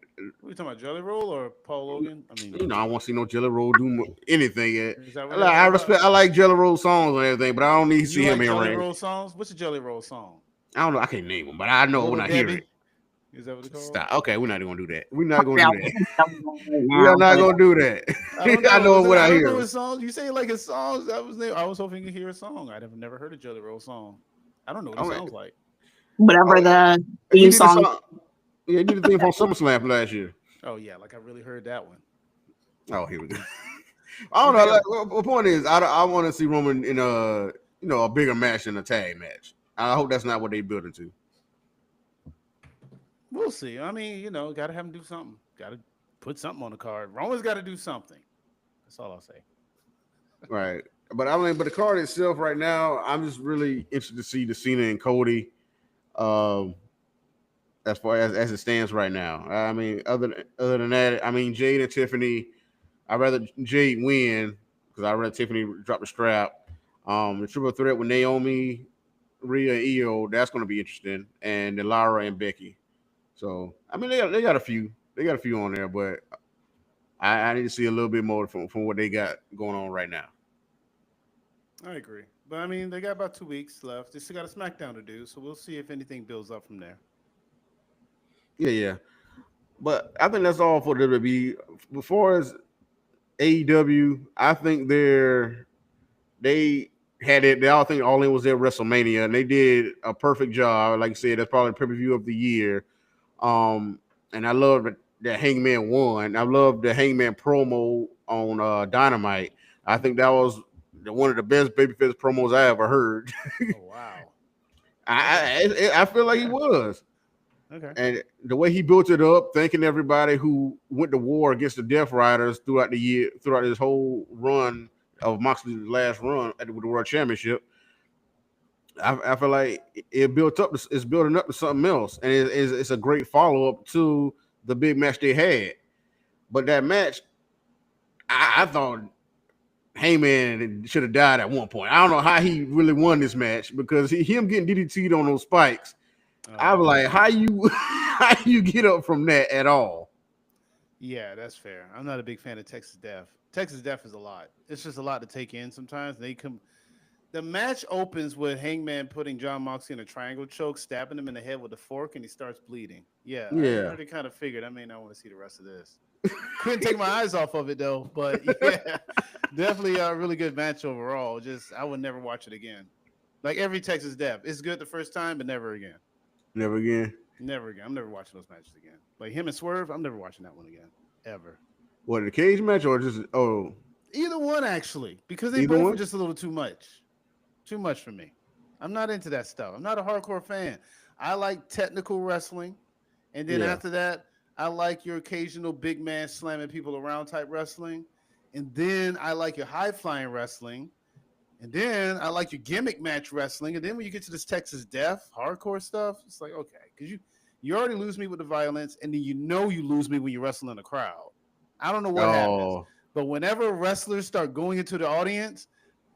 Speaker 2: you talking about, Jelly Roll or Paul Logan? I mean,
Speaker 1: I want to see no Jelly Roll do anything yet.
Speaker 2: Is that what that's about?
Speaker 1: I like Jelly Roll songs and everything, but I don't need to see him in
Speaker 2: Jelly
Speaker 1: ring.
Speaker 2: Roll songs? What's a Jelly Roll song?
Speaker 1: I don't know. I can't name them, but I know when I hear it.
Speaker 2: Is that what it's called?
Speaker 1: Stop. Okay, we're not going to do that. We're not going to do that. We are not going to do that. I know what I hear.
Speaker 2: Know his songs. You say like his songs. I was hoping you could hear a song. I've never heard a Jelly Roll song. I don't know what it sounds like.
Speaker 3: Whatever the theme song.
Speaker 1: Yeah, you did the thing from SummerSlam from last year.
Speaker 2: Oh yeah, like I really heard that one.
Speaker 1: Oh, here we go. I don't know. Like, the point is, I want to see Roman in a bigger match than a tag match. I hope that's not what they built into.
Speaker 2: We'll see. I mean, got to have him do something. Got to put something on the card. Roman's got to do something. That's all I'll say.
Speaker 1: Right. But I mean, the card itself right now, I'm just really interested to see the Cena and Cody. As far as it stands right now, I mean, other than that, I mean, Jade and Tiffany, I'd rather Jade win because I'd rather Tiffany drop the strap. The triple threat with Naomi, Rhea, and Io, that's going to be interesting, and then Lara and Becky. So I mean, they got a few on there, but I need to see a little bit more from what they got going on right now.
Speaker 2: I agree, but I mean, they got about 2 weeks left. They still got a SmackDown to do, so we'll see if anything builds up from there.
Speaker 1: Yeah. But I think that's all for WWE. As far as AEW, I think they had it. They all think All In was their WrestleMania, and they did a perfect job. Like I said, that's probably the pay-per-view of the year. And I love that Hangman won. I love the Hangman promo on Dynamite. I think that was one of the best babyface promos I ever heard.
Speaker 2: Oh wow!
Speaker 1: I feel like he was.
Speaker 2: Okay.
Speaker 1: And the way he built it up, thanking everybody who went to war against the Death Riders throughout the year, throughout this whole run of Moxley's last run with the World Championship, I feel like it's building up to something else, and it's a great follow up to the big match they had. But that match, I thought Heyman should have died at one point. I don't know how he really won this match because him getting DDT'd on those spikes. I was like, how you get up from that at all?
Speaker 2: Yeah, that's fair. I'm not a big fan of Texas Death. Texas Death is a lot. It's just a lot to take in sometimes. The match opens with Hangman putting John Moxley in a triangle choke, stabbing him in the head with a fork, and he starts bleeding. Yeah. I already kind of figured I may not want to see the rest of this. Couldn't take my eyes off of it though, but yeah, definitely a really good match overall. Just I would never watch it again. Like every Texas Death, it's good the first time, but never again.
Speaker 1: Never again.
Speaker 2: Never again. I'm never watching those matches again. Like him and Swerve, I'm never watching that one again, ever.
Speaker 1: What, the cage match or just
Speaker 2: either one actually, because they both were just a little too much for me. I'm not into that stuff. I'm not a hardcore fan. I like technical wrestling, and then after that, I like your occasional big man slamming people around type wrestling, and then I like your high flying wrestling. And then I like your gimmick match wrestling. And then when you get to this Texas Death hardcore stuff, it's like, okay, because you already lose me with the violence, and then you lose me when you wrestle in a crowd. I don't know what happens. But whenever wrestlers start going into the audience,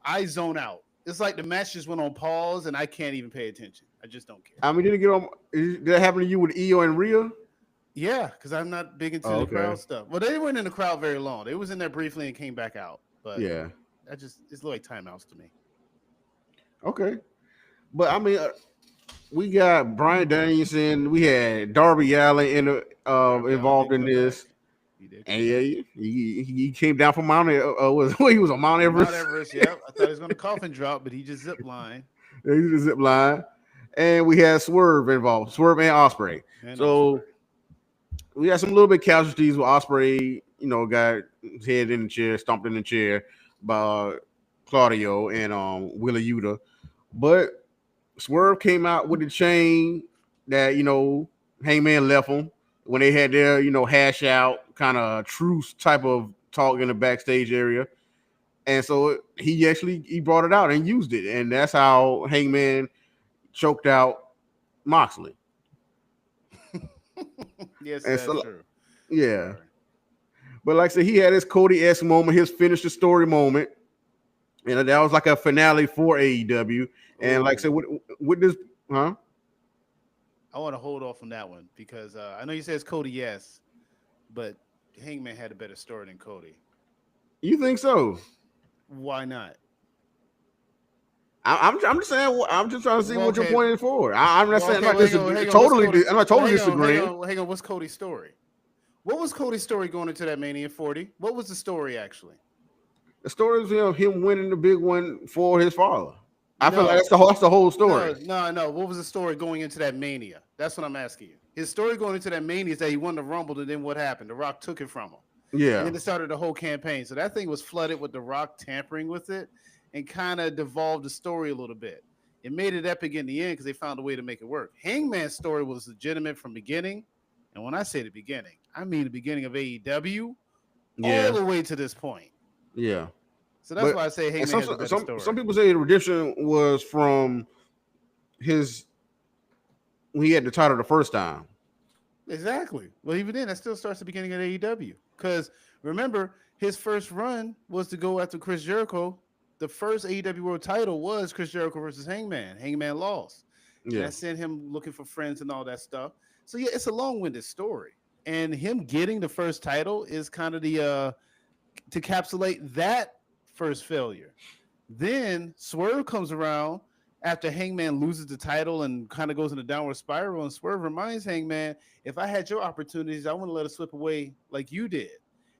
Speaker 2: I zone out. It's like the match just went on pause, and I can't even pay attention. I just don't care.
Speaker 1: I mean, did that happen to you with Io and Rhea?
Speaker 2: Yeah, because I'm not big into the crowd stuff. Well, they weren't in the crowd very long. They was in there briefly and came back out. But yeah. It's like timeouts to me.
Speaker 1: Okay. But I mean, we got Bryan Danielson. We had Darby Allin involved in this.
Speaker 2: He did.
Speaker 1: And yeah, he came down from Mount. He was on Mount Everest.
Speaker 2: Mount Everest. Yep. I thought he was going to coffin drop, but he just zip line.
Speaker 1: He just zip line. And we had Swerve involved, Swerve and Ospreay. So we had some little bit casualties with Ospreay. Got his head in the chair, stomped in the chair by Claudio and Wheeler Yuta. But Swerve came out with the chain that Hangman left him when they had their hash out kind of truce type of talk in the backstage area. And so he brought it out and used it, and that's how Hangman choked out Moxley.
Speaker 2: Yes, that's true.
Speaker 1: Yeah. But like I said, he had his Cody-esque moment, his finish the story moment. And that was like a finale for AEW. And like I said, with this, huh?
Speaker 2: I want to hold off on that one because I know you said it's Cody, yes, but Hangman had a better story than Cody.
Speaker 1: You think so?
Speaker 2: Why not?
Speaker 1: I'm just saying. I'm just trying to see what you're pointing for. I'm not saying I'm not
Speaker 2: totally
Speaker 1: disagreeing.
Speaker 2: Hang on. What's Cody's story? What was Cody's story going into that Mania 40? What was the story actually?
Speaker 1: The story is him winning the big one for his father. I feel like that's the whole story.
Speaker 2: No. What was the story going into that Mania? That's what I'm asking you. His story going into that Mania is that he won the Rumble, and then what happened? The Rock took it from him.
Speaker 1: Yeah.
Speaker 2: And then it started the whole campaign. So that thing was flooded with The Rock tampering with it and kind of devolved the story a little bit. It made it epic in the end because they found a way to make it work. Hangman's story was legitimate from beginning. And when I say the beginning, I mean the beginning of AEW all the way to this point.
Speaker 1: Yeah.
Speaker 2: So that's why I say Hangman has a better story.
Speaker 1: Some people say the redemption was from when he had the title the first time.
Speaker 2: Exactly. Well, even then, that still starts the beginning of AEW. Because remember, his first run was to go after Chris Jericho. The first AEW World title was Chris Jericho versus Hangman. Hangman lost. Yeah. And that sent him looking for friends and all that stuff. So, yeah, it's a long-winded story. And him getting the first title is kind of the to encapsulate that first failure. Then Swerve comes around after Hangman loses the title and kind of goes in a downward spiral, and Swerve reminds Hangman, if I had your opportunities, I wouldn't let it slip away like you did.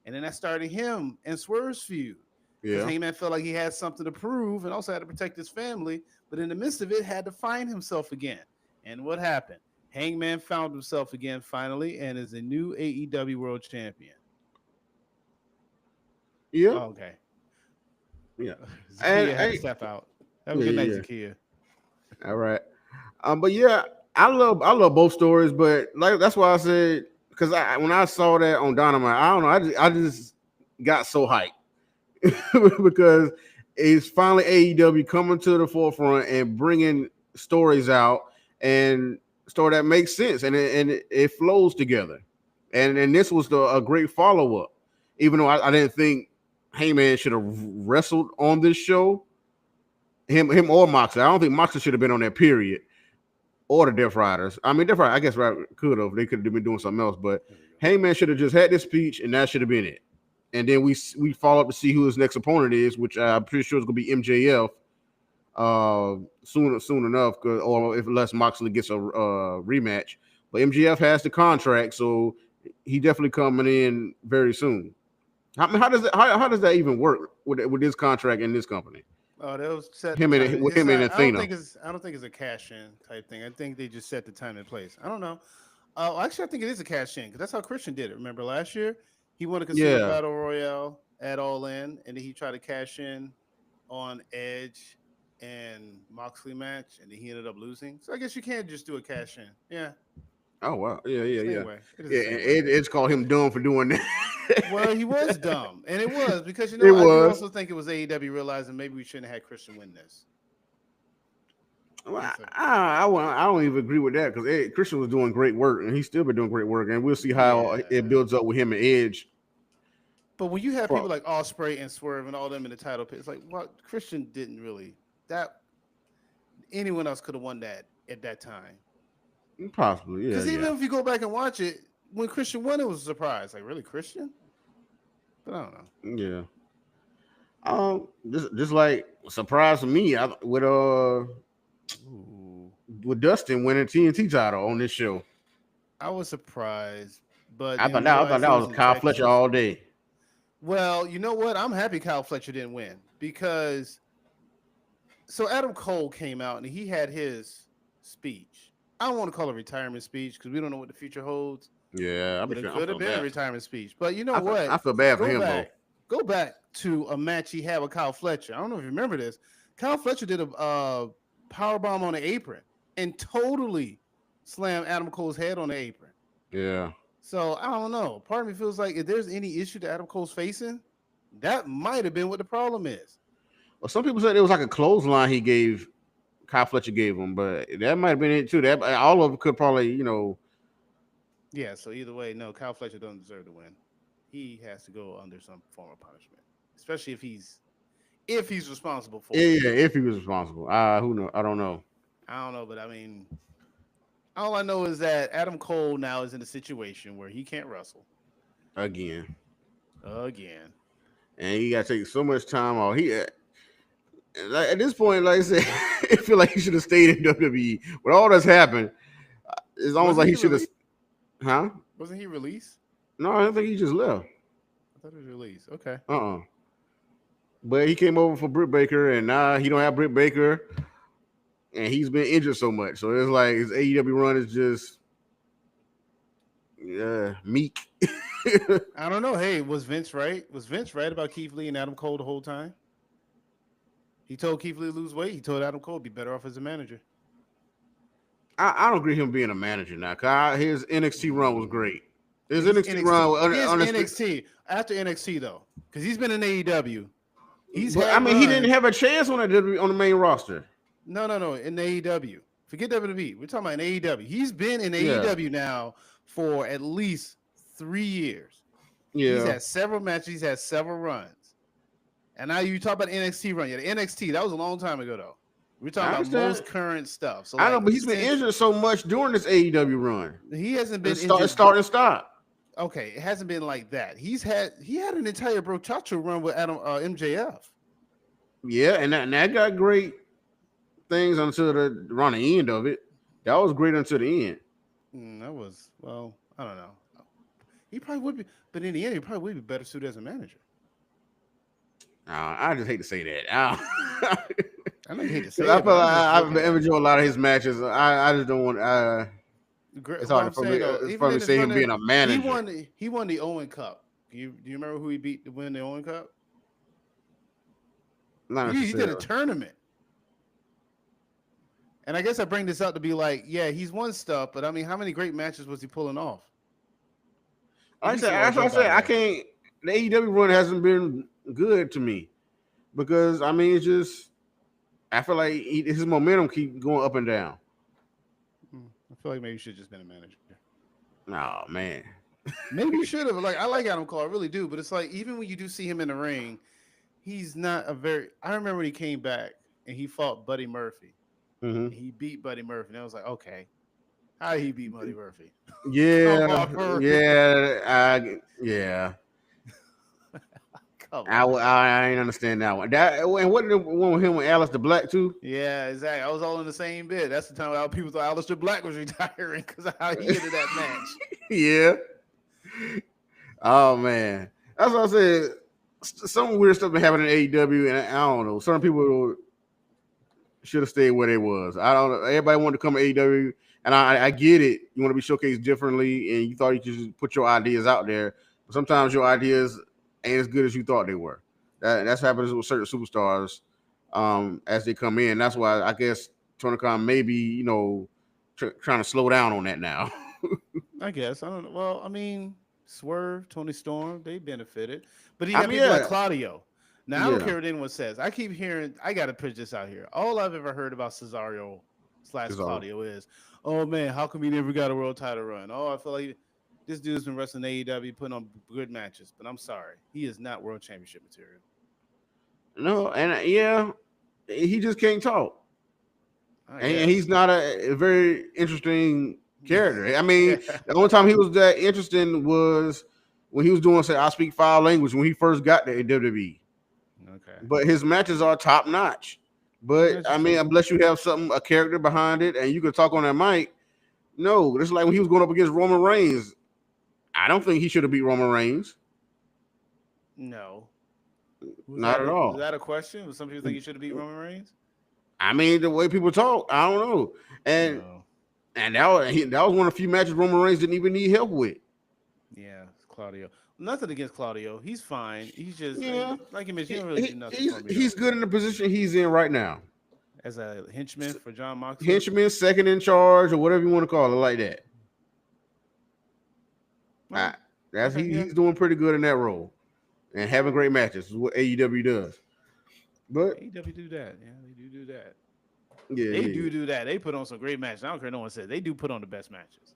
Speaker 2: And then that started him and Swerve's feud. Yeah. Hangman felt like he had something to prove and also had to protect his family, but in the midst of it, had to find himself again. And what happened? Hangman found himself again finally and is a new AEW World Champion.
Speaker 1: Yeah.
Speaker 2: Oh, okay.
Speaker 1: Yeah.
Speaker 2: Zakia had to step out. Have a good night, Zakia.
Speaker 1: All right. But yeah, I love both stories, but like that's why I said, because when I saw that on Dynamite, I don't know, I just got so hyped because it's finally AEW coming to the forefront and bringing stories out and story that makes sense and it flows together. And this was a great follow up, even though I didn't think Heyman should have wrestled on this show. Him or Moxley. I don't think Moxley should have been on that period. Or the Death Riders. I mean, Death Riders, I guess could have. They could have been doing something else. But Heyman should have just had this speech, and that should have been it. And then we follow up to see who his next opponent is, which I'm pretty sure is going to be MJF soon enough, or unless Moxley gets a rematch. But MJF has the contract, so he definitely coming in very soon. How does that even work with this contract in this company?
Speaker 2: Oh, that was set.
Speaker 1: Him and Athena.
Speaker 2: I don't think it's a cash in type thing. I think they just set the time and place. I don't know. Actually, I think it is a cash in because that's how Christian did it. Remember last year, he won a Consumer Battle Royale at All In, and then he tried to cash in on Edge and Moxley match, and then he ended up losing. So I guess you can't just do a cash in. Yeah.
Speaker 1: Oh wow. Yeah.
Speaker 2: Anyway,
Speaker 1: Edge called him dumb for doing that.
Speaker 2: Well, he was dumb, and it was because I also think it was AEW realizing maybe we shouldn't have had Christian win this.
Speaker 1: Well, I don't even agree with that because Christian was doing great work, and he's still been doing great work, and we'll see how it builds up with him and Edge.
Speaker 2: But when you have people like Ospreay and Swerve and all them in the title pit, it's like, well, Christian didn't really. That anyone else could have won that at that time.
Speaker 1: Possibly, yeah.
Speaker 2: Because even if you go back and watch it, when Christian won, it was a surprise. Like, really, Christian? But I don't know.
Speaker 1: Yeah. Just like surprise for me with Dustin winning TNT title on this show.
Speaker 2: I was surprised But
Speaker 1: I thought that was Kyle Fletcher all day.
Speaker 2: Well, you know what? I'm happy Kyle Fletcher didn't win because so Adam Cole came out and he had his speech. I don't want to call it a retirement speech because we don't know what the future holds.
Speaker 1: Yeah,
Speaker 2: but it could have been a retirement speech. But you know what?
Speaker 1: I feel bad for him though.
Speaker 2: Go back to a match he had with Kyle Fletcher. I don't know if you remember this. Kyle Fletcher did a power bomb on the apron and totally slammed Adam Cole's head on the apron.
Speaker 1: Yeah.
Speaker 2: So I don't know. Part of me feels like if there's any issue that Adam Cole's facing, that might have been what the problem is.
Speaker 1: Well, some people said it was like a clothesline Kyle Fletcher gave him, but that might have been it too. That all of it could probably,
Speaker 2: Yeah, so either way, no, Kyle Fletcher doesn't deserve to win. He has to go under some form of punishment, especially if he's responsible for it.
Speaker 1: Yeah, if he was responsible. Who knows? I don't know.
Speaker 2: But I mean, all I know is that Adam Cole now is in a situation where he can't wrestle
Speaker 1: again,
Speaker 2: and
Speaker 1: he got to take so much time off. At this point, like I said, I feel like he should have stayed in WWE. But all that's happened, it's almost like he should have. Huh?
Speaker 2: Wasn't he released?
Speaker 1: No, I don't think he just left.
Speaker 2: I thought he was released. Okay.
Speaker 1: But he came over for Britt Baker, and now he don't have Britt Baker, and he's been injured so much. So it's like his AEW run is just meek.
Speaker 2: I don't know. Hey, was Vince right? Was Vince right about Keith Lee and Adam Cole the whole time? He told Keith Lee to lose weight. He told Adam Cole to be better off as a manager.
Speaker 1: I don't agree with him being a manager now. Cause his NXT run was great. His NXT run.
Speaker 2: NXT after NXT though, because he's been in AEW. He
Speaker 1: didn't have a chance on the main roster.
Speaker 2: No. In AEW, forget WWE. We're talking about in AEW. He's been in AEW now for at least 3 years.
Speaker 1: Yeah,
Speaker 2: he's had several matches. He's had several runs. And now you talk about NXT run. Yeah, the NXT, that was a long time ago, though. We're talking about most current stuff. So
Speaker 1: I know, but he's been injured so much during this AEW run.
Speaker 2: He hasn't been
Speaker 1: start and stop.
Speaker 2: Okay, it hasn't been like that. He had an entire brochacho run with MJF.
Speaker 1: Yeah, and that got great things until around the end of it. That was great until the end.
Speaker 2: That was, well, I don't know. He probably would be, but in the end, he probably would be better suited as a manager.
Speaker 1: I just hate to say that. I
Speaker 2: know you hate to say
Speaker 1: it. I feel like I've enjoyed a lot of his matches. I just don't want. It's hard for me to say him being a manager.
Speaker 2: He won the Owen Cup. Do you remember who he beat to win the Owen Cup? He did a tournament. And I guess I bring this up to be like, yeah, he's won stuff, but I mean, how many great matches was he pulling off?
Speaker 1: I can't. The AEW run hasn't been good to me because I mean, it's just I feel like his momentum keep going up and down.
Speaker 2: I feel like maybe you should have just been a manager.
Speaker 1: Oh man,
Speaker 2: maybe you should have. Like I like Adam Cole, I really do, but it's like even when you do see him in the ring, he's not a very. I remember when he came back and he fought Buddy Murphy.
Speaker 1: Mm-hmm.
Speaker 2: He beat Buddy Murphy, and I was like, okay, how did he beat Buddy Murphy?
Speaker 1: Yeah. I ain't understand that one. And what the one with him with Aleister Black too?
Speaker 2: Yeah, exactly. I was all in the same bit. That's the time people thought Aleister Black was retiring because of how he ended that match.
Speaker 1: Yeah. Oh man, that's what I said. Some weird stuff been happening in AEW, and I don't know. Some people should have stayed where they was. I don't know. Everybody wanted to come to AEW, and I get it. You want to be showcased differently, and you thought you could just put your ideas out there. But sometimes your ideas ain't as good as you thought they were. That's happening with certain superstars as they come in. That's why I guess Tony Khan maybe trying to slow down on that now.
Speaker 2: I guess I don't know. Well, I mean, Swerve, Tony Storm, they benefited, but he got people like Claudio. Now I don't care what anyone says. I keep hearing. I got to put this out here. All I've ever heard about Cesaro/Claudio is, oh man, how come he never got a world title run? Oh, I feel like this dude's been wrestling AEW, putting on good matches, but I'm sorry, he is not world championship material.
Speaker 1: No, and he just can't talk, and he's not a very interesting character. I mean, the only time he was that interesting was when he was doing I speak 5 languages when he first got to WWE.
Speaker 2: Okay,
Speaker 1: but his matches are top notch. But I mean, unless you have a character behind it, and you can talk on that mic. No, it's like when he was going up against Roman Reigns. I don't think he should have beat Roman Reigns.
Speaker 2: No.
Speaker 1: Not at all.
Speaker 2: Was that a question? Was some people think he should have beat Roman Reigns?
Speaker 1: I mean, the way people talk, I don't know. And that was one of the few matches Roman Reigns didn't even need help with.
Speaker 2: Yeah, Claudio. Nothing against Claudio. He's fine. He's just like you mentioned, he don't really do nothing.
Speaker 1: He's good in the position he's in right now.
Speaker 2: As a henchman for John Moxley.
Speaker 1: Henchman, second in charge, or whatever you want to call it, like that. He's doing pretty good in that role. And having great matches is what AEW does. But
Speaker 2: AEW do that. Yeah, they do that.
Speaker 1: Yeah,
Speaker 2: they do that. They put on some great matches. I don't care what no one says. They do put on the best matches.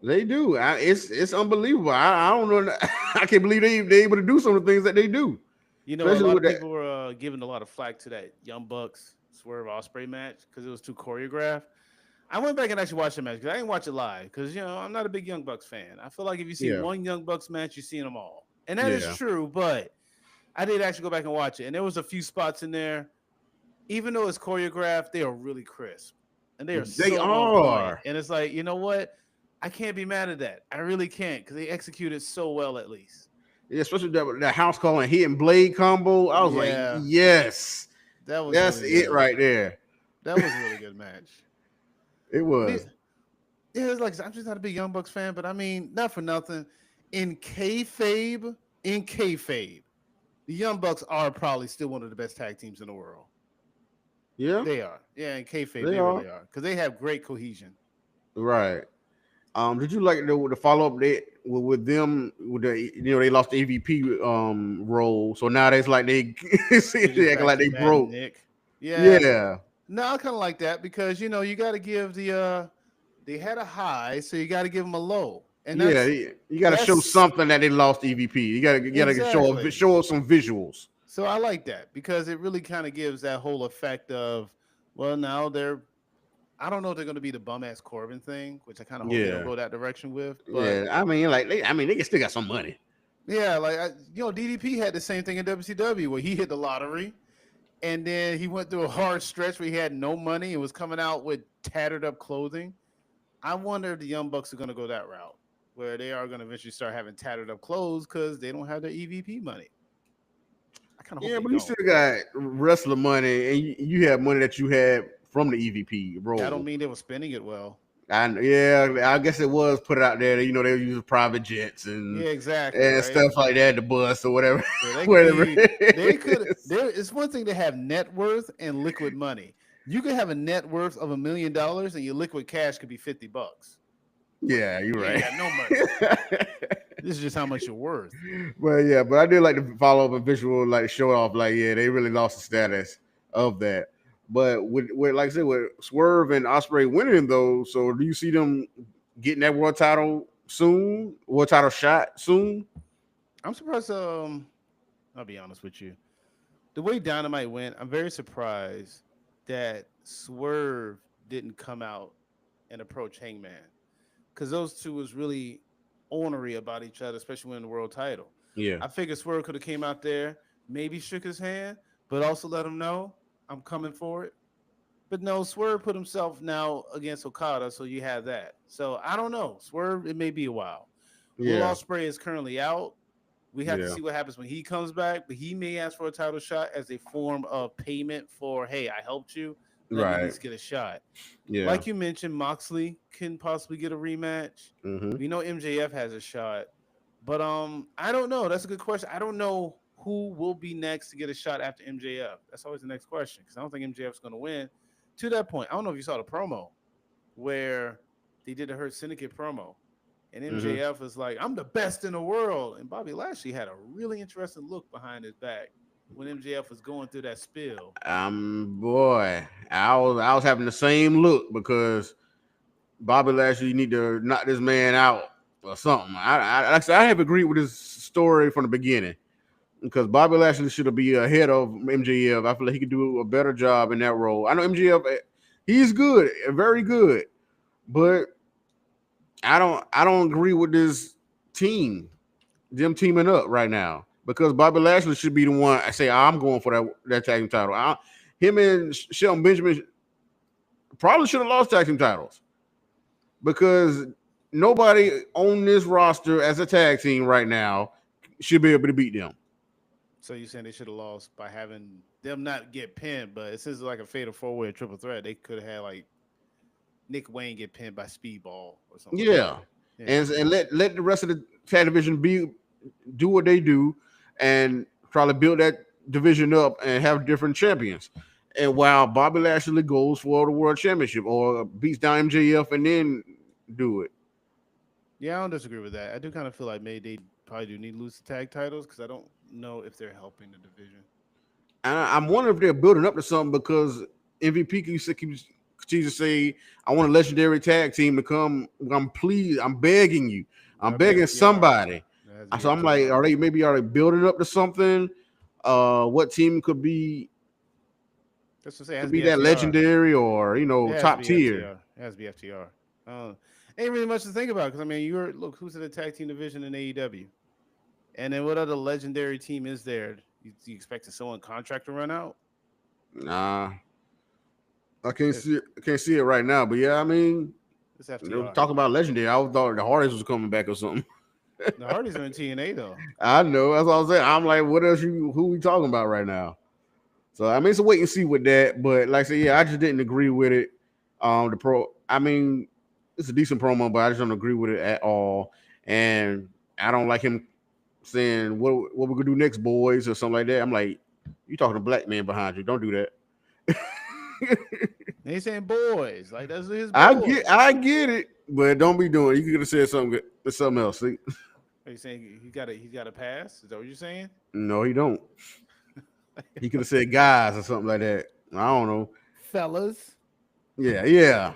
Speaker 1: They do. It's unbelievable. I don't know. I can't believe they're able to do some of the things that they do.
Speaker 2: You know, especially a lot of people were giving a lot of flack to that Young Bucks Swerve Ospreay match because it was too choreographed. I went back and actually watched the match because I didn't watch it live because, you know, I'm not a big Young Bucks fan. I feel like if you see one Young Bucks match, you've seen them all. And that is true, but I did actually go back and watch it. And there was a few spots in there, even though it's choreographed, they are really crisp. And they are. And it's like, you know what? I can't be mad at that. I really can't because they executed so well at least.
Speaker 1: Yeah, especially that house call and hitting blade combo. I was like, yes. That's really it right there.
Speaker 2: That was a really good match.
Speaker 1: It was.
Speaker 2: Yeah, it's like I'm just not a big Young Bucks fan, but I mean, not for nothing. In kayfabe, the Young Bucks are probably still one of the best tag teams in the world.
Speaker 1: Yeah,
Speaker 2: they are. Yeah, in kayfabe, they really are because they have great cohesion.
Speaker 1: Right. Did you like the follow up with them? With the they lost the EVP role, so now it's like they acting like they broke.
Speaker 2: Nick. Yeah. No, I kind of like that because you got to give they had a high, so you got to give them a low. And
Speaker 1: you got to show something that they lost EVP. You got to show us some visuals.
Speaker 2: So I like that because it really kind of gives that whole effect of, well, now I don't know if they're going to be the bum ass Corbin thing, which I kind of hope they don't go that direction with. But,
Speaker 1: I mean, they still got some money.
Speaker 2: Yeah, DDP had the same thing in WCW where he hit the lottery, and then he went through a hard stretch where he had no money and was coming out with tattered up clothing. I wonder if the Young Bucks are going to go that route, where they are going to eventually start having tattered up clothes because they don't have their EVP money. I kind of hope
Speaker 1: but you still got wrestler money, and you have money that you had from the EVP role.
Speaker 2: I don't mean they were spending it well.
Speaker 1: I guess it was put out there. They were using private jets and stuff like that, the bus or whatever.
Speaker 2: Yeah, whatever. They could. It's one thing to have net worth and liquid money. You could have a net worth of $1 million and your liquid cash could be $50.
Speaker 1: Yeah, you're right.
Speaker 2: You got no money. This is just how much you're worth.
Speaker 1: But I did like to follow up a visual, like show off, like they really lost the status of that. But with like I said, with Swerve and Ospreay winning though, so do you see them getting that world title soon? World title shot soon?
Speaker 2: I'm surprised. I'll be honest with you. The way Dynamite went, I'm very surprised that Swerve didn't come out and approach Hangman, because those two was really ornery about each other, especially winning the world title.
Speaker 1: Yeah,
Speaker 2: I figured Swerve could have came out there, maybe shook his hand, but also let him know I'm coming for it. But no, Swerve put himself now against Okada, so you have that. So I don't know. Swerve, it may be a while. Will Ospreay is currently out. We have to see what happens when he comes back, but he may ask for a title shot as a form of payment for, hey, I helped you. Let me just get a shot. Yeah. Like you mentioned, Moxley can possibly get a rematch.
Speaker 1: Mm-hmm.
Speaker 2: We know MJF has a shot. But I don't know. That's a good question. I don't know who will be next to get a shot after MJF. That's always the next question because I don't think MJF's going to win. To that point, I don't know if you saw the promo where they did the Hurt Syndicate promo, and MJF was like, I'm the best in the world. And Bobby Lashley had a really interesting look behind his back when MJF was going through that spill.
Speaker 1: Boy, I was having the same look because Bobby Lashley need to knock this man out or something. I have agreed with his story from the beginning. Because Bobby Lashley should be ahead of MJF. I feel like he could do a better job in that role. I know MJF, he's good, very good, but I don't agree with this team, them teaming up right now. Because Bobby Lashley should be the one. I say I'm going for that tag team title. Him and Shelton Benjamin probably should have lost tag team titles because nobody on this roster as a tag team right now should be able to beat them.
Speaker 2: So you're saying they should have lost by having them not get pinned, but it says like a fatal 4-way triple threat. They could have had like Nick Wayne get pinned by Speedball or something.
Speaker 1: Yeah.
Speaker 2: Like yeah.
Speaker 1: And let the rest of the tag division do what they do and try to build that division up and have different champions. And while Bobby Lashley goes for the world championship or beats down MJF and then do it.
Speaker 2: Yeah, I don't disagree with that. I do kind of feel like maybe they probably do need to lose the tag titles because I don't know if they're helping the division.
Speaker 1: I'm wondering if they're building up to something because MVP keeps to say, I want a legendary tag team to come. I'm begging you. I'm begging somebody. So I'm like, are they building up to something? What team could be that legendary or top tier?
Speaker 2: It has to be FTR. Ain't really much to think about because I mean, look who's in the tag team division in AEW, and then what other legendary team is there? You expect someone contract to run out?
Speaker 1: Nah, I can't see it right now. But yeah, I mean,
Speaker 2: it's FTR.
Speaker 1: Talk about legendary. I thought the Hardys was coming back or something.
Speaker 2: The Hardys are in TNA though.
Speaker 1: I know. That's what I'm saying. I'm like, what else? Who we talking about right now? So I mean, it's a wait and see with that. But like I said, yeah, I just didn't agree with it. I mean, it's a decent promo, but I just don't agree with it at all. And I don't like him saying what we gonna do next, boys, or something like that. I'm like, you talking to black man behind you? Don't do that.
Speaker 2: He's saying boys, like that's his.
Speaker 1: Boys. I get it, but don't be doing it. You could have said something else. See?
Speaker 2: Are you saying he got a pass? Is that what you're saying?
Speaker 1: No, he don't. He could have said guys or something like that. I don't know.
Speaker 2: Fellas.
Speaker 1: Yeah.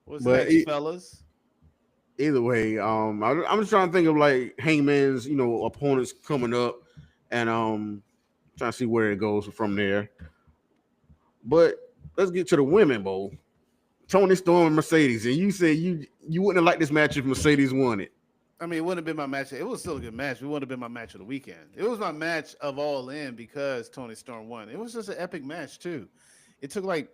Speaker 2: What's next, fellas?
Speaker 1: Either way, I'm just trying to think of like Hangman's, opponents coming up, and trying to see where it goes from there. But let's get to the women, Bo. Toni Storm and Mercedes, and you said you wouldn't have liked this match if Mercedes won it.
Speaker 2: I mean, it wouldn't have been my match. It was still a good match. It wouldn't have been my match of the weekend. It was my match of All In because Toni Storm won. It was just an epic match too. It took like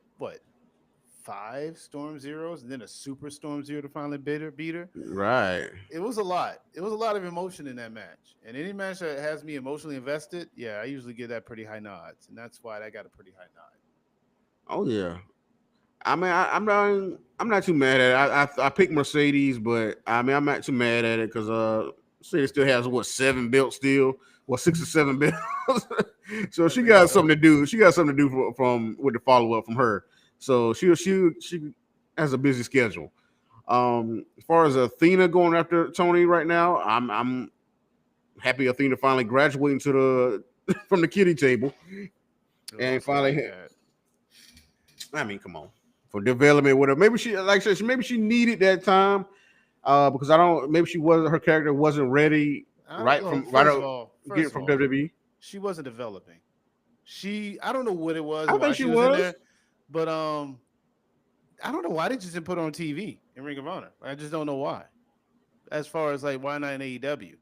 Speaker 2: 5 Storm Zeros and then a Super Storm Zero to finally beat her.
Speaker 1: Right.
Speaker 2: It was a lot. It was a lot of emotion in that match. And any match that has me emotionally invested, yeah, I usually give that pretty high nods, and that's why I got a pretty high nod.
Speaker 1: Oh yeah. I mean, I'm not too mad at it. I picked Mercedes, but I mean, I'm not too mad at it because Mercedes still has 7 belts still, 6 or 7 belts. So she got something to do. She got something to do from with the follow up from her. So she has a busy schedule. As far as Athena going after Toni right now, I'm happy Athena finally graduating from the kiddie table and finally. I mean, come on. For development with her, maybe she needed that time because her character wasn't ready from WWE.
Speaker 2: She wasn't developing. I don't know what it was.
Speaker 1: I think she was in there,
Speaker 2: but I don't know why they just didn't put her on TV in Ring of Honor. I just don't know why. As far as like why not in AEW,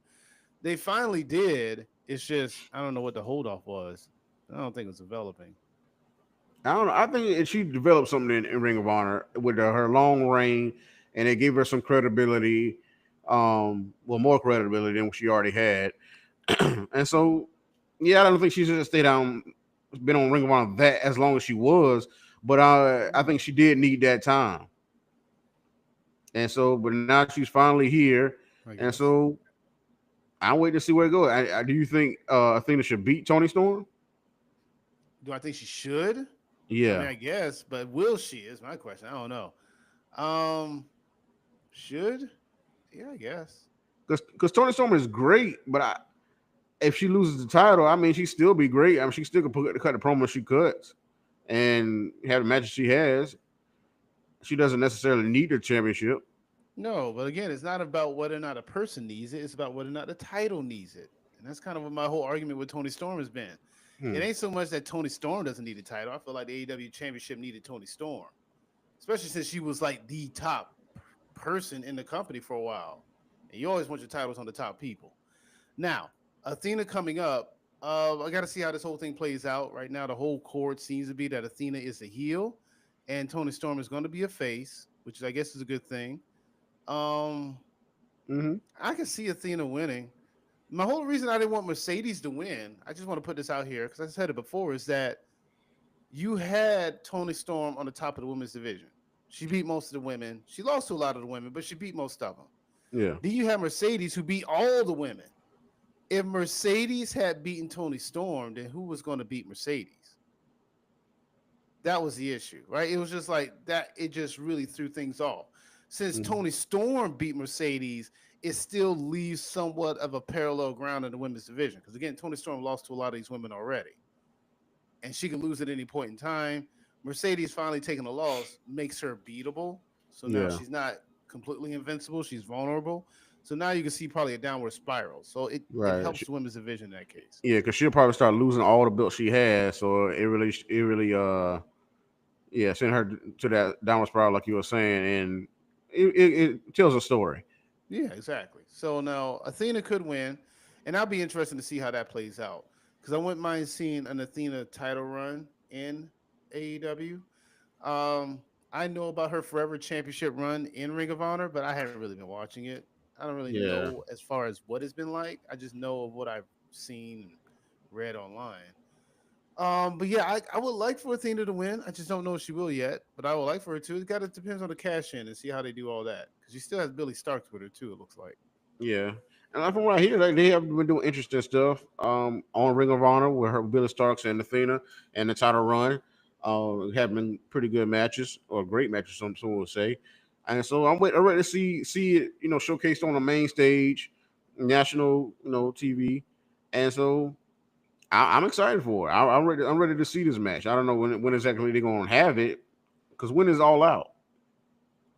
Speaker 2: they finally did. It's just I don't know what the holdoff was. I don't think it was developing.
Speaker 1: I don't know. I think she developed something in Ring of Honor with her long reign, and it gave her some credibility, more credibility than she already had. And so, yeah, I don't think she should have been on Ring of Honor that as long as she was, but I think she did need that time. And so, but now she's finally here, and so I'm waiting to see where it goes. Do you think Athena should beat Toni Storm?
Speaker 2: Do I think she should?
Speaker 1: Yeah,
Speaker 2: I mean, I guess, but will she? Is my question. I don't know. Should? Yeah, I guess.
Speaker 1: Because Toni Storm is great, but if she loses the title, I mean, she'd still be great. I mean, she still could cut the promo she cuts and have the matches she has. She doesn't necessarily need the championship.
Speaker 2: No, but again, it's not about whether or not a person needs it. It's about whether or not the title needs it. And that's kind of what my whole argument with Toni Storm has been. It ain't so much that Toni Storm doesn't need a title. I feel like the AEW championship needed Toni Storm, especially since she was like the top person in the company for a while. And you always want your titles on the top people. Now, Athena coming up, I got to see how this whole thing plays out. Right now, the whole chord seems to be that Athena is a heel and Toni Storm is going to be a face, which I guess is a good thing. Um,
Speaker 1: Mm-hmm.
Speaker 2: I can see Athena winning. My whole reason I didn't want Mercedes to win, I just want to put this out here because I said it before, is that you had Tony Storm on the top of the women's division. She beat most of the women. She lost to a lot of the women, but she beat most of them.
Speaker 1: Yeah.
Speaker 2: Then you have Mercedes, who beat all the women. If Mercedes had beaten Tony Storm, then who was going to beat Mercedes? That was the issue, right? It was just like that. It just really threw things off. Since
Speaker 1: Mm-hmm.
Speaker 2: Tony Storm beat Mercedes, it still leaves somewhat of a parallel ground in the women's division. Because again, Tony Storm lost to a lot of these women already, and she can lose at any point in time. Mercedes finally taking a loss makes her beatable. So now
Speaker 1: Yeah.
Speaker 2: she's not completely invincible. She's vulnerable. So now you can see probably a downward spiral. So it
Speaker 1: Right.
Speaker 2: helps the women's division in that case.
Speaker 1: Yeah, because she'll probably start losing all the belts she has. So it really, yeah, send her to that downward spiral, like you were saying, and it tells a story.
Speaker 2: Yeah, exactly. So now Athena could win, and I'll be interested to see how that plays out because I wouldn't mind seeing an Athena title run in AEW. Um, I know about her Forever Championship run in Ring of Honor, but I haven't really been watching it. I don't really
Speaker 1: Yeah.
Speaker 2: know as far as what it's been like. I just know of what I've seen and read online. But yeah, I would like for Athena to win. I just don't know if she will yet, but I would like for her to. It got to depends on the cash in and see how they do all that because she still has Billy Starks with her too. It looks like.
Speaker 1: Yeah. And from what I hear, like they have been doing interesting stuff on Ring of Honor with her Billy Starks and Athena and the title run. Have been pretty good matches or great matches, some would say. And so I'm ready to see it, showcased on the main stage, national, TV. And so I'm excited for it. I'm ready to see this match. I don't know when exactly they're gonna have it, because when is All Out?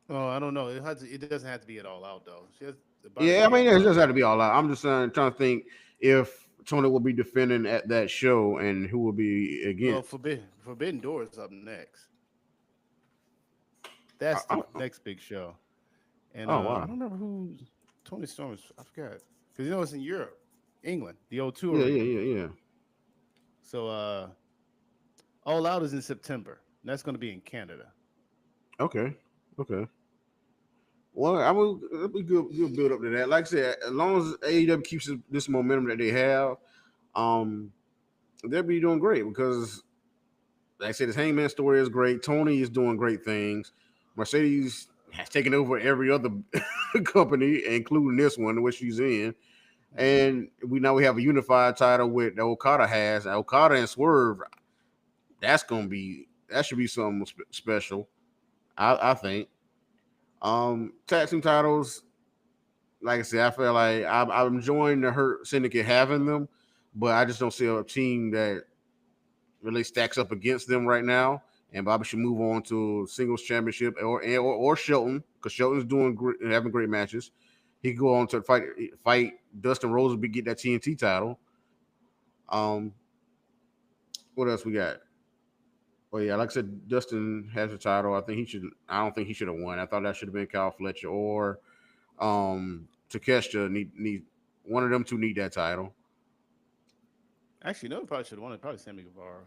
Speaker 2: Oh, I don't know. It doesn't have to be at all out though. She has about a
Speaker 1: Yeah, I
Speaker 2: year
Speaker 1: mean,
Speaker 2: after
Speaker 1: it
Speaker 2: All
Speaker 1: doesn't have to
Speaker 2: Out.
Speaker 1: be All Out. I'm just trying to think if Tony will be defending at that show and who will be
Speaker 2: Well,
Speaker 1: against.
Speaker 2: Forbidden Doors up next. That's the next big show. And
Speaker 1: Oh
Speaker 2: I
Speaker 1: wow.
Speaker 2: don't remember who Tony Storm is. I forgot because it's in Europe, England, the O2
Speaker 1: Yeah, yeah,
Speaker 2: Arena.
Speaker 1: yeah, yeah.
Speaker 2: So All Out is in September. And that's going to be in Canada.
Speaker 1: Okay, okay. Well, I will. It'll be good build up to that. Like I said, as long as AEW keeps this momentum that they have, um, they'll be doing great because, like I said, this Hangman story is great. Tony is doing great things. Mercedes has taken over every other company, including this one, which she's in.
Speaker 2: Mm-hmm.
Speaker 1: And we have a unified title with that Okada has. Okada and Swerve. That should be something special. I think. Tag team titles. Like I said, I feel like I'm enjoying the Hurt Syndicate having them, but I just don't see a team that really stacks up against them right now. And Bobby should move on to singles championship or Shelton, because Shelton's doing great, having great matches. He could go on to fight Dustin Rose, be get that TNT title. Um, what else we got? Well, yeah, like I said, Dustin has a title. I think he should. I don't think he should have won. I thought that should have been Kyle Fletcher or Takeshita. Need one of them two need that title.
Speaker 2: Actually, no, probably should have won it. Probably Sammy Guevara.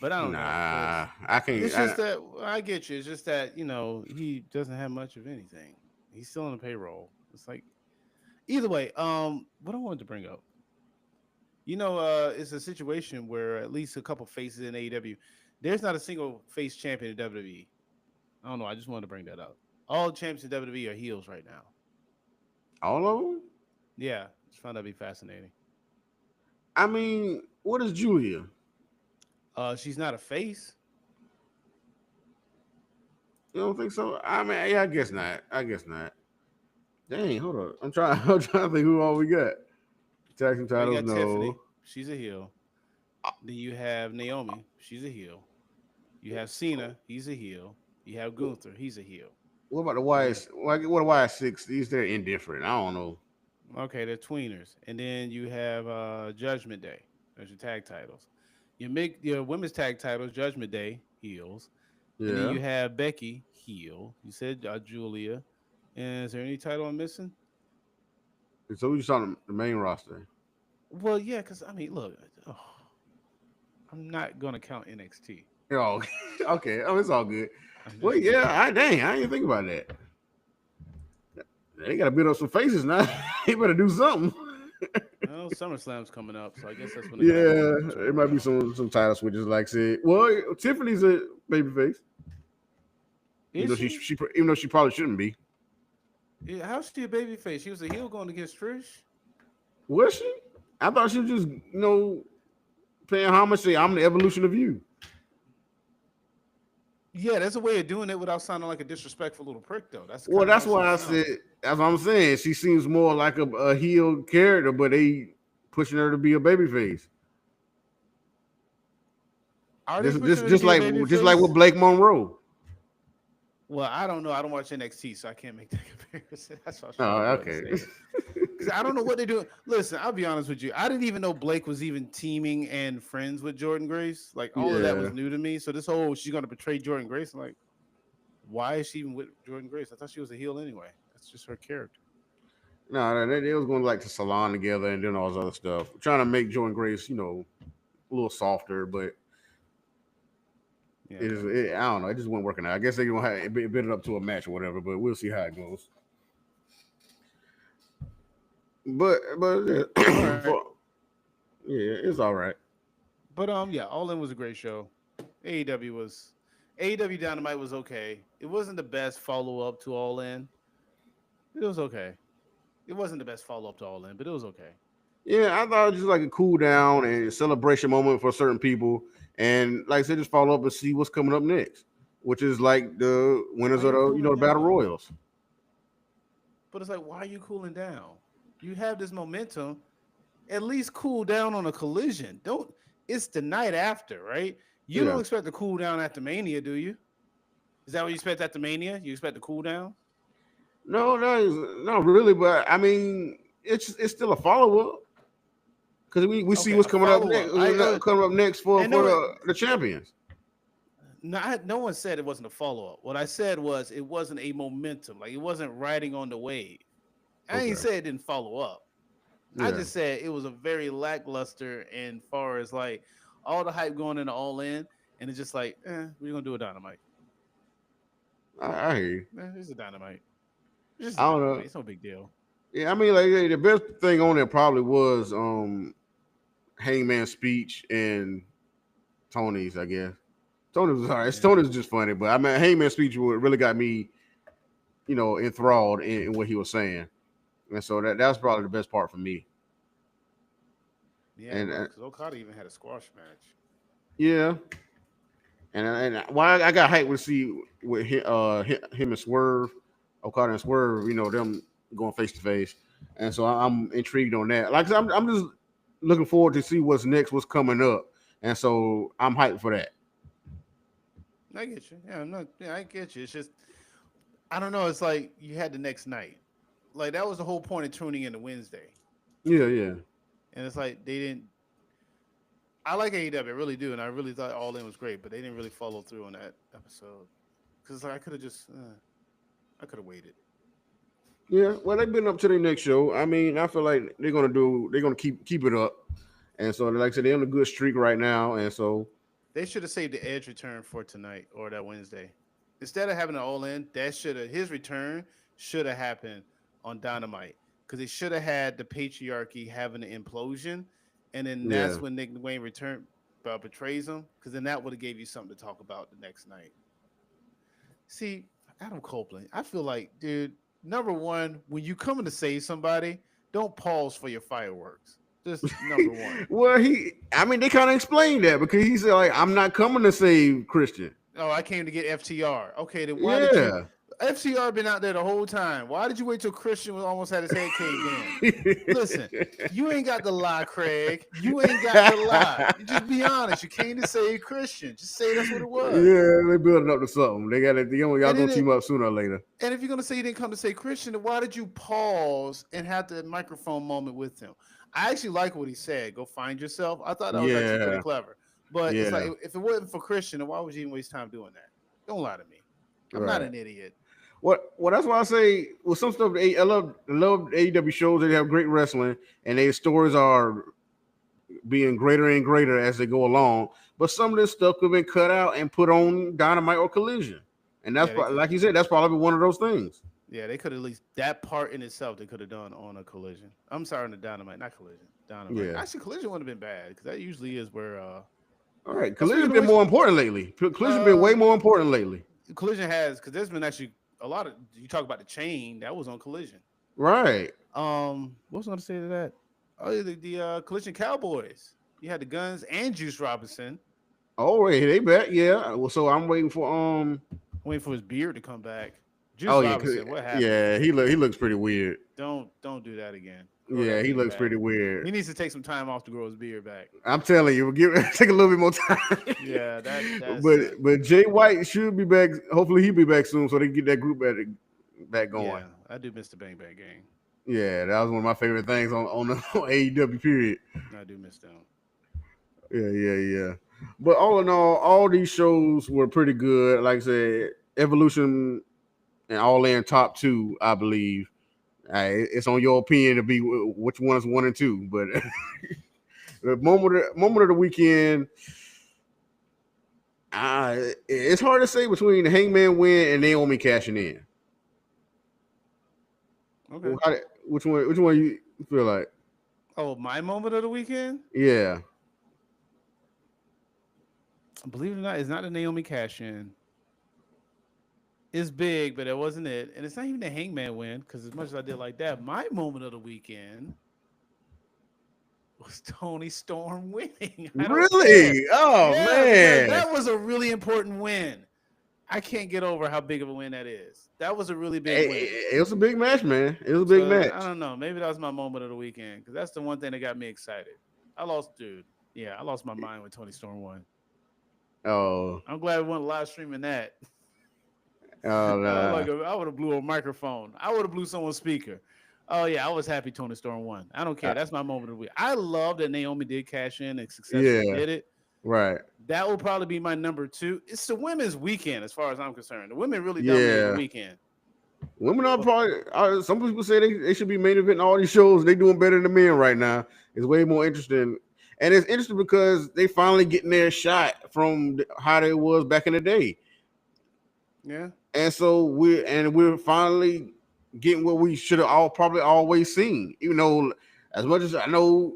Speaker 2: But I don't know
Speaker 1: Nah,
Speaker 2: because
Speaker 1: I can't.
Speaker 2: it's just that I get you. It's just that he doesn't have much of anything. He's still on the payroll. It's like either way. What I wanted to bring up, it's a situation where at least a couple faces in AEW, there's not a single face champion in WWE. I don't know. I just wanted to bring that up. All champions in WWE are heels right now.
Speaker 1: All of them.
Speaker 2: Yeah, just found that to be fascinating.
Speaker 1: I mean, what is Julia?
Speaker 2: She's not a face.
Speaker 1: You don't think so? I mean, yeah, I guess not. I guess not. Dang, hold up. I'm trying. I'm trying to think who all we got. Tag team
Speaker 2: Well, you
Speaker 1: titles,
Speaker 2: got Tiffany.
Speaker 1: no.
Speaker 2: She's a heel. Then you have Naomi. She's a heel. You have Cena. He's a heel. You have Gunther. He's a heel.
Speaker 1: What about the
Speaker 2: And then
Speaker 1: Y? What the Y6? These they're indifferent. I don't know.
Speaker 2: okay, they're tweeners. And then you have Judgment Day. Those your tag titles. You make your women's tag titles. Judgment Day heels. And then
Speaker 1: Yeah.
Speaker 2: you have Becky heel. You said Julia. And is there any title I'm missing?
Speaker 1: So we just on the main roster.
Speaker 2: Well, yeah, because I mean, look, oh, I'm not gonna count NXT.
Speaker 1: Oh, okay. Oh, it's all good.
Speaker 2: I'm
Speaker 1: Well,
Speaker 2: just not
Speaker 1: yeah.
Speaker 2: gonna.
Speaker 1: I dang. I didn't think about that. They got to build up some faces now. They better do something.
Speaker 2: Well, SummerSlam's coming up, so I guess that's when.
Speaker 1: Yeah, it might be some title switches, like I said. Well, Tiffany's a babyface. Even though she probably shouldn't be.
Speaker 2: Yeah, how's she a babyface? She was a heel going against Trish.
Speaker 1: Was she? I thought she was just, paying homage to I'm the evolution of you.
Speaker 2: Yeah, that's a way of doing it without sounding like a disrespectful little prick, though. That's
Speaker 1: why I said. That's what I'm saying. She seems more like a heel character, but they pushing her to be a babyface. Just like with Blake Monroe.
Speaker 2: Well, I don't know. I don't watch NXT, so I can't make that comparison. That's what
Speaker 1: okay.
Speaker 2: Because I don't know what they're doing. Listen, I'll be honest with you. I didn't even know Blake was even teaming and friends with Jordynne Grace. Like, all of that was new to me. So this whole she's going to betray Jordynne Grace, I'm like, why is she even with Jordynne Grace? I thought she was a heel anyway. That's just her character.
Speaker 1: No, they was going like to salon together and doing all this other stuff. Trying to make Jordynne Grace, a little softer, but I don't know. It just wasn't working out. I guess they're going to have it build it up to a match or whatever, but we'll see how it goes. But it's all right.
Speaker 2: But All In was a great show. AEW Dynamite was okay. It wasn't the best follow up to All In. It was okay. It wasn't the best follow up to All In, but it was okay.
Speaker 1: Yeah, I thought it was just like a cool down and celebration moment for certain people, and like I said, just follow up and see what's coming up next, which is like the winners of the battle royals.
Speaker 2: But it's like, why are you cooling down? You have this momentum. At least cool down on a Collision. It's the night after, right? You don't expect to cool down at the Mania, do you? Is that what you expect at the Mania? You expect to cool down?
Speaker 1: No, not really. But I mean, it's still a follow up because we see what's coming up next. Coming up next for the champions.
Speaker 2: No one said it wasn't a follow up. What I said was it wasn't a momentum. Like, it wasn't riding on the wave. I ain't said it didn't follow up. Yeah. I just said it was a very lackluster in far as like all the hype going into All In, and it's just like, we're gonna do a Dynamite.
Speaker 1: I hear you.
Speaker 2: It's a Dynamite.
Speaker 1: I don't know.
Speaker 2: It's no big deal.
Speaker 1: Yeah, I mean, like the best thing on there probably was Hangman's speech and Tony's, I guess. Tony's was all right. Tony's just funny, but I mean, Hangman's speech really got me, enthralled in what he was saying. And so that's probably the best part for me.
Speaker 2: Yeah, because Okada even had a squash match.
Speaker 1: Yeah, and why I got hyped to see with him and Swerve, Okada and Swerve, them going face to face, and so I'm intrigued on that. Like I'm just looking forward to see what's next, what's coming up, and so I'm hyped for that.
Speaker 2: I get you. I get you. It's just I don't know. It's like you had the next night. Like, that was the whole point of tuning in to Wednesday.
Speaker 1: Yeah.
Speaker 2: And it's like they didn't. I like AEW, I really do, and I really thought All In was great, but they didn't really follow through on that episode. Because I could have just, I could have waited.
Speaker 1: Yeah, well, they've been up to their next show. I mean, I feel like they're gonna keep it up, and so like I said, they're on a good streak right now, and so
Speaker 2: they should have saved the Edge return for tonight or that Wednesday instead of having an All In. His return should have happened on Dynamite, because they should have had the patriarchy having an implosion, and then that's when Nick Wayne betrays him, because then that would have gave you something to talk about the next night. See, Adam Copeland, I feel like, dude, number one, when you come in to save somebody, don't pause for your fireworks. Just number one.
Speaker 1: Well, they kind of explained that, because he said, like, I'm not coming to save Christian.
Speaker 2: Oh, I came to get FTR. Okay, then why did you? FTR been out there the whole time. Why did you wait till Christian almost had his head caved in? Listen, you ain't got to lie, Craig. You ain't got to lie. You just be honest. You came to save Christian. Just say that's what it was.
Speaker 1: Yeah, they building up to something. Y'all gonna team up sooner or later.
Speaker 2: And if you're gonna say you didn't come to save Christian, then why did you pause and have the microphone moment with him? I actually like what he said. Go find yourself. I thought that was actually pretty clever. But it's like, if it wasn't for Christian, then why would you even waste time doing that? Don't lie to me. I'm not an idiot.
Speaker 1: Well, that's why I say with some stuff, I love AEW shows. They have great wrestling, and their stories are being greater and greater as they go along. But some of this stuff could have been cut out and put on Dynamite or Collision, and that's like you said, that's probably one of those things.
Speaker 2: Yeah, they could at least that part in itself they could have done on a Collision. I'm sorry, on the Dynamite, not Collision. Dynamite.
Speaker 1: Yeah.
Speaker 2: Actually, Collision wouldn't have been bad because that usually is where.
Speaker 1: All right,
Speaker 2: Now,
Speaker 1: Collision
Speaker 2: speaking of
Speaker 1: been
Speaker 2: which,
Speaker 1: more important lately. Collision been way more important lately.
Speaker 2: Collision has because there's been actually a lot of you talk about the chain that was on Collision.
Speaker 1: Right.
Speaker 2: What was I going to say to that? Oh, the Collision Cowboys. You had the Guns and Juice Robinson.
Speaker 1: Oh, wait, they back. Yeah. Well, so I'm waiting for
Speaker 2: Waiting for his beard to come back. Juice
Speaker 1: Oh yeah,
Speaker 2: Robinson, what happened?
Speaker 1: yeah. He looks pretty weird.
Speaker 2: Don't do that again.
Speaker 1: Grow yeah, he looks
Speaker 2: back.
Speaker 1: pretty
Speaker 2: He
Speaker 1: weird.
Speaker 2: needs to take some time off to grow his beard back.
Speaker 1: I'm telling you, take a little bit more time.
Speaker 2: Yeah, that's
Speaker 1: but Jay White should be back. Hopefully, he'll be back soon, so they can get that group back going.
Speaker 2: Yeah, I do miss the Bang Bang Gang.
Speaker 1: Yeah, that was one of my favorite things on the AEW period.
Speaker 2: I do miss them.
Speaker 1: Yeah. But all in all these shows were pretty good. Like I said, Evolution and All In top 2, I believe. It's on your opinion to be which one is 1 and 2. But the moment of the weekend, it's hard to say between the Hangman win and Naomi cashing in.
Speaker 2: Okay.
Speaker 1: Which one you feel like?
Speaker 2: Oh, my moment of the weekend?
Speaker 1: Yeah.
Speaker 2: Believe it or not, it's not the Naomi cash in. It's big, but it wasn't it. And it's not even the Hangman win, because as much as I did like that, my moment of the weekend was Tony Storm winning.
Speaker 1: Really? Oh,
Speaker 2: yeah,
Speaker 1: man.
Speaker 2: that was a really important win. I can't get over how big of a win that is. That was a really big win.
Speaker 1: It was a big match, man. It was a big match.
Speaker 2: I don't know. Maybe that was my moment of the weekend, because that's the one thing that got me excited. I lost my mind when Tony Storm won.
Speaker 1: Oh.
Speaker 2: I'm glad we weren't live streaming that.
Speaker 1: Oh, no.
Speaker 2: I would have blew a microphone. I would have blew someone's speaker. Oh yeah, I was happy Tony Storm won. I don't care. That's my moment of the week. I love that Naomi did cash in and successfully did it.
Speaker 1: Right.
Speaker 2: That will probably be my number 2. It's the women's weekend, as far as I'm concerned. The women really dominated the weekend.
Speaker 1: Women are probably. Some people say they should be main eventing all these shows. They doing better than men right now. It's way more interesting, and it's interesting because they finally getting their shot from how they was back in the day.
Speaker 2: Yeah.
Speaker 1: And so we're finally getting what we should have probably always seen. Even though, as much as I know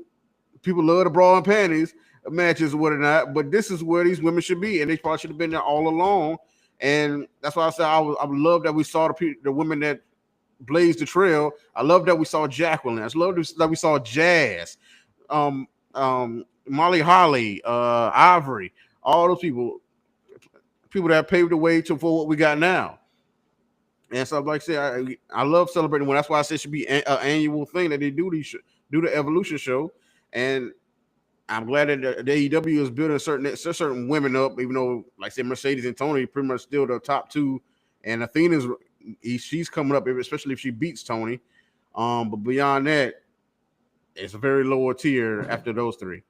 Speaker 1: people love the bra and panties matches or whatnot, but this is where these women should be, and they probably should have been there all along. And that's why I said I love that we saw the women that blazed the trail. I love that we saw Jacqueline. I love that we saw Jazz, Molly Holly, Ivory, all those people that paved the way for what we got now. And so, like I said, I love celebrating when. That's why I said it should be an annual thing that they do the Evolution show. And I'm glad that the AEW is building certain women up, even though, like I said, Mercedes and Tony pretty much still the top 2, and she's coming up, especially if she beats Tony. But beyond that, it's a very lower tier after those 3.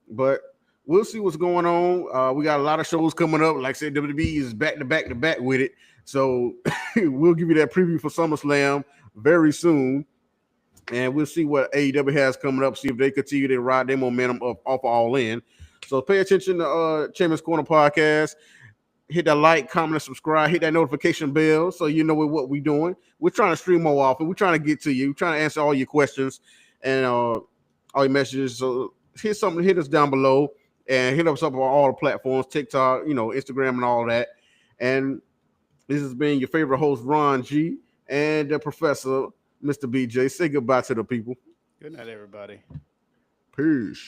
Speaker 1: But we'll see what's going on. We got a lot of shows coming up. Like I said, WWE is back to back with it. So we'll give you that preview for SummerSlam very soon. And we'll see what AEW has coming up, see if they continue to ride their momentum off All In. So pay attention to Chairman's Corner Podcast. Hit that like, comment, and subscribe. Hit that notification bell so you know what we're doing. We're trying to stream more often. We're trying to get to you. We're trying to answer all your questions and all your messages. So hit us down below and hit us up on all the platforms, TikTok, Instagram and all that. And this has been your favorite host, Ron G, and the Professor, Mr. BJ. Say goodbye to the people.
Speaker 2: Good night, everybody.
Speaker 1: Peace.